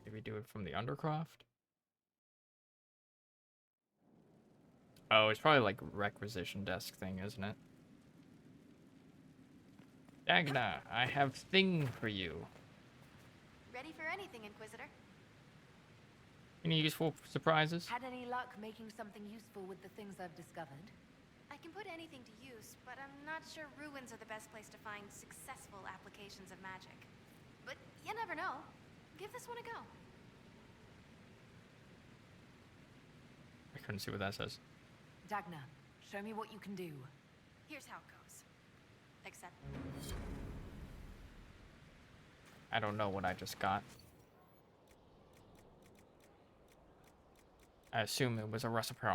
Maybe do it from the Undercroft? Oh, it's probably like requisition desk thing, isn't it? Dagna, I have thing for you. Ready for anything, Inquisitor? Any useful surprises? Had any luck making something useful with the things I've discovered? I can put anything to use, but I'm not sure ruins are the best place to find successful applications of magic. But you never know. Give this one a go. I couldn't see what that says. Dagna, show me what you can do. Here's how it goes. Except... I don't know what I just got. I assume it was a recipe.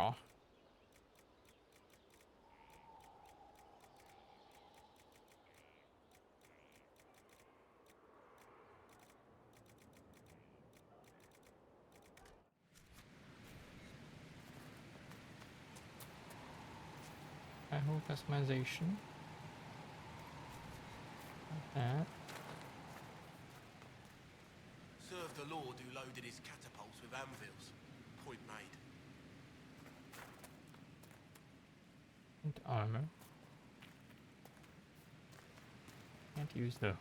I hope customization. Like that. Serve the Lord who loaded his catapults with anvils. Point made. And armor. Can't use those.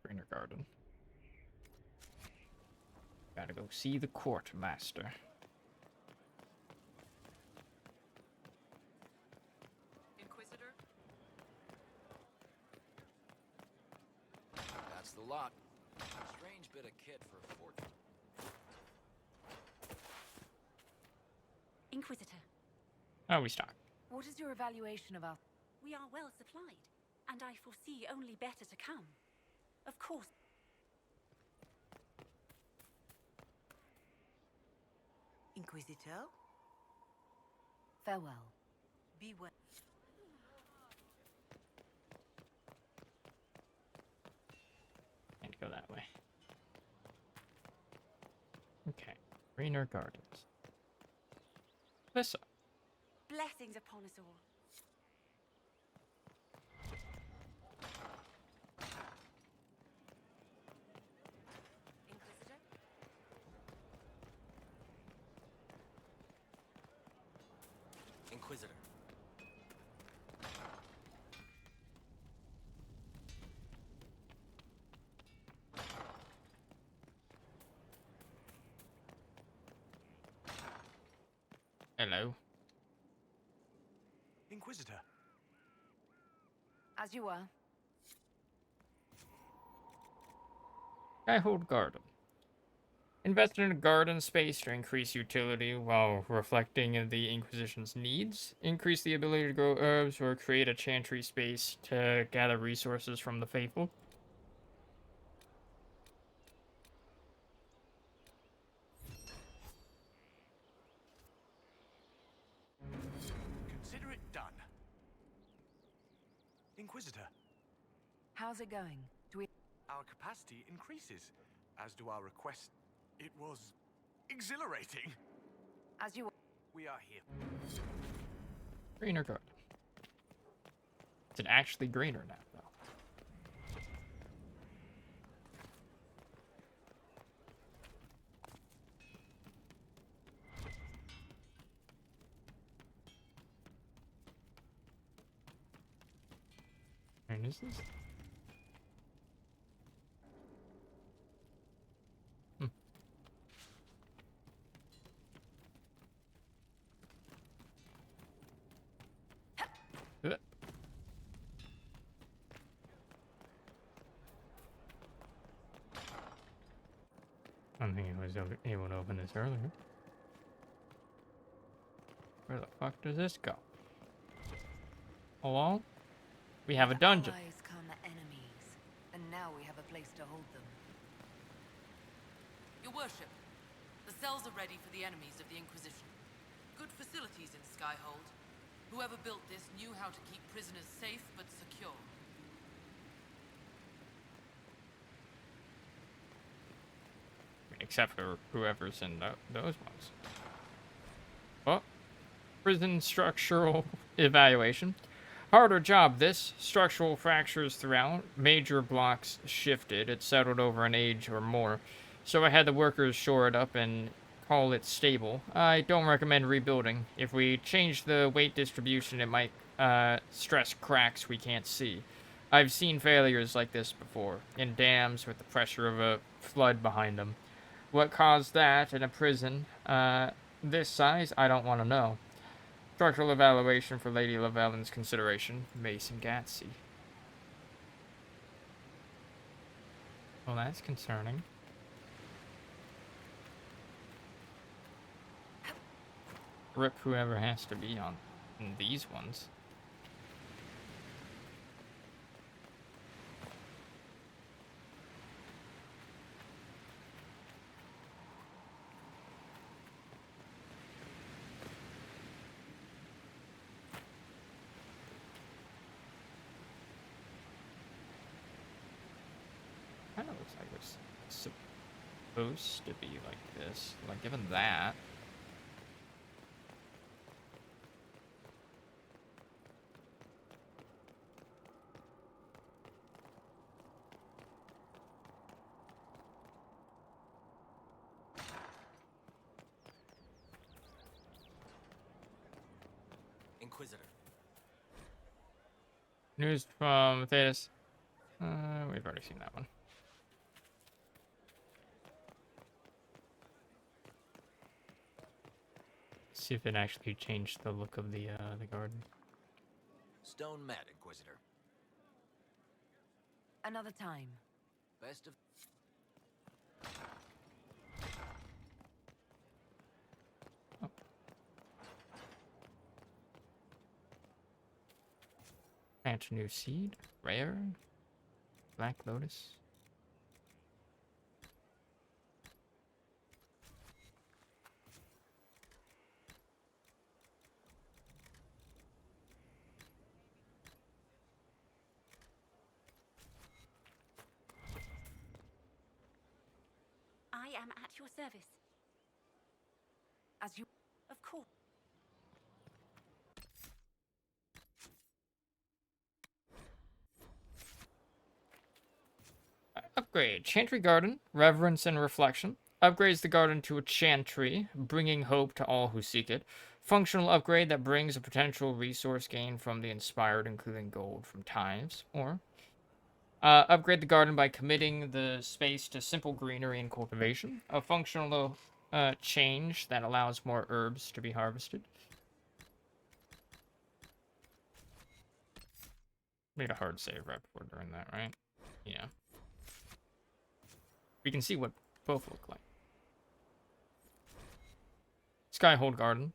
Greener Garden. Gotta go see the court master. Inquisitor? That's the lot. Strange bit of kit for a fortune. Inquisitor, Oh, we stock. What is your evaluation of our... we are well supplied, and I foresee only better to come. Of course. Inquisitor? Farewell. Be well. Can't go that way. Okay. Greener Gardens. Lissa. Blessings upon us all. Inquisitor? Inquisitor. Hello. Inquisitor. As you were. Skyhold Garden. Invest in a garden space to increase utility while reflecting the Inquisition's needs. Increase the ability to grow herbs or create a chantry space to gather resources from the faithful. Consider it done. Inquisitor, How's it going? Do we... our capacity increases, as do our requests. It was exhilarating. As you... We are here. Greener garden. Is it actually greener now, though? And is this? Ugh. I don't think I was able to open this earlier. Where the fuck does this go? Hello? We have a dungeon. Allies come enemies, and now we have a place to hold them. Your worship, the cells are ready for the enemies of the Inquisition. Good facilities in Skyhold. Whoever built this knew how to keep prisoners safe but secure. Except for whoever's in those ones. Oh. Prison structural evaluation. Harder job this. Structural fractures throughout. Major blocks shifted. It settled over an age or more. So I had the workers shore it up and call it stable. I don't recommend rebuilding. If we change the weight distribution, it might stress cracks we can't see. I've seen failures like this before, in dams with the pressure of a flood behind them. What caused that in a prison this size, I don't want to know. Structural evaluation for Lady Lavellin's consideration. Mason Gatsy. Well, that's concerning. Rip whoever has to be on these ones. Kind of looks like it's supposed to be like this. Like, given that. Inquisitor. News from Thetis. We've already seen that one. See if it actually changed the look of the garden. Stone mat, Inquisitor. Another time. Best of... Plant a new seed. Rare. Black Lotus. I am at your service. As you... Of course. Upgrade. Chantry Garden. Reverence and Reflection. Upgrades the garden to a chantry, bringing hope to all who seek it. Functional upgrade that brings a potential resource gain from the inspired, including gold from tithes. Or upgrade the garden by committing the space to simple greenery and cultivation. A functional change that allows more herbs to be harvested. Made a hard save right before doing that, right? Yeah. We can see what both look like. Skyhold Garden.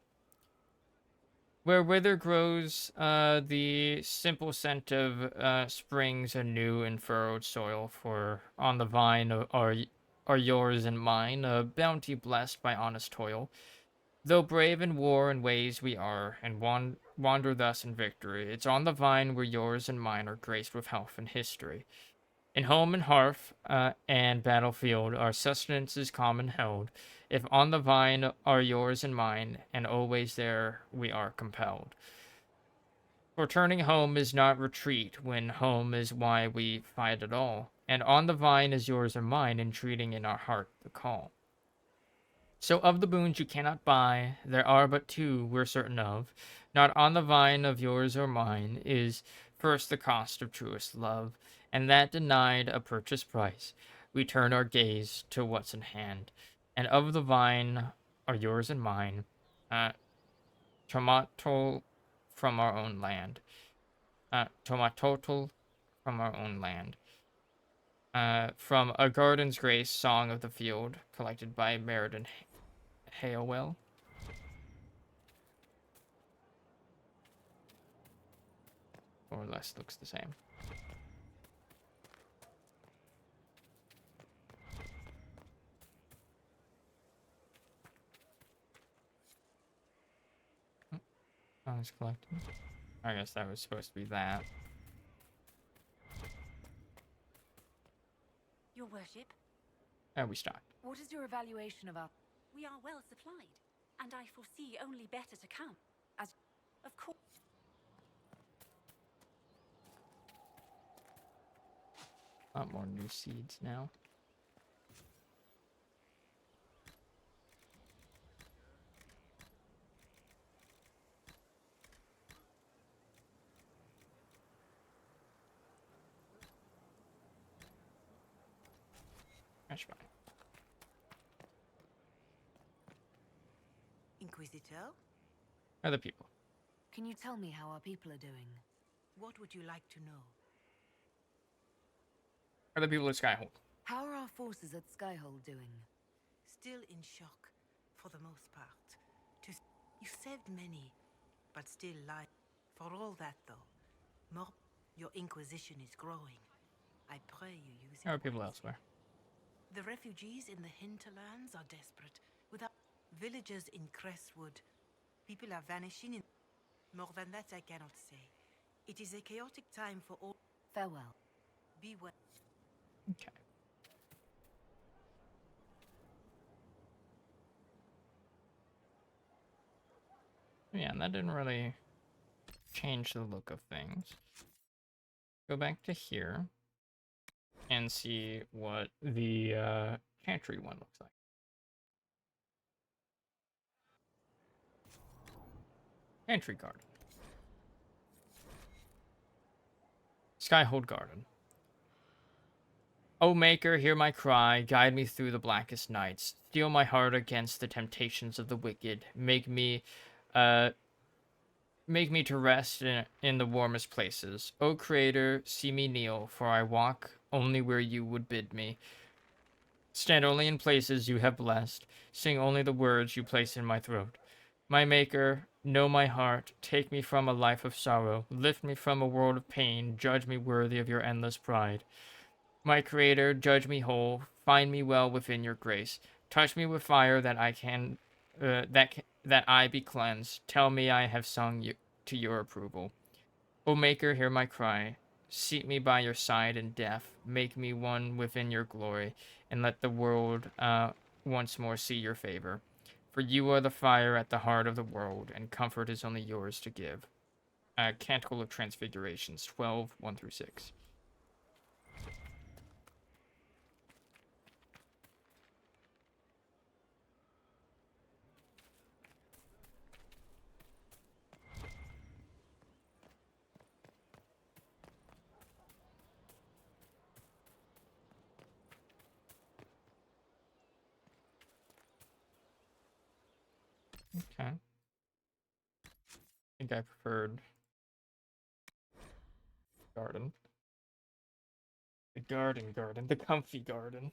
Where wither grows, the simple scent of springs anew in furrowed soil. For on the vine are yours and mine, a bounty blessed by honest toil. Though brave in war and ways we are, and wander thus in victory, it's on the vine where yours and mine are graced with health and history. In home and hearth and battlefield, our sustenance is common held. If on the vine are yours and mine, and always there we are compelled. For turning home is not retreat, when home is why we fight at all. And on the vine is yours and mine, entreating in our heart the call. So of the boons you cannot buy, there are but two we're certain of. Not on the vine of yours or mine is first the cost of truest love, and that denied a purchase price, we turn our gaze to what's in hand. And of the vine are yours and mine, tomato from our own land. Tomatotl from our own land. From A Garden's Grace, Song of the Field, collected by Meriden Halewell. More or less looks the same. I was collecting. I guess that was supposed to be that. Your worship, Oh, we stopped. What is your evaluation of our... we are well supplied, and I foresee only better to come. As, of course. A lot more new seeds now. That's fine. Inquisitor? Other people. Can you tell me how our people are doing? What would you like to know? Other people at Skyhold. How are our forces at Skyhold doing? Still in shock, for the most part. You saved many, but still live. For all that, though, your Inquisition is growing. I pray you use it. There are people elsewhere. The refugees in the hinterlands are desperate. Without villagers in Crestwood, people are vanishing in... More than that, I cannot say. It is a chaotic time for all... Farewell. Be well. Okay. Yeah, and that didn't really change the look of things. Go back to here and see what the chantry one looks like. Chantry Garden. Skyhold Garden. O Maker, hear my cry, guide me through the blackest nights. Steel my heart against the temptations of the wicked. Make me to rest in the warmest places. O Creator, see me kneel, for I walk only where you would bid me. Stand only in places you have blessed. Sing only the words you place in my throat. My Maker, know my heart. Take me from a life of sorrow. Lift me from a world of pain. Judge me worthy of your endless pride. My Creator, judge me whole. Find me well within your grace. Touch me with fire that I be cleansed. Tell me I have sung you to your approval. O Maker, hear my cry. Seat me by your side in death. Make me one within your glory, and let the world once more see your favor. For you are the fire at the heart of the world, and comfort is only yours to give. Canticle of Transfigurations 12, 1-6. Okay. I think I preferred garden. The garden. The comfy garden.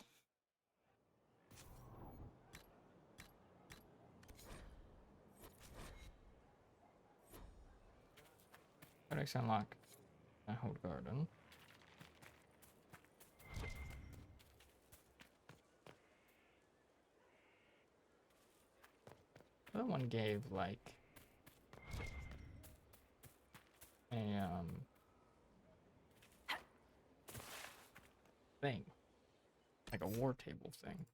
Codex unlock. Hold garden. The other one gave like a thing, like a war table thing.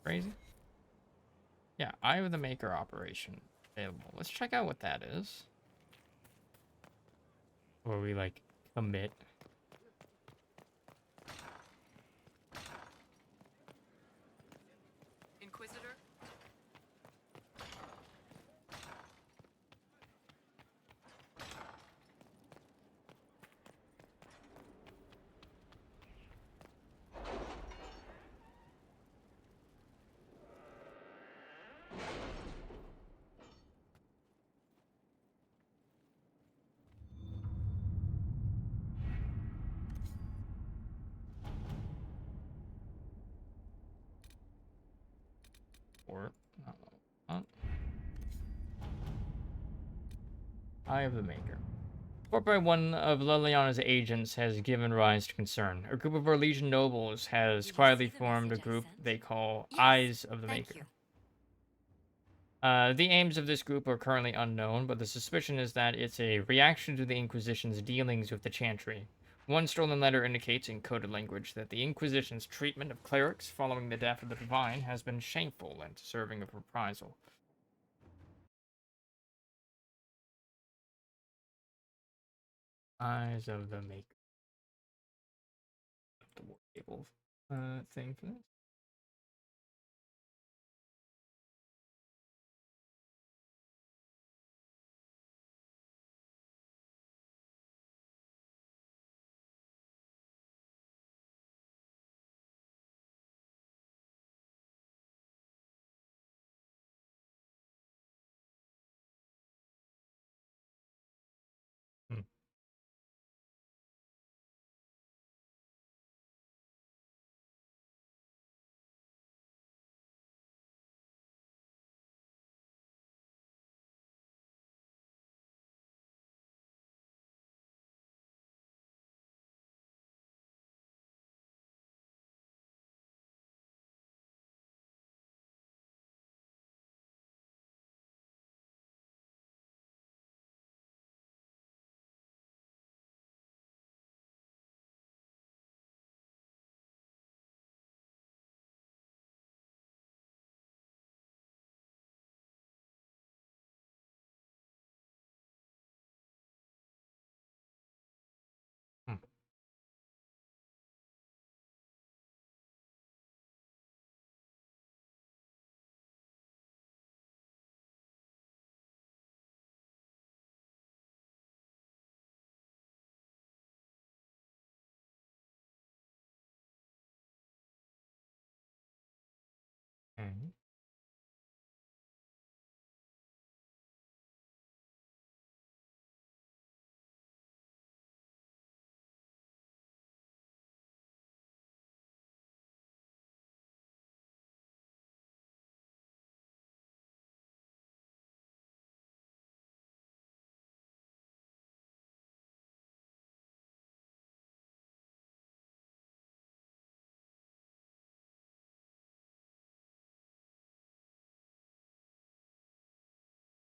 Crazy. Yeah, Eye of the Maker operation available. Let's check out what that is. Where we like commit. Inquisitor? Or Eye of the Maker. Fought by one of Liliana's agents has given rise to concern. A group of our Legion nobles has quietly formed a group they call Eyes of the Maker. The aims of this group are currently unknown, but the suspicion is that it's a reaction to the Inquisition's dealings with the Chantry. One stolen letter indicates in coded language that the Inquisition's treatment of clerics following the death of the Divine has been shameful and deserving of reprisal. Eyes of the Maker. The war table thing for this.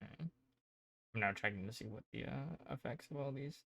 Okay. I'm now checking to see what the effects of all these.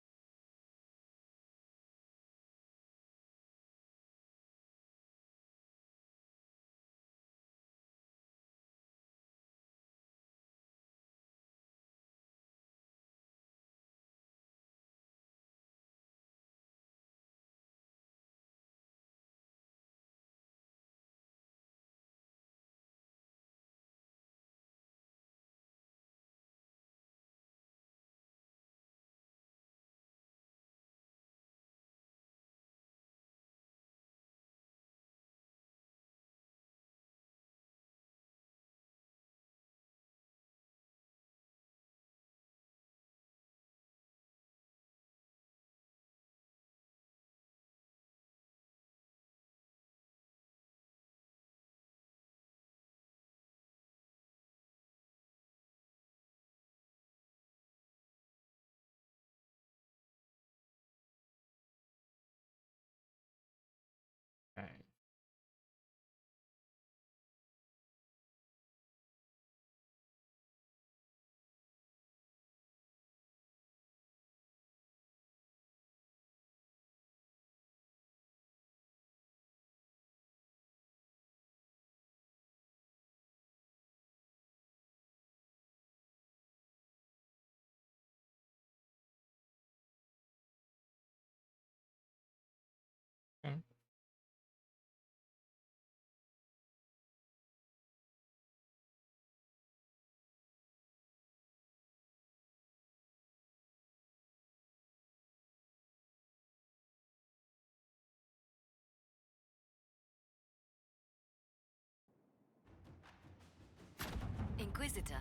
Inquisitor.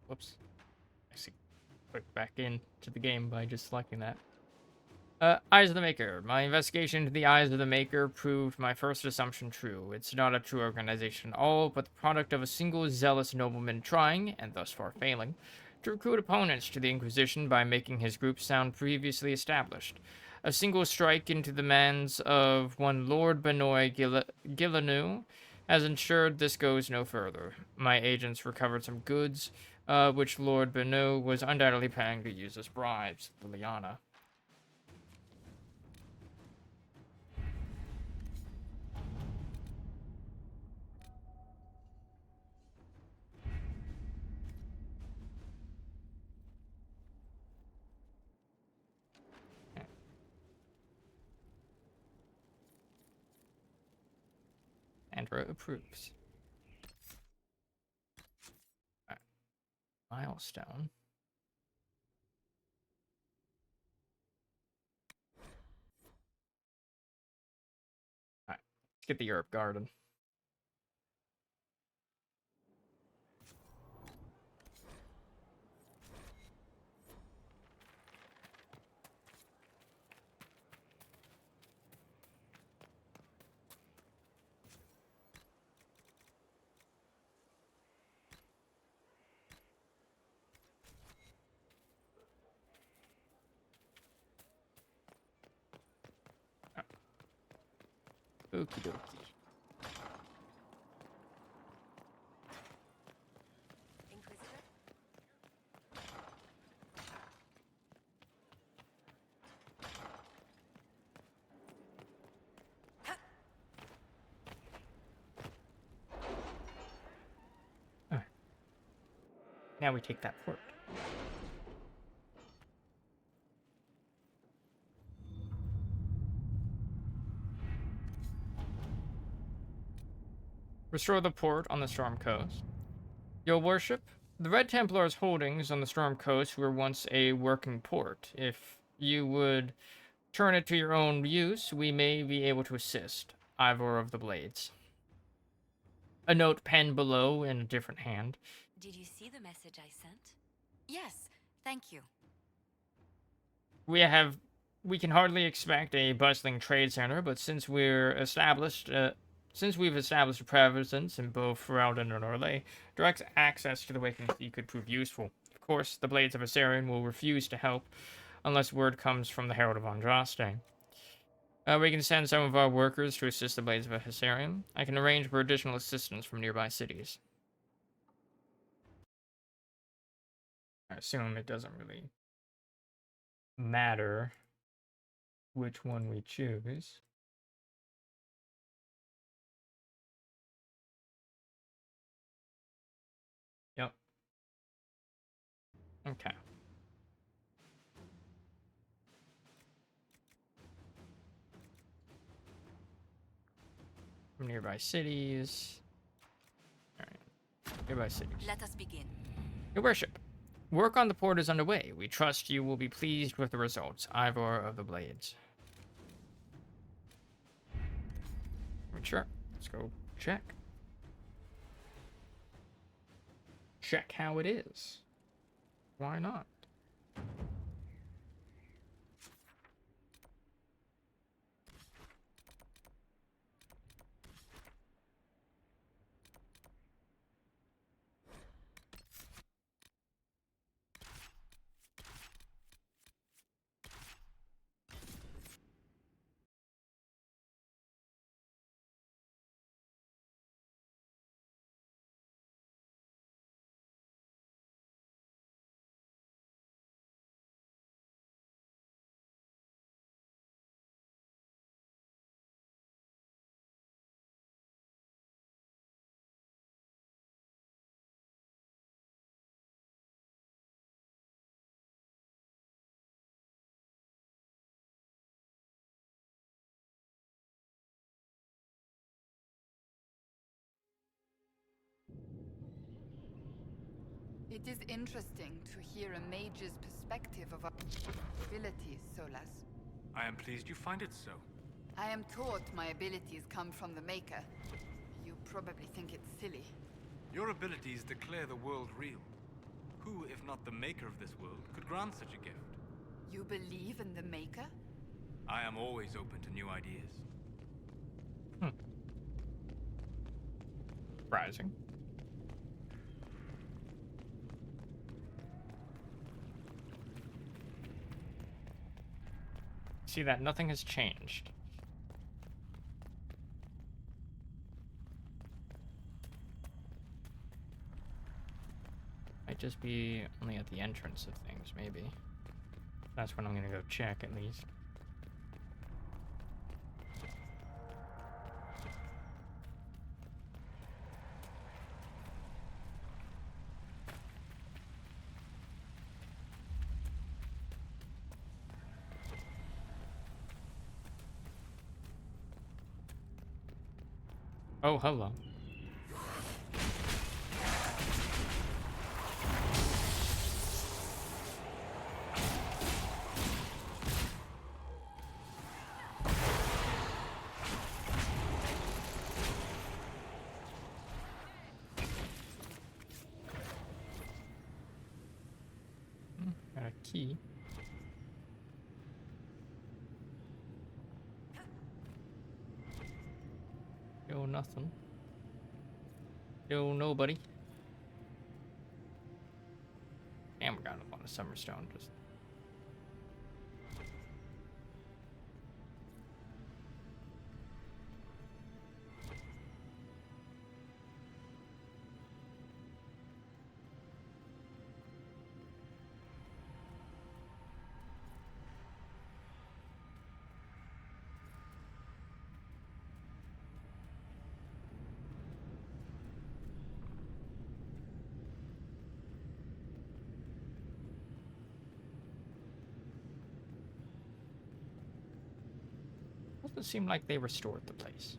Whoops. Actually, click back into the game by just selecting that. Eyes of the Maker. My investigation into the Eyes of the Maker proved my first assumption true. It's not a true organization at all, but the product of a single zealous nobleman trying, and thus far failing, to recruit opponents to the Inquisition by making his group sound previously established. A single strike into the mans of one Lord Benoit Gilanu has ensured this goes no further. My agents recovered some goods, which Lord Benoit was undoubtedly paying to use as bribes. Liliana. Andrew approves. Right. Milestone. Alright, let's get the herb garden. Okie dokie. Alright. Now we take that port. Restore the port on the Storm Coast. Your worship, the Red Templar's holdings on the Storm Coast were once a working port. If you would turn it to your own use, we may be able to assist. Ivor of the Blades. A note penned below in a different hand. Did you see the message I sent? Yes, thank you. We can hardly expect a bustling trade center, but since we've established a presence in both Ferelden and Orlais, direct access to the Waking Sea could prove useful. Of course, the Blades of Asarion will refuse to help unless word comes from the Herald of Andraste. We can send some of our workers to assist the Blades of Asarion. I can arrange for additional assistance from nearby cities. I assume it doesn't really matter which one we choose. Yep. Okay. From nearby cities. Alright. Nearby cities. Let us begin. Your worship, work on the port is underway. We trust you will be pleased with the results. Ivor of the Blades. Sure. Let's go check. Check how it is. Why not? It is interesting to hear a mage's perspective of our abilities, Solas. I am pleased you find it so. I am taught my abilities come from the Maker. You probably think it's silly. Your abilities declare the world real. Who, if not the maker of this world, could grant such a gift? You believe in the Maker? I am always open to new ideas. Surprising. See that nothing has changed. Might just be only at the entrance of things, maybe. That's when I'm gonna go check, at least. Oh, hello. Got a key. Yo, nothing. Yo, nobody. Damn, we got up on a Summerstone. Just. Doesn't seem like they restored the place.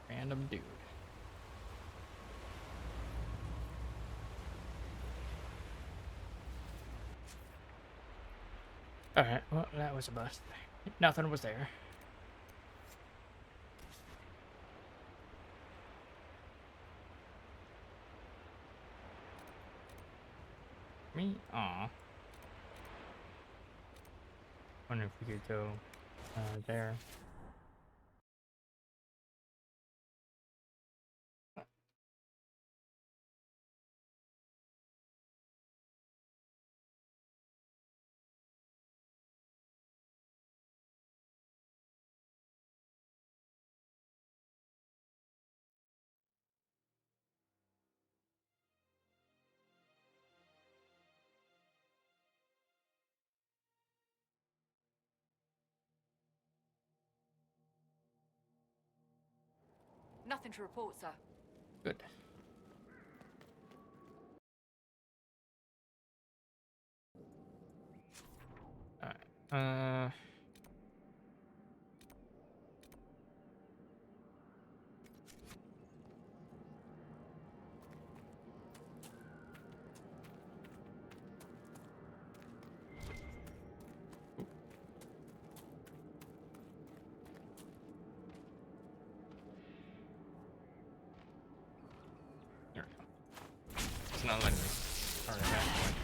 Random dude. Alright, well, that was a bust. Nothing was there. Me? Aw. Wonder if we could go there. Nothing to report, sir. Good. Alright, there we go. It's not letting me. Alright, that way.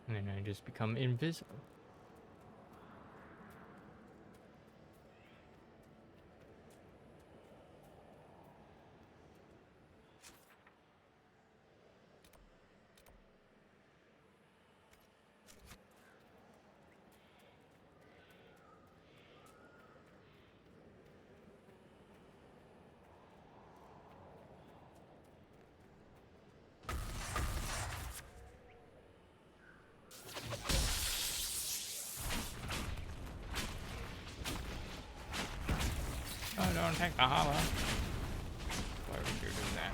And then I just become invisible. Oh, don't take the hollow. Why would you do that?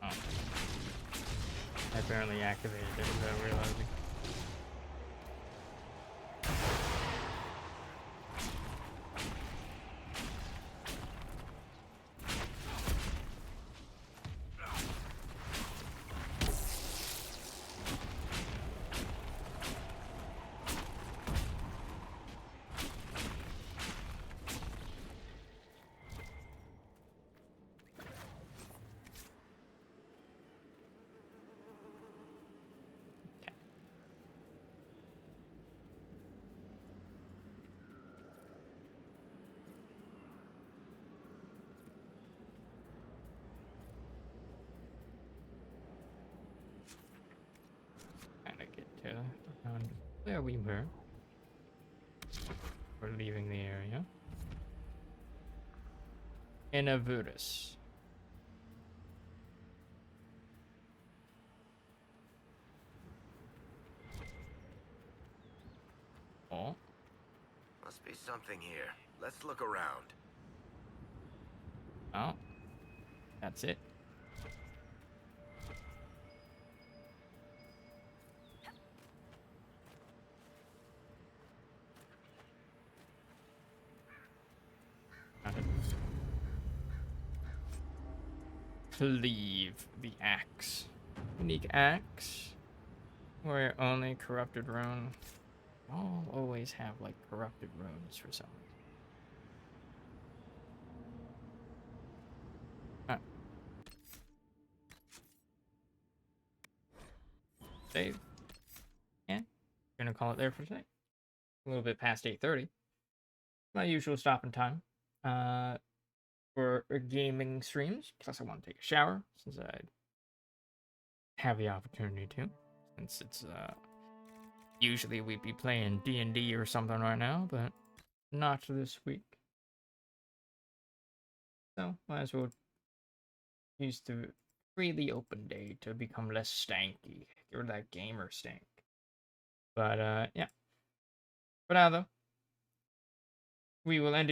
Oh. I apparently activated it without realizing. Around where we were. We're leaving the area. Inavutus. Oh. Must be something here. Let's look around. Oh. That's it. Cleave the axe. Unique axe. Or only corrupted rune. I'll always have like corrupted runes for some reason. Save. Yeah. Gonna call it there for today. A little bit past 8:30. My usual stopping time. For gaming streams. Plus I want to take a shower since I have the opportunity to. Since it's usually we'd be playing D&D or something right now, but not this week. So might as well use the freely open day to become less stanky. Get rid of that gamer stank. But yeah. For now though, we will end it.